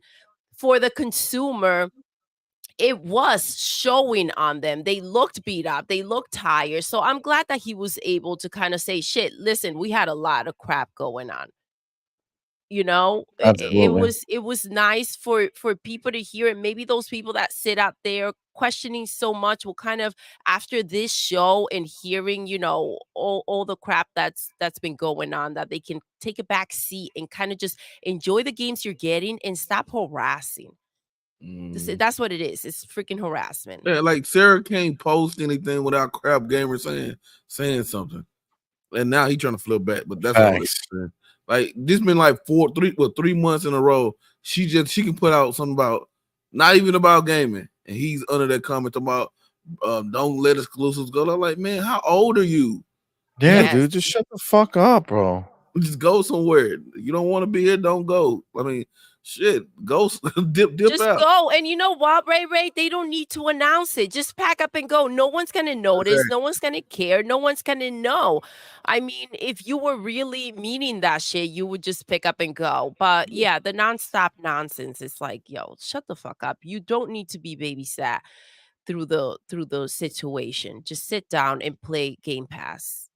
for the consumer. It was showing on them. They looked beat up. They looked tired. So I'm glad that he was able to kind of say, shit, listen, we had a lot of crap going on. Absolutely. It was nice for people to hear it. Maybe those people that sit out there questioning so much will kind of, after this show and hearing all the crap that's been going on, that they can take a back seat and kind of just enjoy the games you're getting and stop harassing. That's what it is. It's freaking harassment. Yeah, like Sarah can't post anything without Crap Gamer saying something, and now he trying to flip back. But that's all. Like this been like 3 months in a row. She can put out something about not even about gaming, and he's under that comment about don't let exclusives go. I'm like, man, how old are you? Yeah, dude, just shut the fuck up, bro. Just go somewhere. You don't want to be here, don't go. I mean, shit, go dip Just out. go. And you know what, Ray? They don't need to announce it. Just pack up and go. No one's going to notice. Exactly. No one's going to care. No one's going to know. I mean, if you were really meaning that shit, you would just pick up and go. But yeah, the nonstop nonsense is like, yo, shut the fuck up. You don't need to be babysat through the situation. Just sit down and play Game Pass.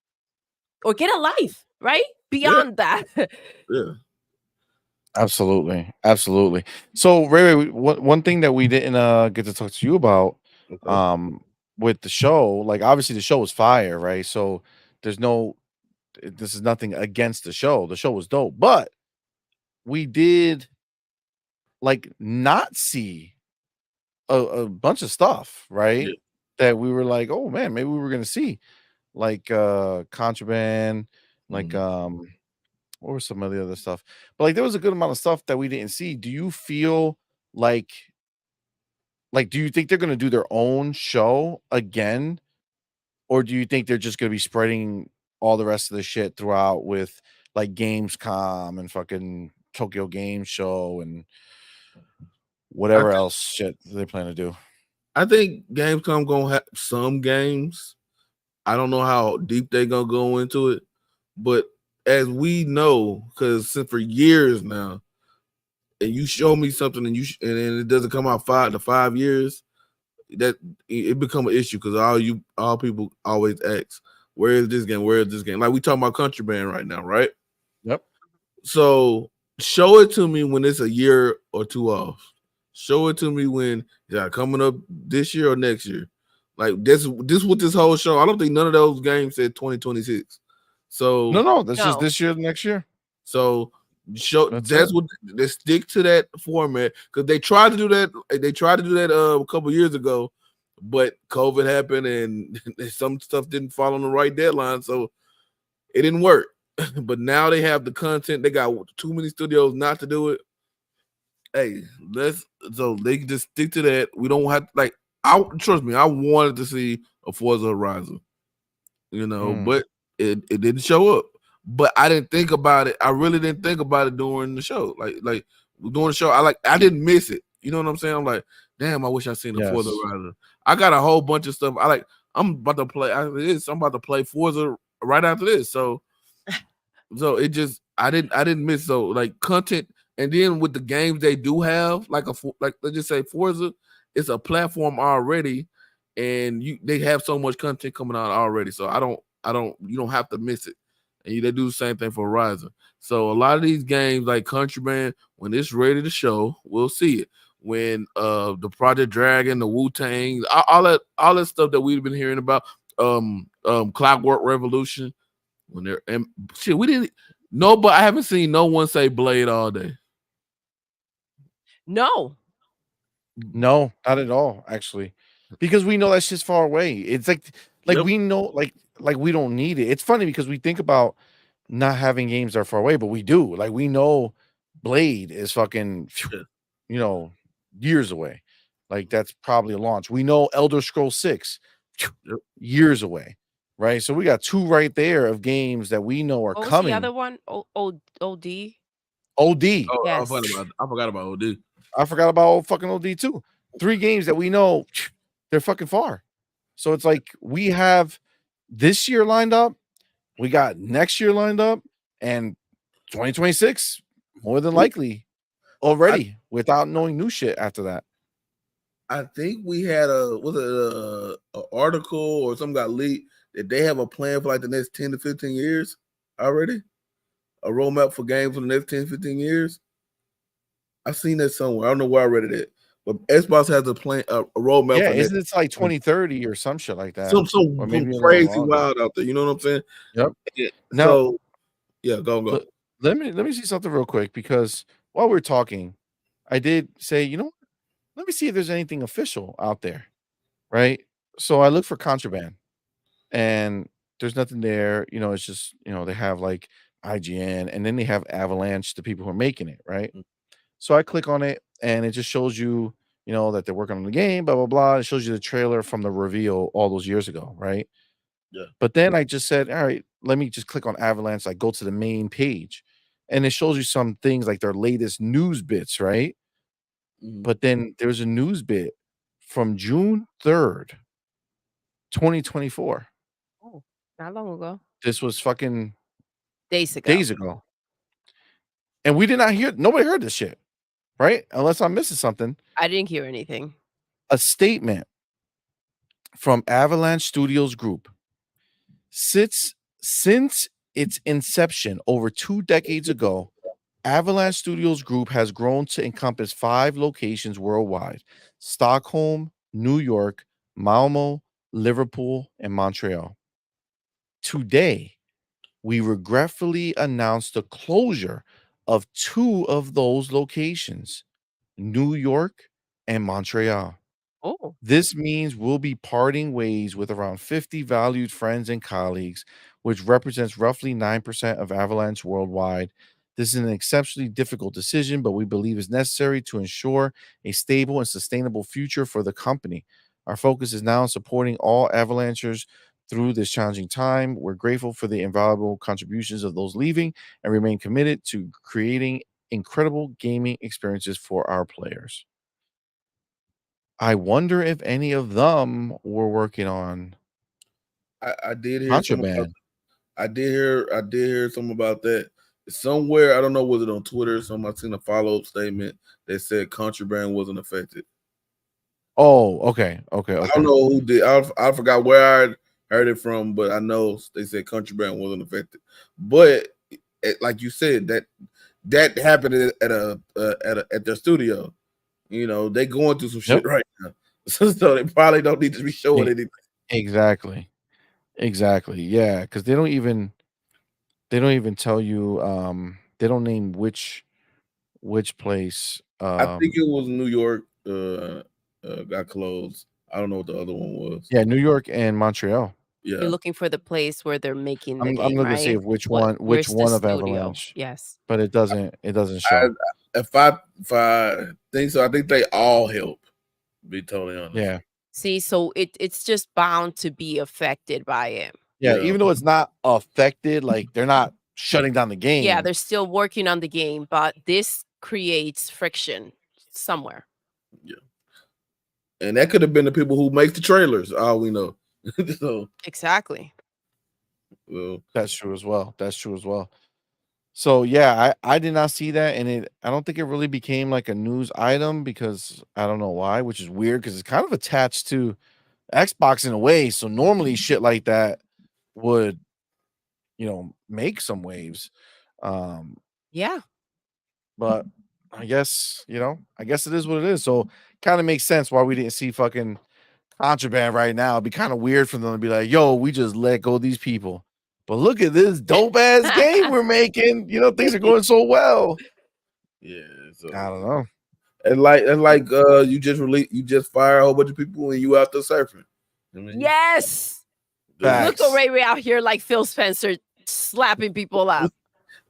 Or get a life, right? Beyond that. Yeah. Absolutely. So Ray, one thing that we didn't get to talk to you about with the show, like obviously the show was fire, right? So this is nothing against the show. The show was dope, but we did like not see a bunch of stuff, right? Yeah. That we were like, oh man, maybe we were gonna see, like Contraband, like what were some of the other stuff? But like there was a good amount of stuff that we didn't see. Do you feel like do you think they're gonna do their own show again? Or do you think they're just gonna be spreading all the rest of the shit throughout with like Gamescom and fucking Tokyo Game Show and whatever else shit they plan to do? I think Gamescom gonna have some games. I don't know how deep they gonna go into it, but as we know, because for years now, and you show me something and and it doesn't come out 5 years, that it become an issue because all people always ask, where is this game? Where is this game? Like we talking about Contraband right now, right? Yep. So show it to me when it's a year or two off. Show it to me when coming up this year or next year. Like this with this whole show. I don't think none of those games said 2026. So No, that's just this year, next year. So that's what they stick to that format because they tried to do that. They tried to do that a couple years ago, but COVID happened and some stuff didn't fall on the right deadline, so it didn't work. But now they have the content. They got too many studios not to do it. Hey, so they can just stick to that. We don't have like trust me, I wanted to see a Forza Horizon, but it didn't show up. But I didn't think about it. I really didn't think about it during the show. Like during the show, I didn't miss it. You know what I'm saying? I'm like, damn, I wish I seen a Forza Horizon. I got a whole bunch of stuff. I'm about to play. I'm about to play Forza right after this. So it just I didn't miss like content. And then with the games they do have, like let's just say Forza, it's a platform already, and they have so much content coming out already. So you don't have to miss it. And they do the same thing for Horizon. So a lot of these games like Contraband, when it's ready to show, we'll see it. When the Project Dragon, the Wu-Tang, all that stuff that we've been hearing about, Clockwork Revolution, when they're and shit, we didn't but I haven't seen no one say Blade all day. No, not at all, actually, because we know that shit's far away. It's like we know, like we don't need it. It's funny because we think about not having games that are far away, but we do. Like we know Blade is fucking, years away. Like that's probably a launch. We know Elder Scrolls 6, years away, right? So we got 2 right there of games that we know are what was coming. the other one? OD. OD. Oh, Yes. I forgot about OD. I forgot about fucking OD too. 3 games that we know they're fucking far. So it's like we have this year lined up, we got next year lined up, and 2026 more than likely already without knowing new shit after that. I think we had a article or something got leaked that they have a plan for like the next 10 to 15 years already. A roadmap for games for the next 10, 15 years. I've seen that somewhere. I don't know where I read it at. But Xbox has a plan, a roadmap. Yeah, for isn't it like 2030 or some shit like that? Some or maybe crazy wild out there. You know what I'm saying? Yep. Yeah. Now, So yeah, go. Let me see something real quick, because while we're talking, I did say, let me see if there's anything official out there, right? So I look for Contraband, and there's nothing there. It's just they have like IGN, and then they have Avalanche, the people who are making it, right? So I click on it, and it just shows you, that they're working on the game, blah blah blah. It shows you the trailer from the reveal all those years ago, right? Yeah. But then I just said, all right, let me just click on Avalanche, like go to the main page, and it shows you some things like their latest news bits, right? But then there's a news bit from June 3rd, 2024. Oh, not long ago. This was fucking Days ago. And we did not hear, nobody heard this shit, right? Unless I'm missing something. I didn't hear anything. A statement from Avalanche Studios Group. Since its inception over 2 decades ago, Avalanche Studios Group has grown to encompass 5 locations worldwide: Stockholm, New York, Malmo, Liverpool, and Montreal. Today, we regretfully announce the closure of 2 of those locations, New York and Montreal. Oh, This means we'll be parting ways with around 50 valued friends and colleagues, which represents roughly 9% of Avalanche worldwide. This is an exceptionally difficult decision, but we believe is necessary to ensure a stable and sustainable future for the company. Our focus is now on supporting all Avalanchers through this challenging time. We're grateful for the invaluable contributions of those leaving and remain committed to creating incredible gaming experiences for our players. I wonder if any of them were working on I did hear some about, Contraband. I did hear something about that. Somewhere, I don't know, was it on Twitter or something? I seen a follow-up statement that said Contraband wasn't affected. Oh, okay. I don't know who did. I forgot where I heard it from, but I know they said Contraband wasn't affected. But like you said, that happened at their studio. They going through some shit right now, so they probably don't need to be showing anything. Exactly. Yeah, because they don't even tell you. They don't name which place. I think it was New York. Got closed. I don't know what the other one was. Yeah, New York and Montreal. Yeah, you're looking for the place where they're making the I'm game, looking right? to see which Where's one the of studio? Avalanche. Yes. But it doesn't show. If I think so, I think they all help. To be totally honest. Yeah. See, so it's just bound to be affected by it. Yeah, Yeah. even though it's not affected, like they're not shutting down the Yeah, game. they're still working on the game, but this creates friction somewhere. And that could have been the people who make the trailers. All we know. So, Exactly. well, That's true as well. That's true as well. So yeah, I did not see that, and I don't think it really became like a news item because I don't know why, which is weird because it's kind of attached to Xbox in a way. So normally shit like that would, make some waves. Um, Yeah. but I guess, I guess it is what it is. So kind of makes sense why we didn't see fucking Contraband right now. It'd be kind of weird for them to be like, yo, we just let go these people. But look at this dope ass game we're making. Things are going so well. yeah. So I don't know. and like you just fire a whole bunch of people and you out there surfing. I mean, Yes. Facts. Look at Ray out here like Phil Spencer slapping people up.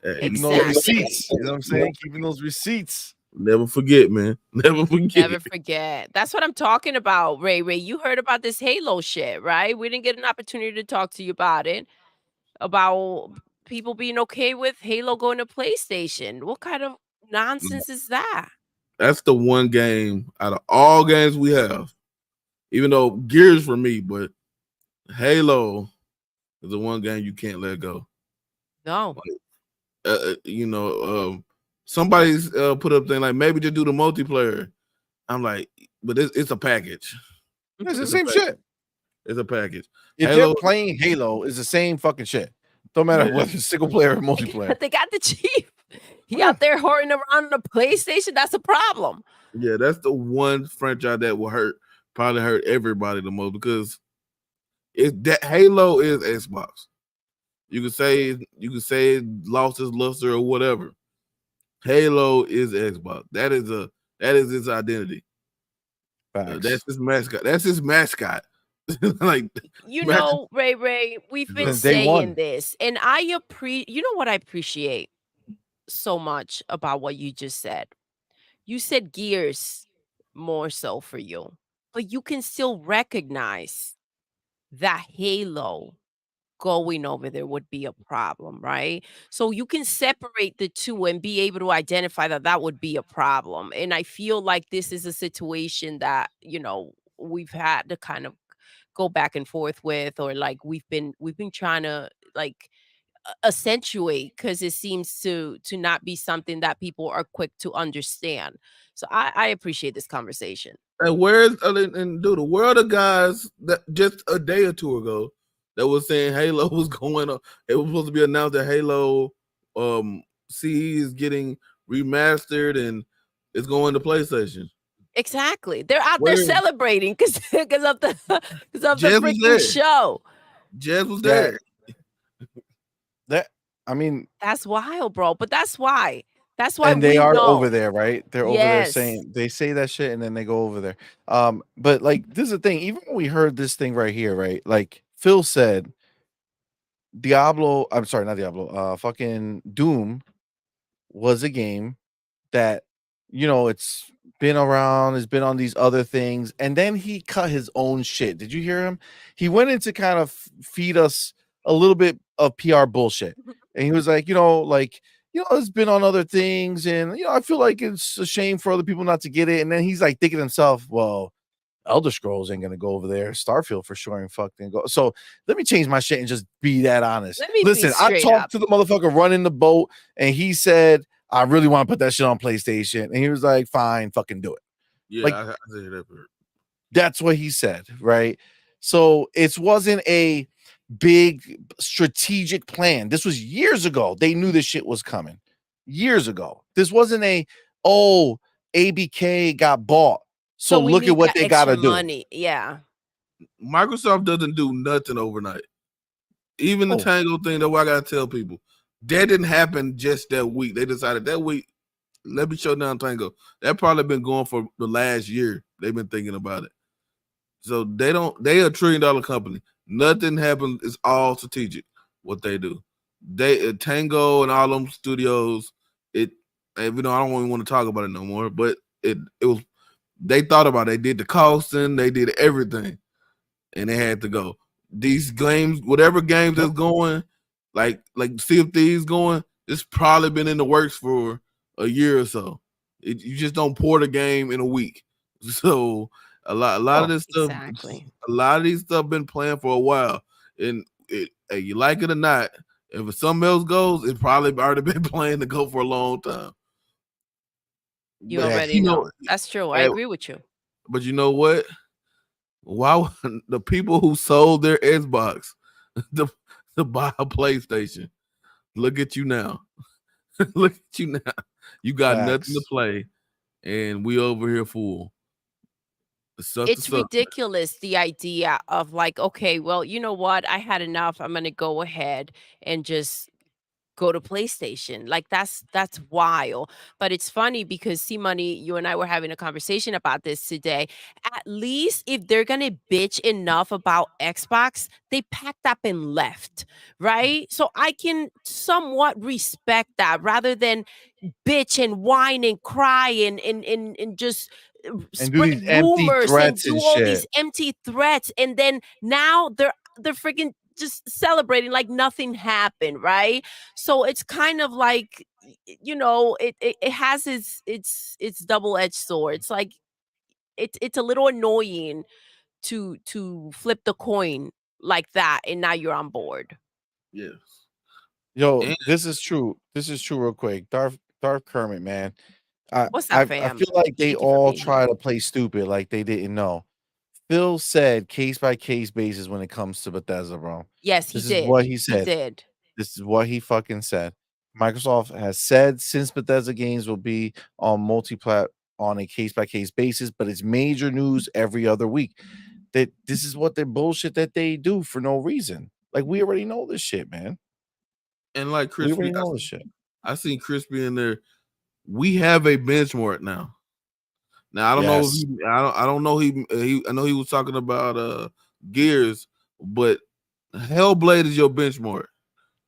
Keeping those receipts. You know what I'm saying? Keeping those receipts. Never forget, man. Never forget. Never forget. That's what I'm talking about, Ray. You heard about this Halo shit, right? We didn't get an opportunity to talk to you about it. About people being okay with Halo going to PlayStation. What kind of nonsense is that? That's the one game out of all games we have. Even though Gears for me, but Halo is the one game you can't let go. No. Somebody's put up thing like maybe just do the multiplayer. I'm like, but it's a package. It's the same shit. It's a package. If they're playing Halo, it's the same fucking shit. Don't matter whether it's single player or multiplayer. But they got the chief. He out there hoarding around the PlayStation. That's a problem. Yeah, that's the one franchise that will probably hurt everybody the most because that Halo is Xbox. You could say it lost its luster or whatever. Halo is Xbox. That is its identity. That's his mascot. That's his mascot. Like Ray, we've been saying this, and you know what I appreciate so much about what you just said. You said Gears more so for you, but you can still recognize that Halo going over there would be a problem, right? So you can separate the two and be able to identify that would be a problem. And I feel like this is a situation that, we've had to kind of go back and forth with, or like we've been trying to like accentuate because it seems to not be something that people are quick to understand. So I appreciate this conversation. And Doodle, where are the guys that just a day or two ago that was saying Halo was going on? It was supposed to be announced that Halo CE is getting remastered and it's going to PlayStation. Exactly. They're out there celebrating because of the freaking show. Jazz was there. That's wild, bro. But that's why. That's why. And they are know. over there, right? They're over there saying they say that shit and then they go over there. But like this is the thing, even when we heard this thing right here, right? Like Phil said, fucking Doom was a game that it's been around, it's been on these other things, and then he cut his own shit. Did you hear him? He went in to kind of feed us a little bit of PR bullshit, and he was like, it's been on other things, and I feel like it's a shame for other people not to get it. And then he's like thinking to himself, well, Elder Scrolls ain't gonna go over there. Starfield for sure ain't fucking go. So let me change my shit and just be that honest. Listen, I talked to the motherfucker running the boat, and he said, I really want to put that shit on PlayStation. And he was like, fine, fucking do it. Yeah, like, I say that. That's what he said, right? So it wasn't a big strategic plan. This was years ago. They knew this shit was coming. Years ago. This wasn't ABK got bought. So look at what they got to do. Money. Yeah. Microsoft doesn't do nothing overnight. Even the Tango thing, that's what I got to tell people. That didn't happen just that week. They decided that week, let me shut down Tango. That probably been going for the last year. They've been thinking about it. So they are a $1 trillion company. Nothing happens. It's all strategic what they do. Tango and all them studios, I don't even want to talk about it no more, but it was They thought about it. They did the costing, they did everything, and they had to go. These games, whatever games that's going, like Sea of Thieves going, it's probably been in the works for a year or so. You just don't port a game in a week. So a lot of this stuff, Exactly. a lot of these stuff been planned for a while, and hey, you like it or not, if something else goes, it probably already been planned to go for a long time. You But already know. That's true. I agree with you. But you know what? Why the people who sold their Xbox to buy a PlayStation? Look at you now. Look at you now. You got nothing to play, and we over here full. It's ridiculous, the idea of like, okay, well, you know what? I had enough. I'm gonna go ahead and just go to PlayStation. Like that's wild. But it's funny because CMoney, you and I were having a conversation about this today. At least if they're gonna bitch enough about Xbox, they packed up and left, right? So I can somewhat respect that rather than bitch and whine and cry and just And do spread these empty rumors and threats do and all shit. these empty threats, and then now they're freaking just celebrating like nothing happened, right? So it's kind of like, you know, it has its double-edged sword. It's like it's a little annoying to flip the coin like that, and now you're on board. Yes. Yo, this is true. This is true real quick. Darth Kermit, man. What's I up, fam? feel like they Thank you for all being try here. to play stupid like they didn't know. Phil said case by case basis when it comes to Bethesda, bro. Yes, he This is what did. he He said. did. This is what he fucking said. Microsoft has said since Bethesda games will be on multi-plat on a case by case basis, but it's major news every other week. That this is what their bullshit that they do for no reason. Like we already know this shit, man. And like We Crispy, already know this shit. I seen Crispy in there. We have a benchmark now. Now I don't know if Yes. I don't know I know he was talking about Gears, but Hellblade is your benchmark.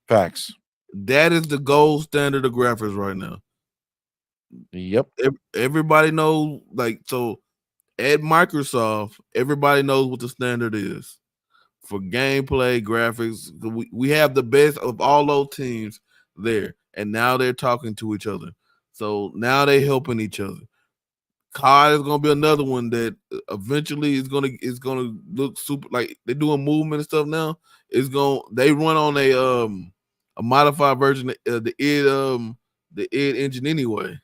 Facts. That is the gold standard of graphics right now. Yep. Everybody knows, like, so at Microsoft, everybody knows what the standard is for gameplay, graphics. We have the best of all those teams there, and now they're talking to each other. So now they're helping each other. COD is gonna be another one that eventually is gonna look super, like they're doing movement and stuff now. They run on a modified version of the id engine anyway.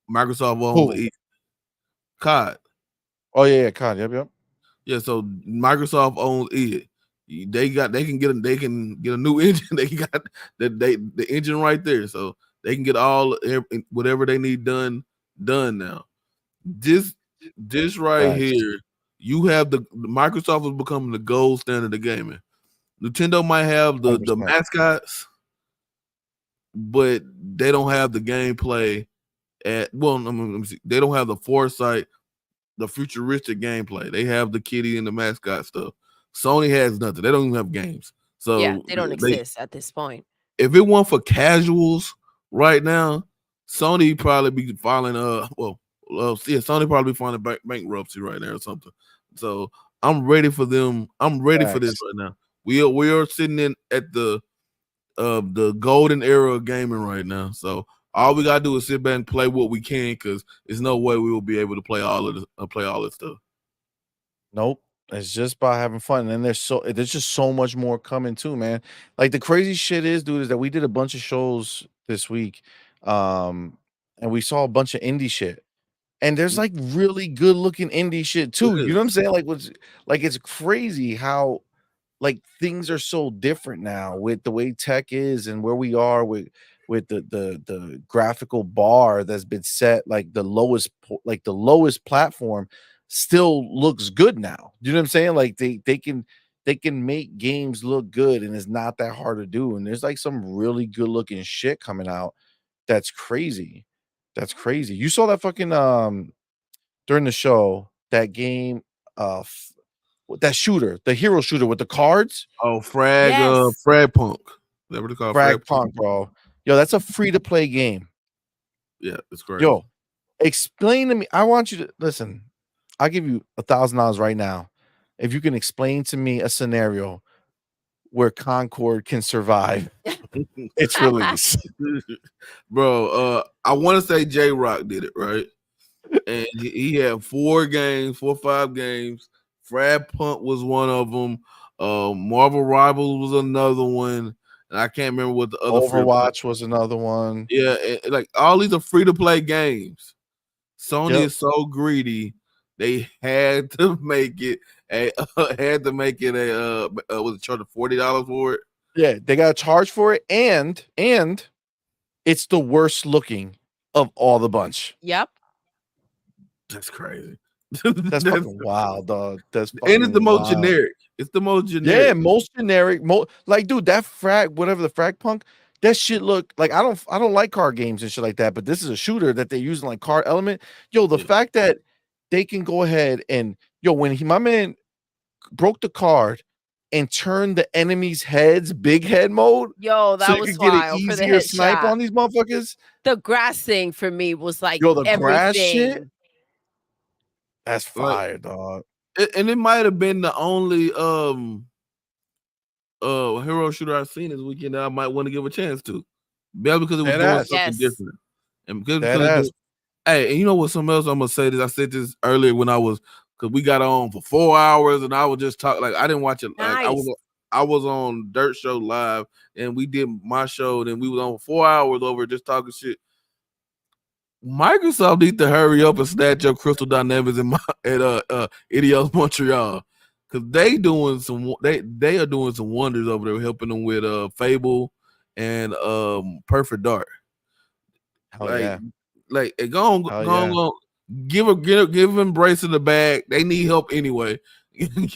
Microsoft owns Who? COD. Oh yeah, COD. Yep. Yeah, so Microsoft owns it. They can get a new engine. They got the engine right there, so they can get whatever they need done now. This right here, you have the Microsoft is becoming the gold standard of gaming. Nintendo might have the 100%. mascots, but they don't have the gameplay let me see. They don't have the foresight, the futuristic gameplay. They have the kitty and the mascot stuff. Sony has nothing. They don't even have games. So Yeah, they don't exist at this point. If it weren't for casuals right now, Sony probably be filing Sony probably be filing bankruptcy right now or something. So I'm ready for them. I'm ready for this right now. We are sitting in at the golden era of gaming right now. So all we gotta do is sit back and play what we can, because there's no way we will be able to play all this stuff. Nope. It's just about having fun. And then there's just so much more coming too, man. Like the crazy shit is, dude, is that we did a bunch of shows this week. And we saw a bunch of indie shit. And there's like really good looking indie shit too. You know what I'm saying? Like it's crazy how like things are so different now with the way tech is and where we are with the graphical bar that's been set, like the lowest platform still looks good now. You know what I'm saying? Like they can make games look good, and it's not that hard to do. And there's like some really good looking shit coming out. That's crazy. That's crazy. You saw that fucking during the show, that game that shooter, the hero shooter with the cards. Oh, Frag Punk. That what they call Frag Punk, bro. Yo, that's a free to play game. Yeah, it's great. Yo, Explain to me. I want you to listen. I'll give you $1,000 right now if you can explain to me a scenario where Concord can survive its release. Bro, I want to say J Rock did it, right? And he had 4 or 5 games. Frad Punt was one of them. Marvel Rivals was another one. And I can't remember what the other Overwatch was another one. Yeah, like all these are free to play games. Sony Yep. is so greedy, they had to make it a was it charged $40 for it? Yeah, they got to charge for it, and it's the worst looking of all the bunch. Yep. That's crazy. That's fucking wild, dog. That's and fucking it's the most wild. generic. It's the most generic. Yeah, most generic. Like, dude, that whatever the frag punk, that shit look like I don't like card games and shit like that. But this is a shooter that they're using like card element. Yo, the fact that they can go ahead and when my man broke the card and turned the enemy's heads big head mode. Yo, that so you was could get an wild for the easier snipe headshot. on these motherfuckers. The grass thing for me was like Yo, the everything. grass shit. That's fire, dog. And it might have been the only hero shooter I've seen this weekend that I might want to give a chance to. Yeah, because it was doing something different. And because hey, and you know what? Something else I'm gonna say this. I said this earlier when I was because we got on for 4 hours and I was just talking like I didn't watch it. Like I was on Dirt Show Live and we did my show and we was on 4 hours over just talking shit. Microsoft need to hurry up and snatch up Crystal Dynamics at Idios Montreal. Cause they are doing some wonders over there, helping them with Fable and Perfect Dark. Like go on, give Embrace in the bag. They need help anyway.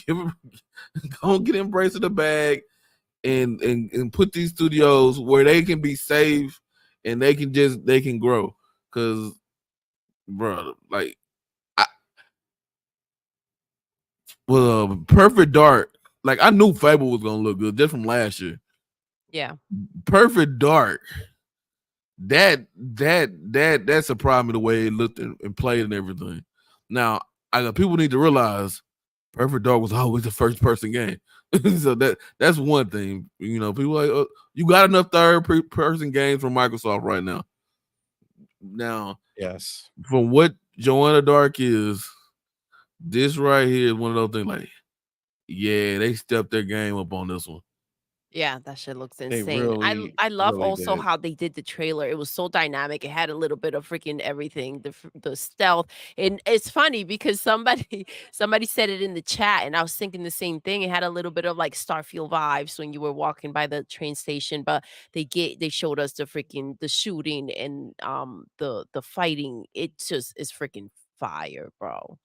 Go on, get Embrace in the bag and put these studios where they can be safe and they can grow. Cause bro, like Perfect Dark, like I knew Fable was gonna look good just from last year. Yeah. Perfect Dark. That surprised me the way it looked and played and everything. Now, people need to realize Perfect Dark was always a first person game. So that's one thing. You know, people like you got enough third person games from Microsoft right now. Now, yes, from what Joanna Dark is, this right here is one of those things like, yeah, they stepped their game up on this one. Yeah, that shit looks insane. Really, I love really also did. how they did the trailer. It was so dynamic. It had a little bit of freaking everything, the stealth. And it's funny because somebody said it in the chat, and I was thinking the same thing. It had a little bit of like Starfield vibes when you were walking by the train station, but they showed us the shooting and the fighting. It just is freaking fire, bro.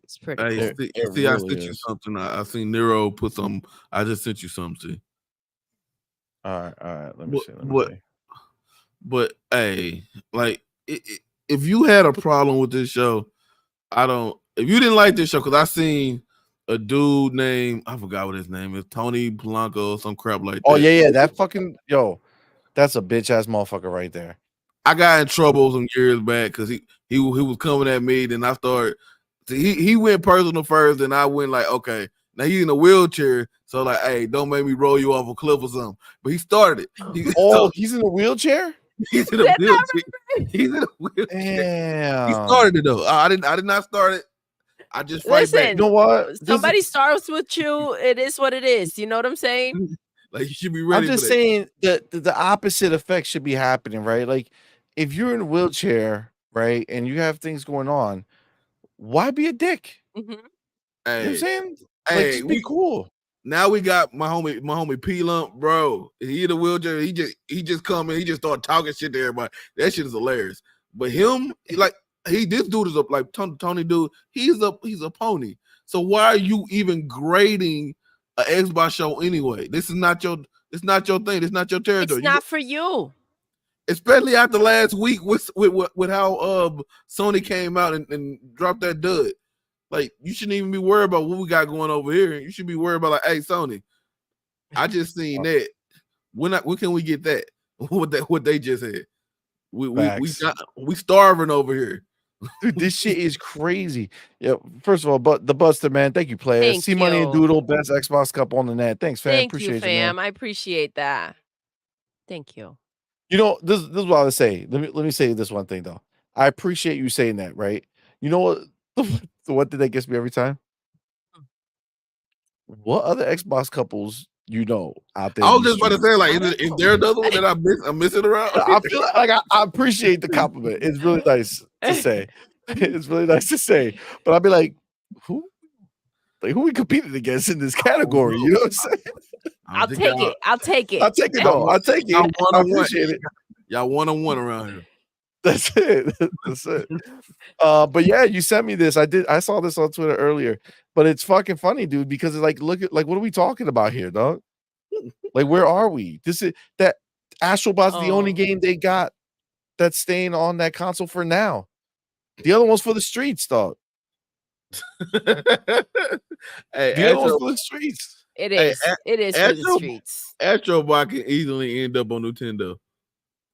It's pretty cool. I sent you something. I seen Nero put some. I just sent you something. See. All right. Let me see. But hey, like if you had a problem with this show, if you didn't like this show, because I seen a dude named, I forgot what his name is, Tony Blanco, some crap like that. Oh yeah, that fucking that's a bitch ass motherfucker right there. I got in trouble some years back because he was coming at me. Then I started. He went personal first, and I went like, okay, now he's in a wheelchair, so like, hey, don't make me roll you off a cliff or something. But he started it. He's in a wheelchair. He's in a wheelchair. He's in a wheelchair. Damn. He started it though. I did not start it. I just fight back. Listen, you know what? Somebody starts with you. It is what it is. You know what I'm saying? Like you should be ready. I'm just saying that the opposite effect should be happening, right? Like if you're in a wheelchair, right, and you have things going on, why be a dick? Mm-hmm. Hey, you know what I'm saying? Hey, like, just be cool. Now we got my homie P Lump, bro. He in a wheelchair. He just come in. He just start talking shit to everybody. That shit is hilarious. But him, this dude is like Tony dude. He's a pony. So why are you even grading an Xbox show anyway? This is not your thing. It's not your territory. It's not for you. Especially after last week with how Sony came out and dropped that dud. Like you shouldn't even be worried about what we got going over here. You should be worried about like, hey Sony, I just seen that. When can we get that? What they just had? We starving over here. Dude, this shit is crazy. Yeah, first of all, but the Buster, man, thank you, players. Thank CMoney and you. Doodle, best Xbox cup on the net. Thanks, fam. Thank you, Appreciate you, man. fam. I appreciate that. Thank you. You know, this is what I would say. Let me say this one thing though. I appreciate you saying that, right? You know what? The one thing that gets me every time. What other Xbox couples you know out there? I in was these just about to streets? say, like, is there another one that I'm missing around? I feel like I appreciate the compliment. It's really nice to say. It's really nice to say. But I'll be like, who we competing against in this category? You know what I'm saying? I'll take it. I'll take it. I'll take it though. I'll take it. I appreciate it. Y'all one-on-one around here. That's it. That's it. But yeah, you sent me this. I saw this on Twitter earlier, but it's fucking funny, dude, because it's like, look at like what are we talking about here, dog? Like, where are we? This is that Astrobot's the only game they got that's staying on that console for now. The other one's for the streets, dog. Hey, the other one's for the streets. It is. It is for the streets. Astrobot can easily end up on Nintendo.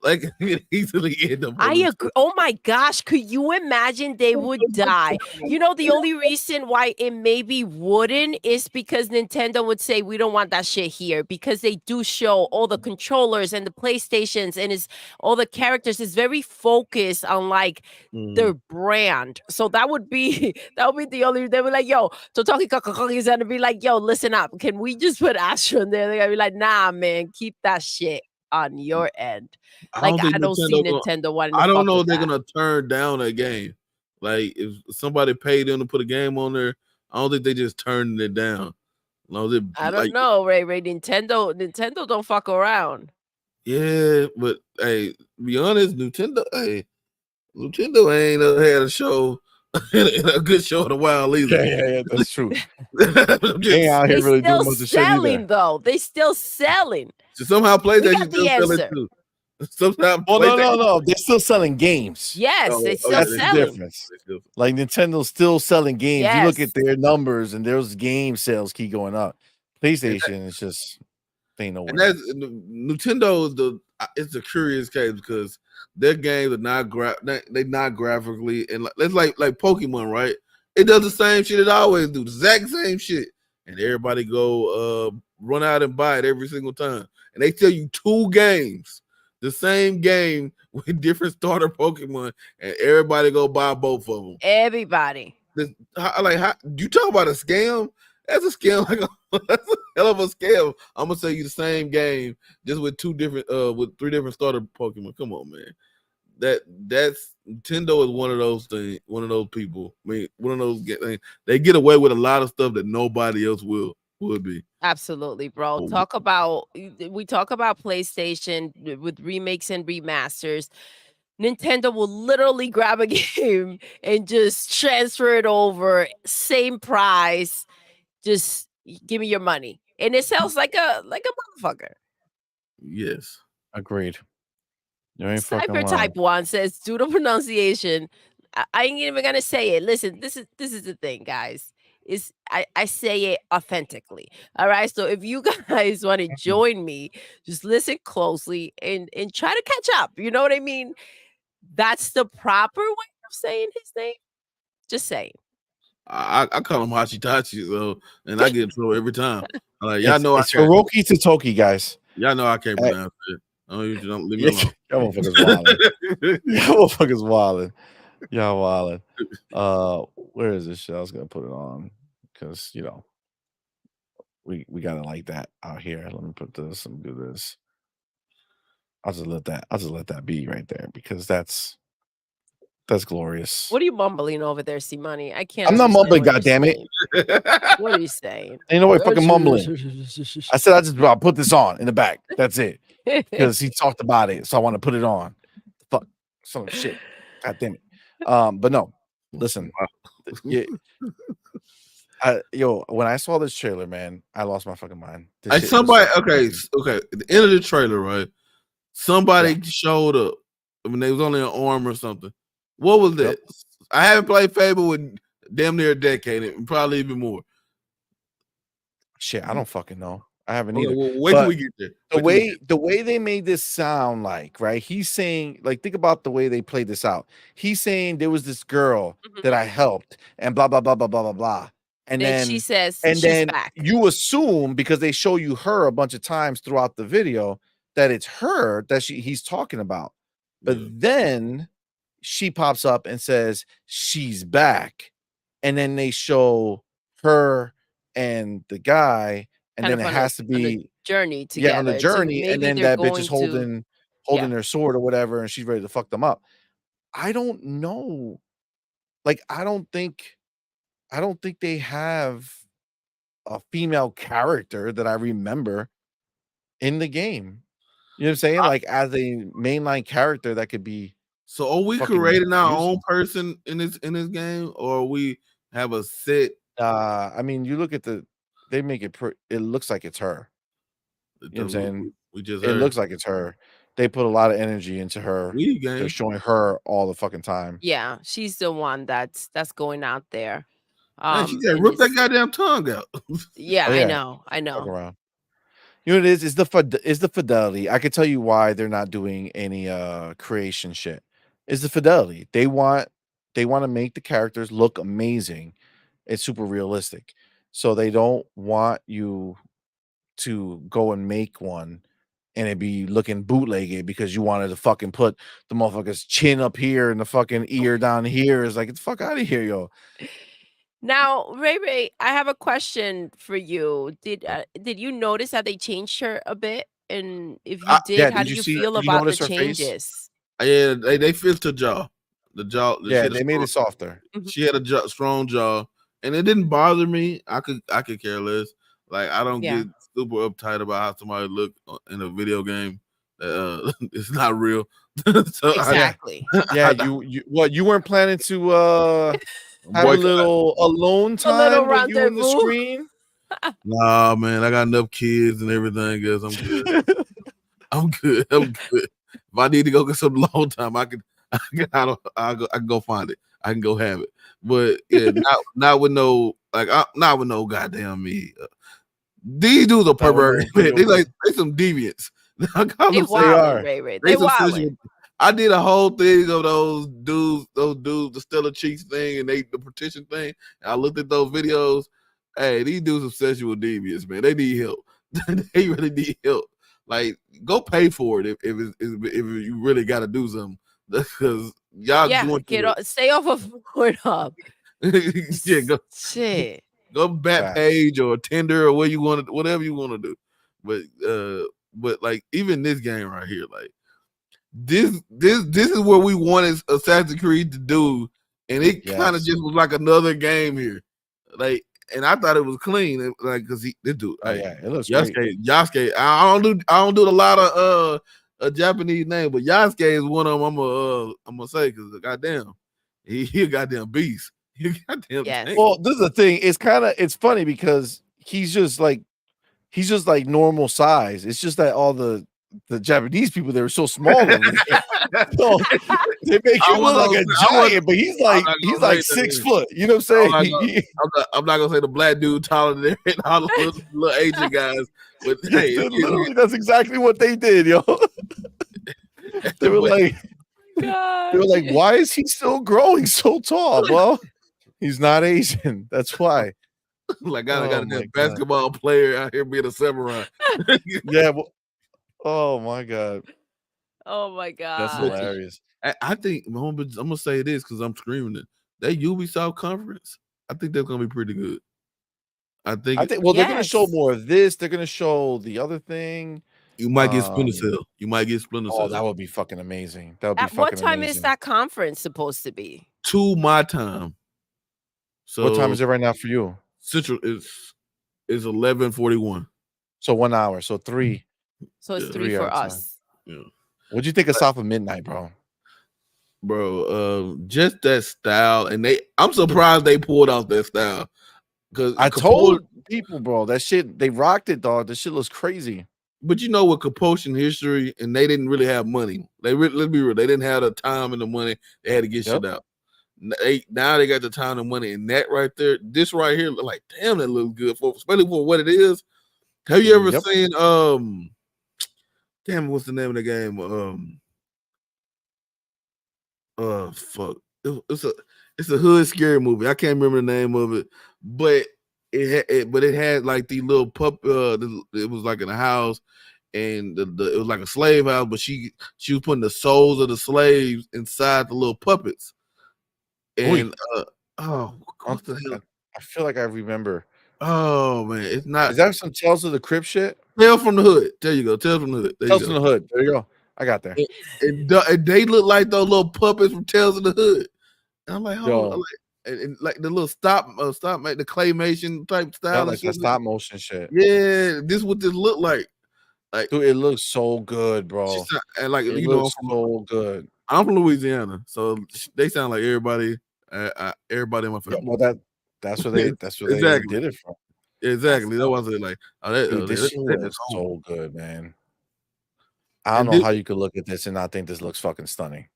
Like, it easily end up. I agree. Oh my gosh, could you imagine they would die? You know, the only reason why it maybe wouldn't is because Nintendo would say we don't want that shit here, because they do show all the controllers and the PlayStations and is all the characters is very focused on like their brand. So that would be the only. They were like, yo, Totoki Kakokoki is gonna be like, yo, listen up, can we just put Astro in there? They're gonna be like, nah, man, keep that shit on your end. Like, I don't see Nintendo wanting to I don't fuck know if with they're that. gonna turn down a game. Like, if somebody paid them to put a game on there, I don't think they just turned it down. No, I don't know, Ray. Nintendo don't fuck around. Yeah, but hey, be honest, Nintendo ain't had a show, a good show in a while either. Yeah, that's true. They out here really doing much of shit either. Though they still selling. So somehow PlayStation still selling too. Somehow no, they're still selling games. Yes, they still that's the selling. difference. Like, Nintendo's still selling games. You look Yes. at their numbers, and those game sales keep going up. PlayStation is just ain't nowhere. And that's Nintendo is it's a curious case because their games are not they not graphically, and it's like Pokemon, right? It does the same shit it always do, the exact same shit, and everybody go run out and buy it every single time. And they tell you 2 games, the same game with different starter Pokemon, and everybody go buy both of them. Everybody. How you talk about a scam? That's a scam. That's a hell of a scam. I'm gonna say you the same game just with 3 different starter Pokemon. Come on, man. That's Nintendo is one of those things. One of those people. I mean, one of those. They get away with a lot of stuff that nobody else would be. Absolutely, bro. We talk about PlayStation with remakes and remasters. Nintendo will literally grab a game and just transfer it over, same price. Just give me your money, and it sells like a motherfucker. Yes, agreed. You ain't fucking Cypher Type 1 says doodle pronunciation. I ain't even gonna say it. Listen, this is the thing, guys. I say it authentically. All right. So if you guys want to join me, just listen closely and try to catch up. You know what I mean? That's the proper way of saying his name. Just saying. I call him Hachitachi, so and I get in trouble every time. Like, y'all know it's Hiroki Totoki, guys. Y'all know I can't pronounce it. Don't leave me alone. Y'all motherfuckers wilding. Y'all wilding. Where is this shit? I was gonna put it on because we got it like that out here. Let me put this and do this. I'll just let that be right there because that's glorious. What are you mumbling over there, CMoney? I can't. I'm not mumbling, goddammit. What are you saying? Ain't no way fucking mumbling. I said I'll put this on in the back. That's it. Because he talked about it, so I want to put it on. Fuck, some shit. God damn it. But no, listen. When I saw this trailer, man, I lost my fucking mind. Okay. At the end of the trailer, right? Somebody showed up. I mean, they was only an arm or something. What was that? Yep. I haven't played Fable in damn near a decade, and probably even more. Shit, I don't fucking know. I haven't Okay, either. well, wait till But we get there. the way they made this sound like, right? He's saying, like, think about the way they played this out. He's saying there was this girl that I helped, and blah blah blah blah blah blah blah. And Then she says and she's then back. you assume because they show you her a bunch of times throughout the video that it's her that he's talking about. But then she pops up and says she's back, and then they show her and the guy, and Kind then of it on has to on a be journey on the together. So journey, and maybe then they're that bitch is going to holding their sword or whatever, and she's ready to fuck them up. I don't know. Like, I don't think they have a female character that I remember in the game. You know what I'm saying? Like, as a mainline character that could be. So are we fucking creating our useful. own person in this game, or we have a set? I mean, you look at they make it it looks like it's her. You know what I'm saying? We just It looks like it's her. They put a lot of energy into her. We They're game. showing her all the fucking time. Yeah, she's the one that's going out there. Man, she just and ripped that it's- goddamn tongue out. yeah, Oh, I yeah. know. Fuck around. You know what it is? Is the fidelity. I could tell you why they're not doing any creation shit. Is the fidelity. They want to make the characters look amazing. It's super realistic. So they don't want you to go and make one and it be looking bootlegged because you wanted to fucking put the motherfucker's chin up here and the fucking ear down here. It's like, get the fuck out of here, yo. Now, Ray, I have a question for you. Did you notice that they changed her a bit? And if you did, Yeah, how did do you you see- feel did you about the notice her face? changes? Yeah, they fixed her jaw. The jaw. Yeah, they made it softer. She had a strong jaw, and it didn't bother me. I could care less. Like, I don't Yeah. get super uptight about how somebody look in a video game. It's not real. So Exactly. Yeah, you weren't planning to have a boycott. little alone A little time with you on the rendezvous. screen? Nah, man, I got enough kids and everything else. I'm good. I'm good. If I need to go get some long time, I can go find it. I can go have it. But yeah, not with no not with no goddamn me. These dudes are perverted. no They some deviants. They are. Ray. They They some wildin'. sensual. I did a whole thing of those dudes, the Stellar Cheeks thing and the petition thing. And I looked at those videos. Hey, these dudes are sexual deviants, man. They need help. They really need help. Like, go pay for it if you really got to do something, because y'all going stay off of Pornhub. yeah, go Shit. go Backpage or Tinder or whatever you want to do. But like, even this game right here, like this is what we wanted Assassin's Creed to do, and it kind of just was like another game here, like. And I thought it was clean, like, because this dude. Oh yeah, it looks great. Yasuke. I don't do a lot of a Japanese name, but Yasuke is one of them. I'm gonna say, because goddamn, he a goddamn beast. He a goddamn tank. Well, this is the thing. It's funny because he's just like normal size. It's just that all the Japanese people, they were so small over there. So they make him look like a giant, but he's like 6 foot. You know what I'm saying? I'm not gonna say the black dude taller than all the little Asian guys, but hey, literally, that's exactly what they did, yo. They were like, why is he still growing so tall? Well, he's not Asian. That's why. Like, I got a basketball player out here being a samurai. Yeah. Well, oh my god. Oh my god. That's hilarious. I think I'm gonna say this because I'm screaming it. That Ubisoft conference, I think that's gonna be pretty good. I think well, they're gonna show more of this. They're gonna show the other thing. You might get Splinter Cell. You might get Splinter Cell. Oh, that would be fucking amazing. That would be At fucking what time amazing. is that conference supposed to be? 2 my time. So what time is it right now for you? Central is 11:41. So 1 hour. So 3. So it's 3 for us. Yeah. What'd you think of South of Midnight, bro? Bro, just that style, and I'm surprised they pulled off that style. Because I told people, bro, that shit, they rocked it, dog. This shit looks crazy. But you know, with Compulsion history, and they didn't really have money. Let's be real, they didn't have the time and the money. They had to get shit out. Now they got the time and money, and that right there, this right here, like, damn, that looks good, especially for what it is. Have you ever Yep. seen damn, what's the name of the game? Fuck. It's a hood scary movie. I can't remember the name of it, but it had like the little pup. It was like in a house, and it was like a slave house, but she was putting the souls of the slaves inside the little puppets. And what the hell? I feel like I remember. Oh man, it's not. Is that some Tales of the Crypt shit? Tales from the Hood. There you go. Tales from the Hood. There Tales you from go. the Hood. There you go. I got there. And they look like those little puppets from Tales of the Hood. And I'm like, hold on. And like the little stop, like the claymation type style. Yeah, like that stop motion shit. Yeah, this is what this look like. Like, dude, it looks so good, bro. And like, it you know, looks so good. I'm from Louisiana, so they sound like everybody. Everybody in my family. Yeah, well, that's where they exactly did it from. Exactly. That's what I said. Like, dude, this shit looks so good, man. I don't know how you could look at this and not think this looks fucking stunning.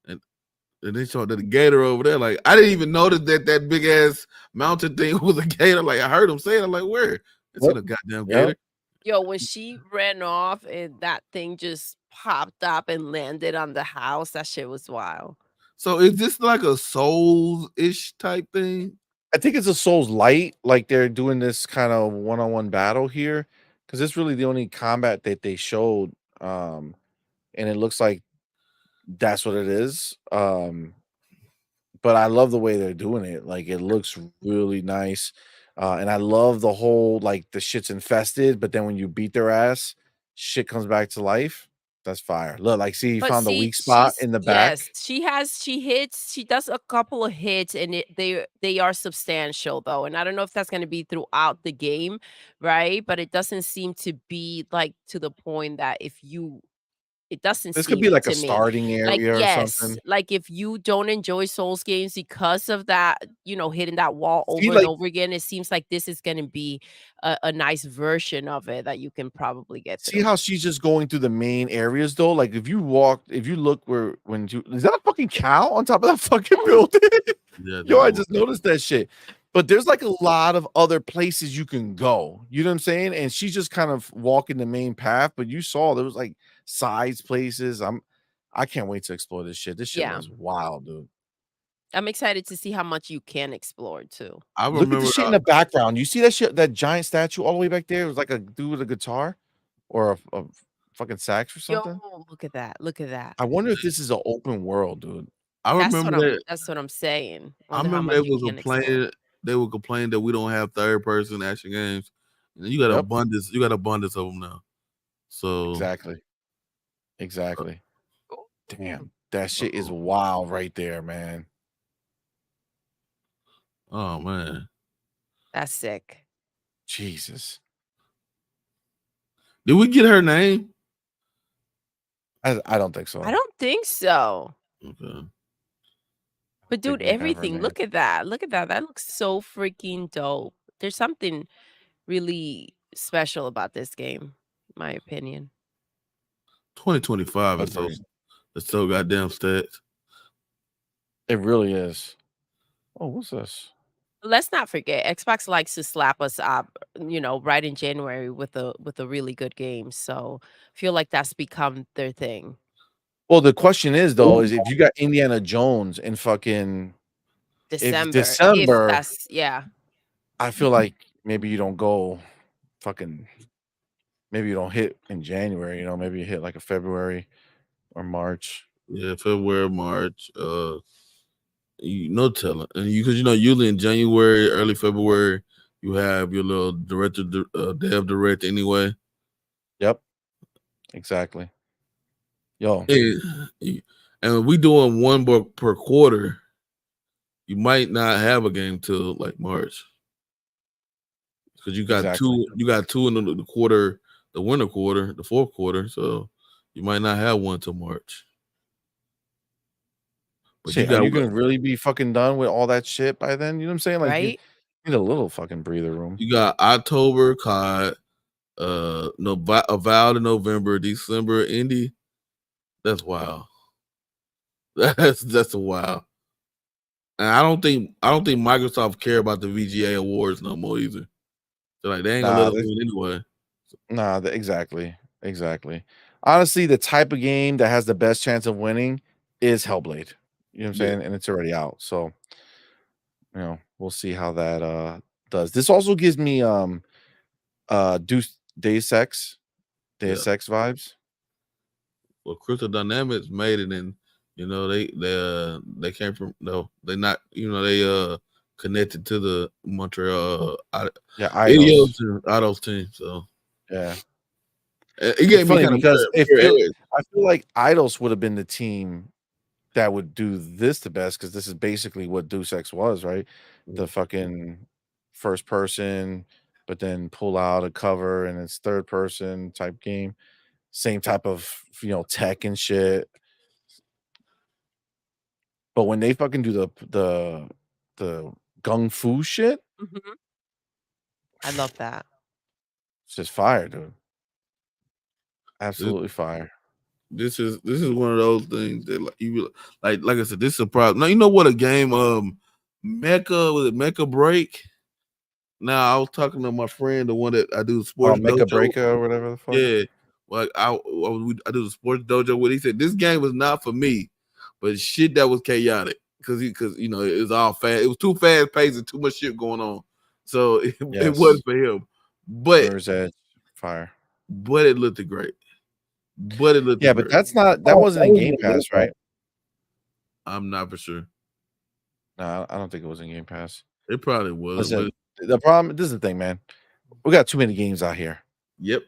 And they showed the gator over there. Like, I didn't even notice that big ass mountain thing was a gator. Like, I heard him say it. I'm like, where? It's in a goddamn gator. Yo, when she ran off and that thing just popped up and landed on the house, that shit was wild. So is this like a Souls-ish type thing? I think it's a Souls light, like they're doing this kind of one-on-one battle here, because it's really the only combat that they showed, and it looks like that's what it is. But I love the way they're doing it. Like, it looks really nice, and I love the whole like the shit's infested, but then when you beat their ass, shit comes back to life. That's fire. Look, like, see, you found the weak spot in the back. Yes, she does a couple of hits, and they are substantial though. And I don't know if that's going to be throughout the game, right? But it doesn't seem to be like to the point that it doesn't This seem could be like a to me. starting Like, area or yes, something. like if you don't enjoy Souls games because of that, hitting that wall over See, and like over again, it seems like this is going to be a nice version of it that you can probably get see through. how she's just going through the main areas though? Like, if you look is that a fucking cow on top of that fucking building? Yeah, Yo, I just noticed that shit. But there's like a lot of other places you can go. You know what I'm saying? And she's just kind of walking the main path, but you saw there was like sides places. I can't wait to explore this shit. This shit Yeah. was wild, dude. I'm excited to see how much you can explore too. I Look at remember the shit in the background. You see that shit, that giant statue all the way back there? It was like a dude with a guitar or a fucking sax or something. Yo, look at that. Look at that. I wonder if this is an open world, dude. I remember that. That's what I'm saying. I Wonder how remember much they you was can explore. complaining. They were complaining that we don't have third person action games. And you got abundance. You got abundance of them now. So Exactly. Damn, that shit is wild right there, man. Oh man, that's sick. Jesus. Did we get her name? I don't think so. I don't think so. Okay. But dude, everything. Look at that. Look at that. That looks so freaking dope. There's something really special about this game, in my opinion. 2025 is so goddamn stats. It really is. Oh, what's this? Let's not forget, Xbox likes to slap us up, right in January with a really good game. So I feel like that's become their thing. Well, the question is though, is if you got Indiana Jones in fucking December, I feel like maybe you don't go maybe you don't hit in January, maybe you hit like a February or March. Yeah, February, March. No telling. And because usually in January, early February, you have your little dev direct anyway. Yep. Exactly. Yo. And we doing one book per quarter. You might not have a game till like March. Because you got two in the quarter, the winter quarter, the fourth quarter. So you might not have one till March. But shit, are you gonna really be fucking done with all that shit by then? You know what I'm saying? Like, right? You need a little fucking breather room. You got October COD, Avowed in November, December Indie. That's wild. That's a wild. And I don't think Microsoft care about the VGA awards no more either. So like they ain't gonna let us win anyway. Nah, exactly. Honestly, the type of game that has the best chance of winning is Hellblade. You know what I'm saying? And it's already out. So, we'll see how that does. This also gives me Deus Ex vibes. Well, Crystal Dynamics made it, and they came from they're not they connected to the Montreal Eidos team. So yeah, it gave me kind of because I feel like Eidos would have been the team that would do this the best because this is basically what Deus Ex was, right? The fucking first person, but then pull out a cover and it's third person type game. Same type of tech and shit. But when they fucking do the gung fu shit, I love that. it's just fire, dude. Absolutely fire. This is one of those things that like I said, this is a problem. Now you know what a game Mecha Break. Now I was talking to my friend, the one that I do sports Mecha Breaker or whatever the fuck. Yeah, like I do the sports dojo with. He said this game was not for me, but shit that was chaotic because it was all fast. It was too fast paced and too much shit going on, so it wasn't for him. But Mirror's Edge, fire. But it looked great. But that wasn't in Game Pass, right? I'm not for sure. No, I don't think it was in Game Pass. It probably was. Listen, the problem, this is the thing, man. We got too many games out here. Yep.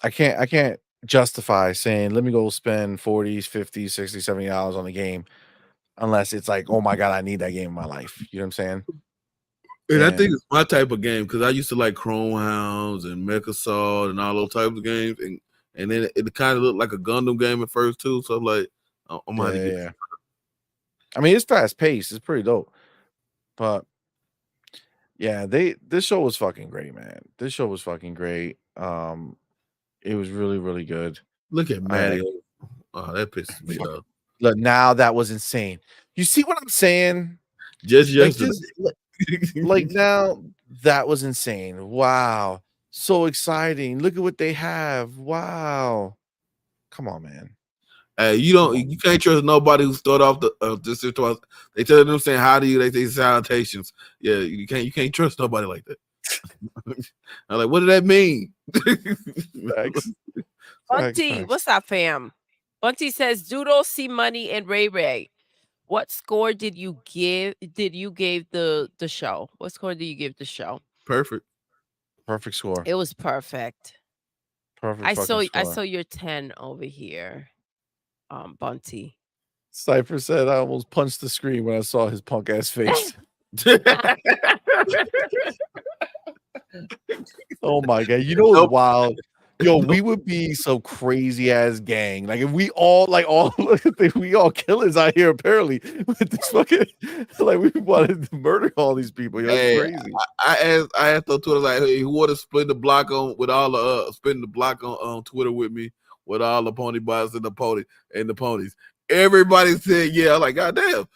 I can't justify saying let me go spend 40s, 50s, 60s, $70 on a game unless it's like, oh my god, I need that game in my life. You know what I'm saying? And I think it's my type of game because I used to like Chrome Hounds and Mecha Sword and all those types of games, and then it kind of looked like a Gundam game at first too. So I'm like, I'm gonna get it. I mean, it's fast paced. It's pretty dope, but yeah, this show was fucking great, man. This show was fucking great. It was really, really good. Look at Maddie. Oh, that pisses me off. Look, now that was insane. You see what I'm saying? Just yesterday. Like now that was insane. Wow. So exciting. Look at what they have. Wow. Come on, man. You can't trust nobody who start off this situation. They tell them saying hi to you, they say salutations. Yeah, you can't trust nobody like that. I'm like, what did that mean? Bunty, what's up, fam? Bunty says Doodle, CMoney, and Ray Ray. What score did you give the show? What score did you give the show? Perfect score. It was perfect. Perfect. I saw your 10 over here. Bunty. Cypher said I almost punched the screen when I saw his punk ass face. Oh my god. You know what's wild? Yo, we would be so crazy ass gang. Like if we all we all killers out here apparently with this fucking like we wanted to murder all these people. Yo, it's crazy. I asked on Twitter like, hey, who want to split the block on with all the spin the block on Twitter with me with all the pony bots and the ponies. Everybody said yeah. I'm like, god damn.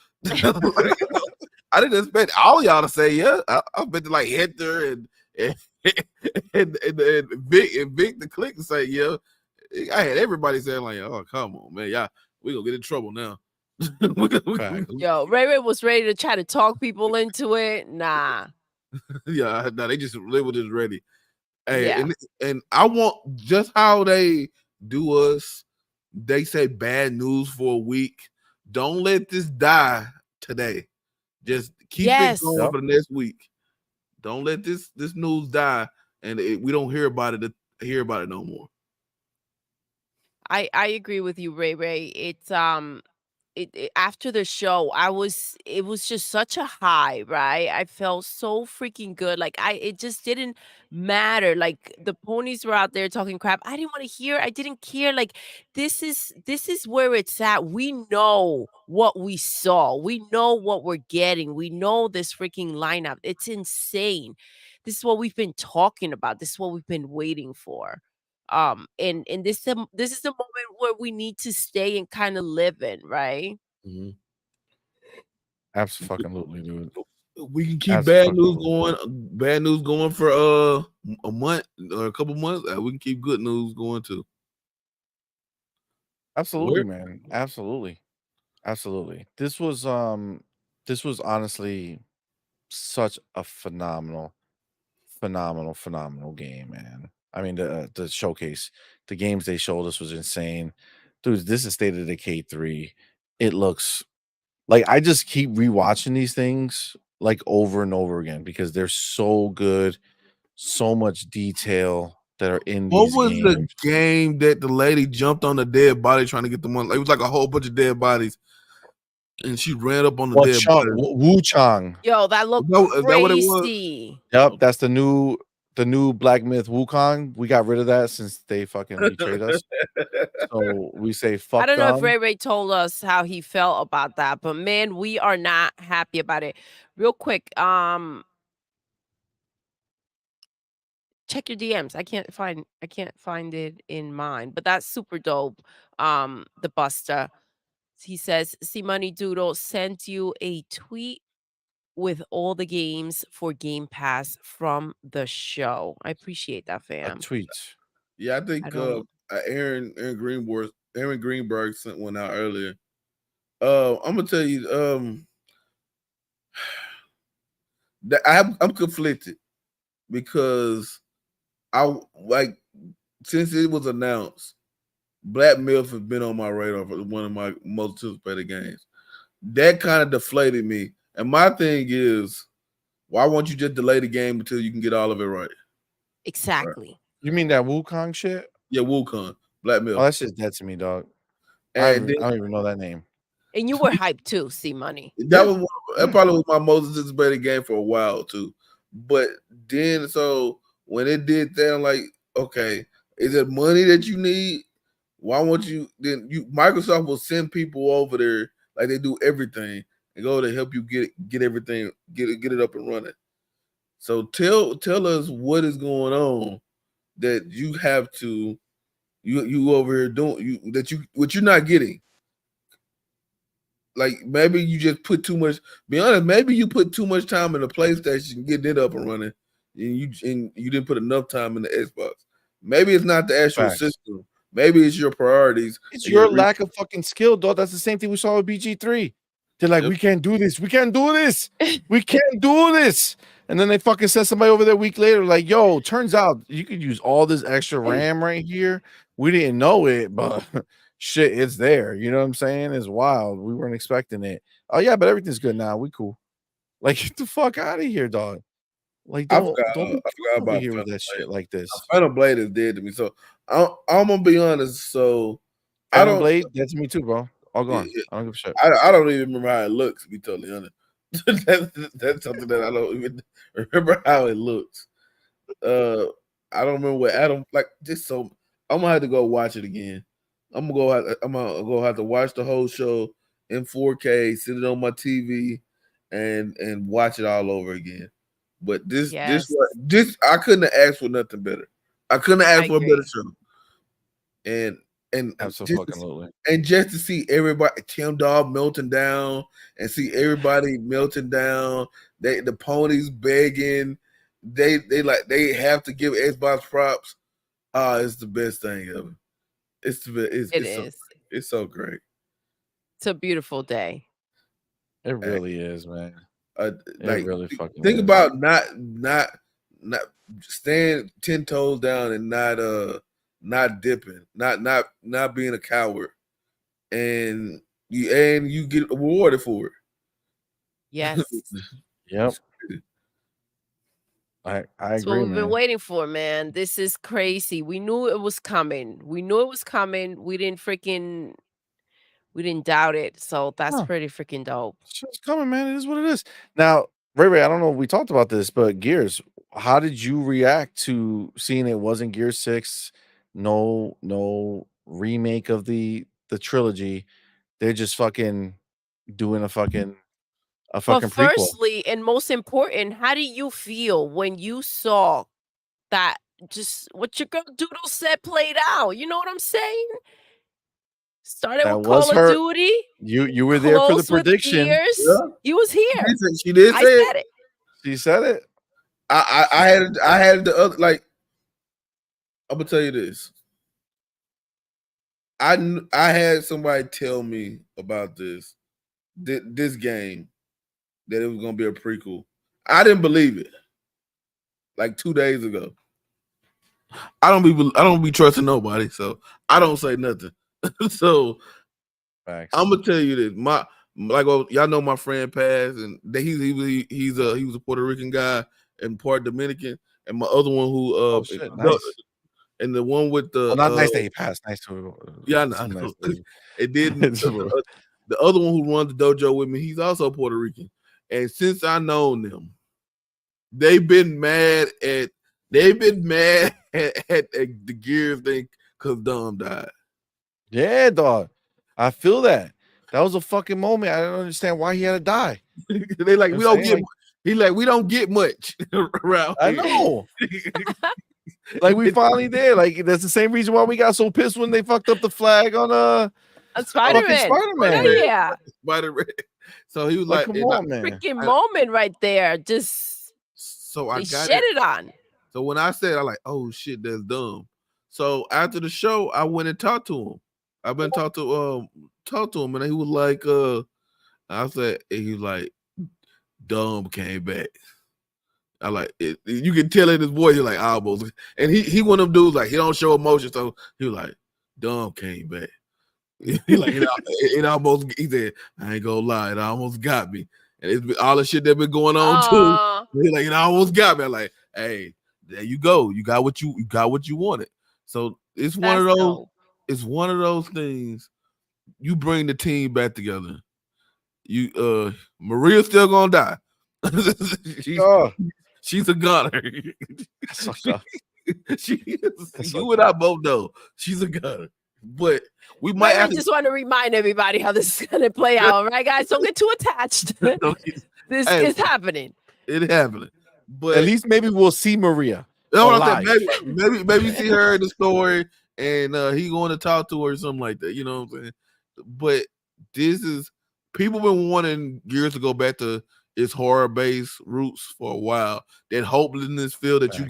I didn't expect all y'all to say yeah. I expected like Hector and Vic the click and say yeah. I had everybody saying like, oh come on man, y'all, we gonna get in trouble now. Yo, Ray was ready to try to talk people into it. Nah. Yeah, no, they were just ready. Hey, and I want just how they do us. They say bad news for a week. Don't let this die today. Just keep it going for the next week. Don't let this news die, and we don't hear about it no more. I agree with you, Ray. It's after the show, it was just such a high, right? I felt so freaking good. Like it just didn't matter. Like the ponies were out there talking crap. I didn't want to hear. I didn't care. Like this is where it's at. We know what we saw. We know what we're getting. We know this freaking lineup. It's insane. This is what we've been talking about. This is what we've been waiting for. And this is the moment where we need to stay and kind of live in, right? Absolutely, dude. We can keep bad news going for a month or a couple months. We can keep good news going too. Absolutely, man. Absolutely. This was honestly such a phenomenal game, man. I mean, the showcase, the games they showed us was insane. Dude, this is State of Decay 3. It looks like I just keep rewatching these things like over and over again because they're so good, so much detail that are in What these was games. the game that the lady jumped on the dead body trying to get the money? It was like a whole bunch of dead bodies, and she ran up on the dead body. Wu Chang. Yo, that looked Is that what it was? crazy. Yep, that's the new Black Myth Wukong. We got rid of that since they fucking betrayed us. So we say fuck I don't know if them. Ray Ray told us how he felt about that, but man, we are not happy about it. Real quick, check your DMs. I can't find it in mine, but that's super dope. The Buster. He says, CMoney Doodle sent you a tweet with all the games for Game Pass from the show. I appreciate that, fam. Tweets. Yeah, I think Aaron Greenberg sent one out earlier. I'm gonna tell you, that I'm conflicted because I like since it was announced, Black Myth has been on my radar for one of my most anticipated games. That kind of deflated me. And my thing is, why won't you just delay the game until you can get all of it right? Exactly. Right. You mean that Wukong shit? Yeah, Wukong, Black Myth. Oh, that shit's dead to me, dog. I don't even know that name. And you were hyped too, CMoney. That was that probably was my most anticipated game for a while too. But then, so when it did that, I'm like, okay, is it money that you need? Why won't you? Then Microsoft will send people over there like they do everything and go to help you get everything, get it up and running. So tell us what is going on that you have to you over here doing what you're not getting. Like maybe you just put too much. Be honest, maybe you put too much time in the PlayStation getting it up and running, and you didn't put enough time in the Xbox. Maybe it's not the actual system. Maybe it's your priorities. It's your lack of fucking skill, dog. That's the same thing we saw with BG3. They're like, we can't do this. We can't do this. We can't do this. And then they fucking sent somebody over there a week later, like, yo, turns out you could use all this extra RAM right here. We didn't know it, but shit, it's there. You know what I'm saying? It's wild. We weren't expecting it. Oh, yeah, but everything's good now. We cool. Like, get the fuck out of here, dog. Like, don't be over here with that shit like this. Phantom Blade is dead to me. So I'm gonna be honest. So Phantom Blade, that's me too, bro. All gone. I don't give a shit. I don't even remember how it looks, to be totally honest. that's something that I don't even remember how it looks. I don't remember what Adam like. Just so I'm gonna have to go watch it again. I'm gonna go have to watch the whole show in 4K, sit it on my TV, and watch it all over again. But this I couldn't have asked for nothing better. I couldn't have asked for a better show. And absolutely. And just to see everybody, Tim Dog melting down, and see everybody melting down. The ponies begging. They have to give Xbox props. It's the best thing ever. It's so great. It's a beautiful day. It really is, man. It really fucking think is. about not staying 10 toes down and not dipping, not being a coward, and you get rewarded for it. Yes. Yep. I That's agree, what we've been man. waiting for, man. This is crazy. We knew it was coming. We didn't doubt it. So that's pretty freaking dope. It's coming, man. It is what it is. Now, Ray, I don't know if we talked about this, but Gears, how did you react to seeing it wasn't Gears 6? No remake of the trilogy. They're just fucking doing a fucking But prequel. firstly, and most important, how did you feel when you saw that just what your girl Doodle said played out? You know what I'm saying? Started That with was Call of her. Duty. You were there for the Close with prediction. Gears. Yeah. He was here. She did I say said it. She said it. I had the other, like, I'm gonna tell you this. I had somebody tell me about this game, that it was gonna be a prequel. I didn't believe it. Like 2 days ago. I don't be trusting nobody, so I don't say nothing. So Facts. I'm gonna tell you this. Y'all know my friend passed, and he was a Puerto Rican guy and part Dominican, and my other one who Oh shit, nice. and the one with the Well, not nice that he passed. Nice to yeah, it's I nice know. that It didn't. It's real. The other one who runs the dojo with me, he's also Puerto Rican, and since I known them, they've been mad at the Gears thing because Dom died. Yeah, dog. I feel that. That was a fucking moment. I don't understand why he had to die. They like, we don't get. He like, we don't get much around I here. know. Like we finally did. Like that's the same reason why we got so pissed when they fucked up the flag on Spider-Man. Spider-Man. Oh, yeah. Spider-Man. So he was Like, like, come on, man. Freaking moment right there. Just so I they got shit it on. So when I said, I like, oh shit, that's dumb. So after the show, I went and talked to him. I've been talk to him, and he was like, I said, and he was like, Dumb came back. I like it. You can tell in his voice, he's like almost, and he one of them dudes like he don't show emotion, so he was like, Dumb came back. He like it almost. He said, I ain't gonna lie, it almost got me, and it's been all the shit that been going on too. He like it almost got me. I'm like, hey, there you go. You got what you wanted. So it's one of those. Dope. It's one of those things. You bring the team back together. You Maria's still gonna die. She's a gunner. She is. You and I both know she's a gunner. But we might I just want to remind everybody how this is gonna play out. All right, guys, don't get too attached. This is happening. It happening. But at least maybe we'll see Maria. Maybe see her in the story, and he going to talk to her or something like that. You know what I'm saying? But this is people been wanting Gears to go back to its horror-based roots for a while. That hopelessness feel that you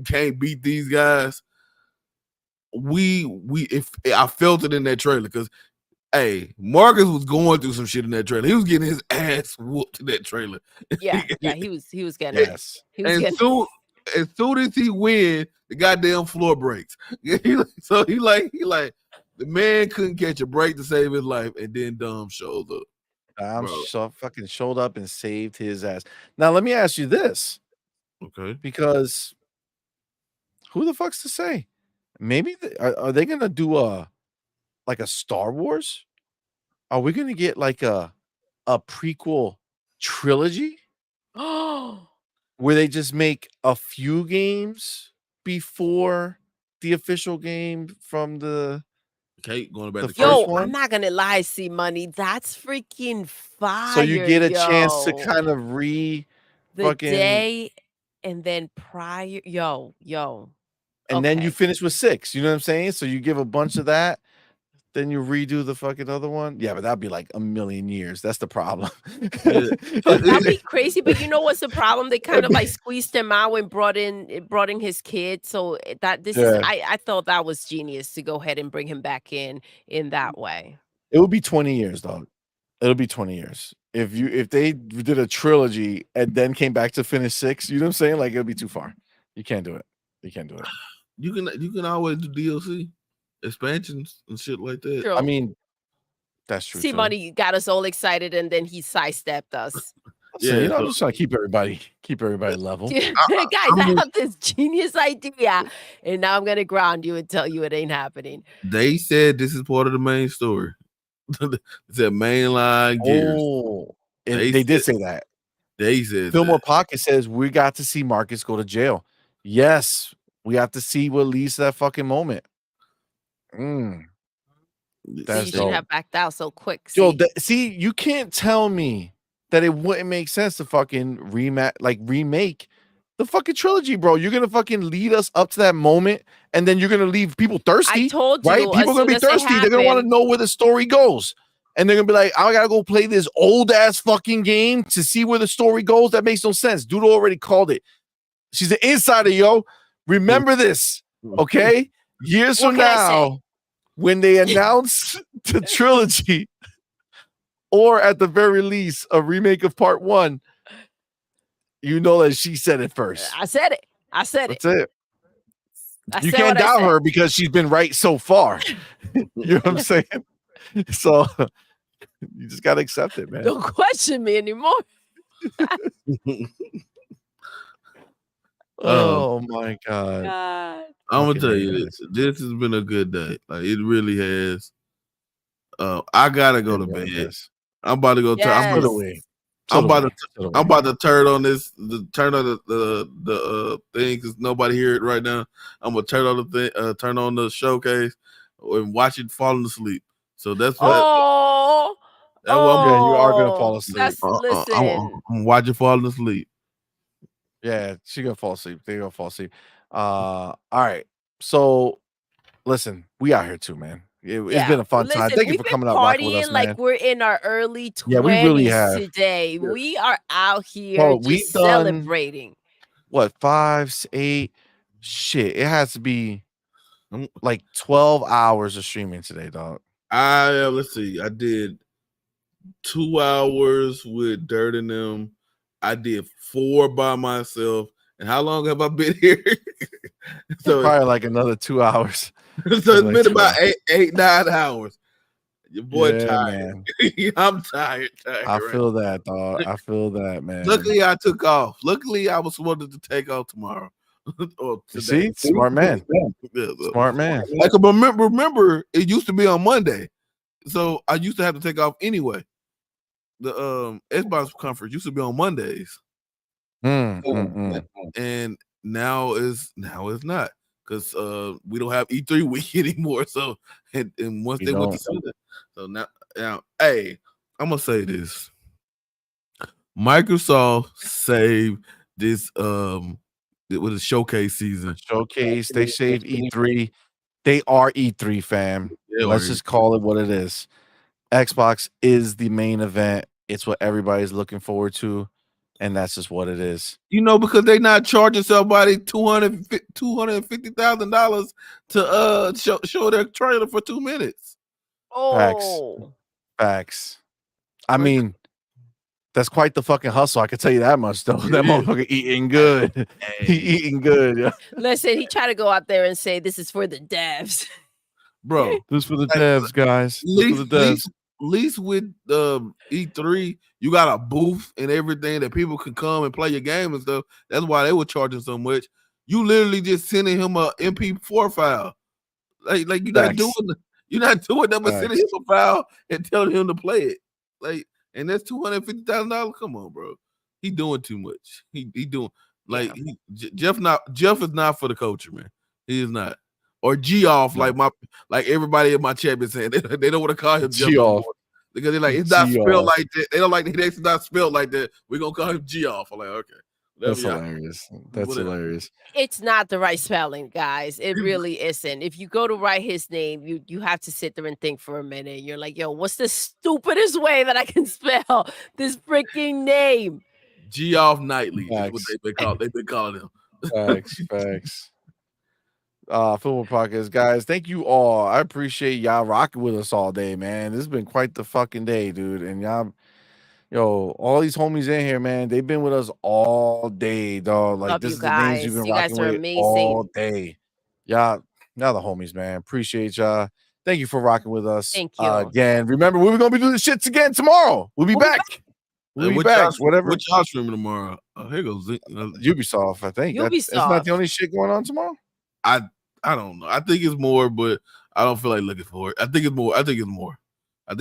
can't beat these guys. I felt it in that trailer because hey, Marcus was going through some shit in that trailer. He was getting his ass whooped in that trailer. Yeah, he was getting yes. As soon as he win, the goddamn floor breaks. So he like the man couldn't catch a break to save his life, and then Dom showed up. Dom fucking showed up and saved his ass. Now let me ask you this, okay? Because who the fuck's to say? Maybe are they gonna do a Star Wars? Are we gonna get like a prequel trilogy? Where they just make a few games before the official game from the going back to first one? I'm not gonna lie, CMoney. That's freaking fire. So you get a chance to kind of the day and then prior. And then you finish with 6. You know what I'm saying? So you give a bunch of that, then you redo the fucking other one. Yeah, but that'd be like a million years. That's the problem. That'd be crazy. But you know what's the problem? They kind of like squeezed him out and brought in his kid. So I thought that was genius to go ahead and bring him back in that way. It would be 20 years, dog. It'll be 20 years. If they did a trilogy and then came back to finish 6, you know what I'm saying? Like it'll be too far. You can't do it. You can't do it. You can always do DLC expansions and shit like that. True. I mean, that's true. CMoney got us all excited and then he sidestepped us. Yeah, I'm just trying to keep everybody level. Guys, I have this genius idea, and now I'm gonna ground you and tell you it ain't happening. They said this is part of the main story. It's a mainline Gears. Oh, they did say that. They said Fillmore Pocket says we got to see Marcus go to jail. Yes, we have to see what leads to that fucking moment. That's you should have backed out so quick. Yo, see, you can't tell me that it wouldn't make sense to fucking remake the fucking trilogy, bro. You're gonna fucking lead us up to that moment, and then you're gonna leave people thirsty. I told you, right? People are gonna be thirsty. They're gonna want to know where the story goes, and they're gonna be like, "I gotta go play this old ass fucking game to see where the story goes." That makes no sense. Doodle already called it. She's an insider, yo. Remember this, okay? Years from now, when they announce the trilogy, or at the very least, a remake of Part 1. You know that she said it first. I said it. That's it. You can't doubt her because she's been right so far. You know what I'm saying? So you just gotta accept it, man. Don't question me anymore. Oh my God. I'm gonna tell you this. This has been a good day. Like it really has. I gotta go to bed. I'm about to go. I'm about to turn on this. Turn on the thing because nobody hear it right now. I'm gonna turn on the thing. Turn on the showcase and watch it falling asleep. So that's what. You are gonna fall asleep. I'm watching falling asleep. Yeah, she's gonna fall asleep. They're gonna fall asleep. All right. So listen, we out here too, man. It's been a fun time. Thank you for coming out rocking with us, man. Like we're in our early 20s we really have. today. Yeah. We are out here just celebrating. What, 5, 8? Shit, it has to be like 12 hours of streaming today, dog. Let's see. I did 2 hours with Dirt and them. I did 4 by myself. And how long have I been here? So probably like another 2 hours. So it's been about 8-9 hours. Your boy tired. Man. I'm tired. I feel that, dog. I feel that, man. Luckily, I took off. Luckily, I was wanted to take off tomorrow. Or today. See, smart man. Smart man. Like remember, it used to be on Monday, so I used to have to take off anyway. The Xbox conference used to be on Mondays, and now it's not. Because we don't have E3 week anymore. So and once they went to Sunday, so now, hey, I'm gonna say this: Microsoft saved this with a showcase season. Showcase, they saved E3. They are E3, fam. Let's just call it what it is. Xbox is the main event. It's what everybody's looking forward to. And that's just what it is. You know, because they're not charging somebody $250,000 to show their trailer for 2 minutes. Facts. I mean, that's quite the fucking hustle. I can tell you that much, though. That motherfucker eating good. He eating good. Yeah. Listen, he tried to go out there and say, "This is for the devs." Bro, this is for the devs, guys. At least with E3, you got a booth and everything that people can come and play your game and stuff. That's why they were charging so much. You literally just sending him a MP4 file. Like you're not doing that, but sending him a file and telling him to play it. Like, and that's $250,000. Come on, bro. He doing too much. He doing Jeff is not for the culture, man. He is not. Or G-off, like everybody in my chat been saying. They don't want to call him G-off because they're like, it's not spelled like that. They don't like it's not spelled like that. We're gonna call him G-off. I'm like, okay. That's hilarious. That's hilarious. It's not the right spelling, guys. It really isn't. If you go to write his name, you have to sit there and think for a minute. You're like, yo, what's the stupidest way that I can spell this freaking name? G-off Nightly is what they've been calling him. Facts. Football Podcast, guys. Thank you all. I appreciate y'all rocking with us all day, man. This has been quite the fucking day, dude. And y'all, all these homies in here, man. They've been with us all day, dog. Like, this is the names you've been rocking with all day. Y'all the homies, man. Appreciate y'all. Thank you for rocking with us. Thank you again. Remember, we're gonna be doing the shits again tomorrow. We'll be back. We'll be back. Whatever. What y'all streaming tomorrow? Here goes Ubisoft. I think it's not the only shit going on tomorrow. I don't know. I think it's more, but I don't feel like looking for it. I think it's more. I think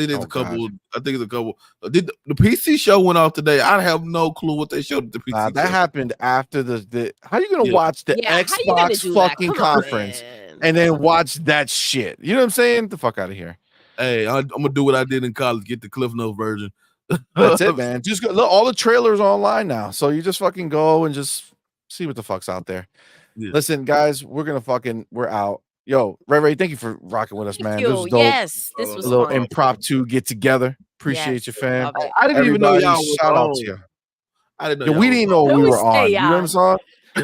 there's a couple. God. I think it's a couple. The PC show went off today. I have no clue what they showed at the PC show. That happened after the how are you gonna watch the Xbox fucking conference and then watch that shit? You know what I'm saying? The fuck out of here. Hey, I'm gonna do what I did in college. Get the Cliff Notes version. That's it, man. Just go, look, all the trailers are online now, so you just fucking go and just See what the fuck's out there. Yeah. Listen, guys, we're out. Yo, Ray, thank you for rocking with us, man. Thank This you. was dope. Yes, this was A little fun. impromptu get together. Appreciate Yes, you, fam. love it. I didn't even know Everybody, y'all was shout out on. to you. I didn't know. Yeah, y'all we was didn't on. know we Let me were on. stay You know what I'm on. saying?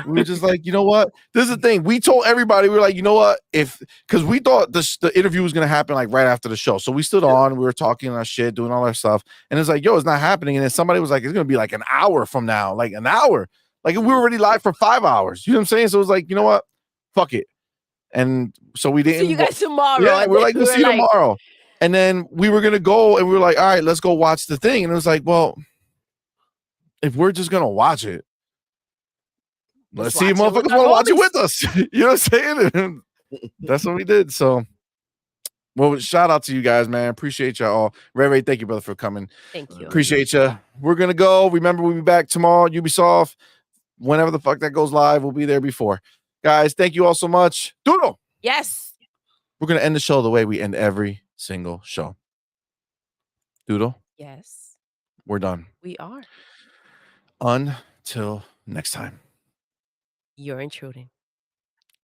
We were just like, you know what? This is the thing. We told everybody, we were like, you know what? Because we thought the interview was gonna happen like right after the show. So we stood on, we were talking our shit, doing all our stuff, and it's like, yo, it's not happening. And then somebody was like, it's gonna be like an hour from now, like an hour. Like we were already live for 5 hours. You know what I'm saying? So it was like, you know what? Fuck it. And so we didn't. See you guys tomorrow. Yeah, And we're then like, we'll see you tomorrow. And then we were gonna go, and we were like, all right, let's go watch the thing. And it was like, well, if we're just gonna watch it, let's see if watch it with motherfuckers our want to watch it homies. with us. You know what I'm saying? That's what we did. So, well, shout out to you guys, man. Appreciate y'all. Ray, thank you, brother, for coming. Thank you. Appreciate you. We're gonna go. Remember, we'll be back tomorrow. Ubisoft, whenever the fuck that goes live, we'll be there before. Guys, thank you all so much. Doodle. Yes. We're gonna end the show the way we end every single show. Doodle. Yes. We're done. We are. Until next time. You're intruding.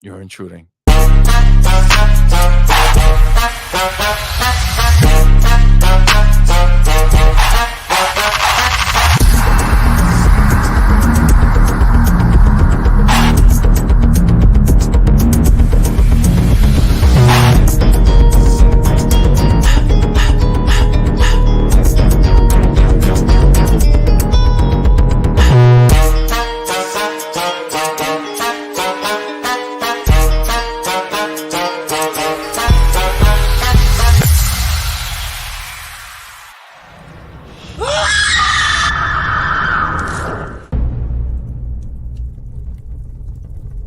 You're intruding.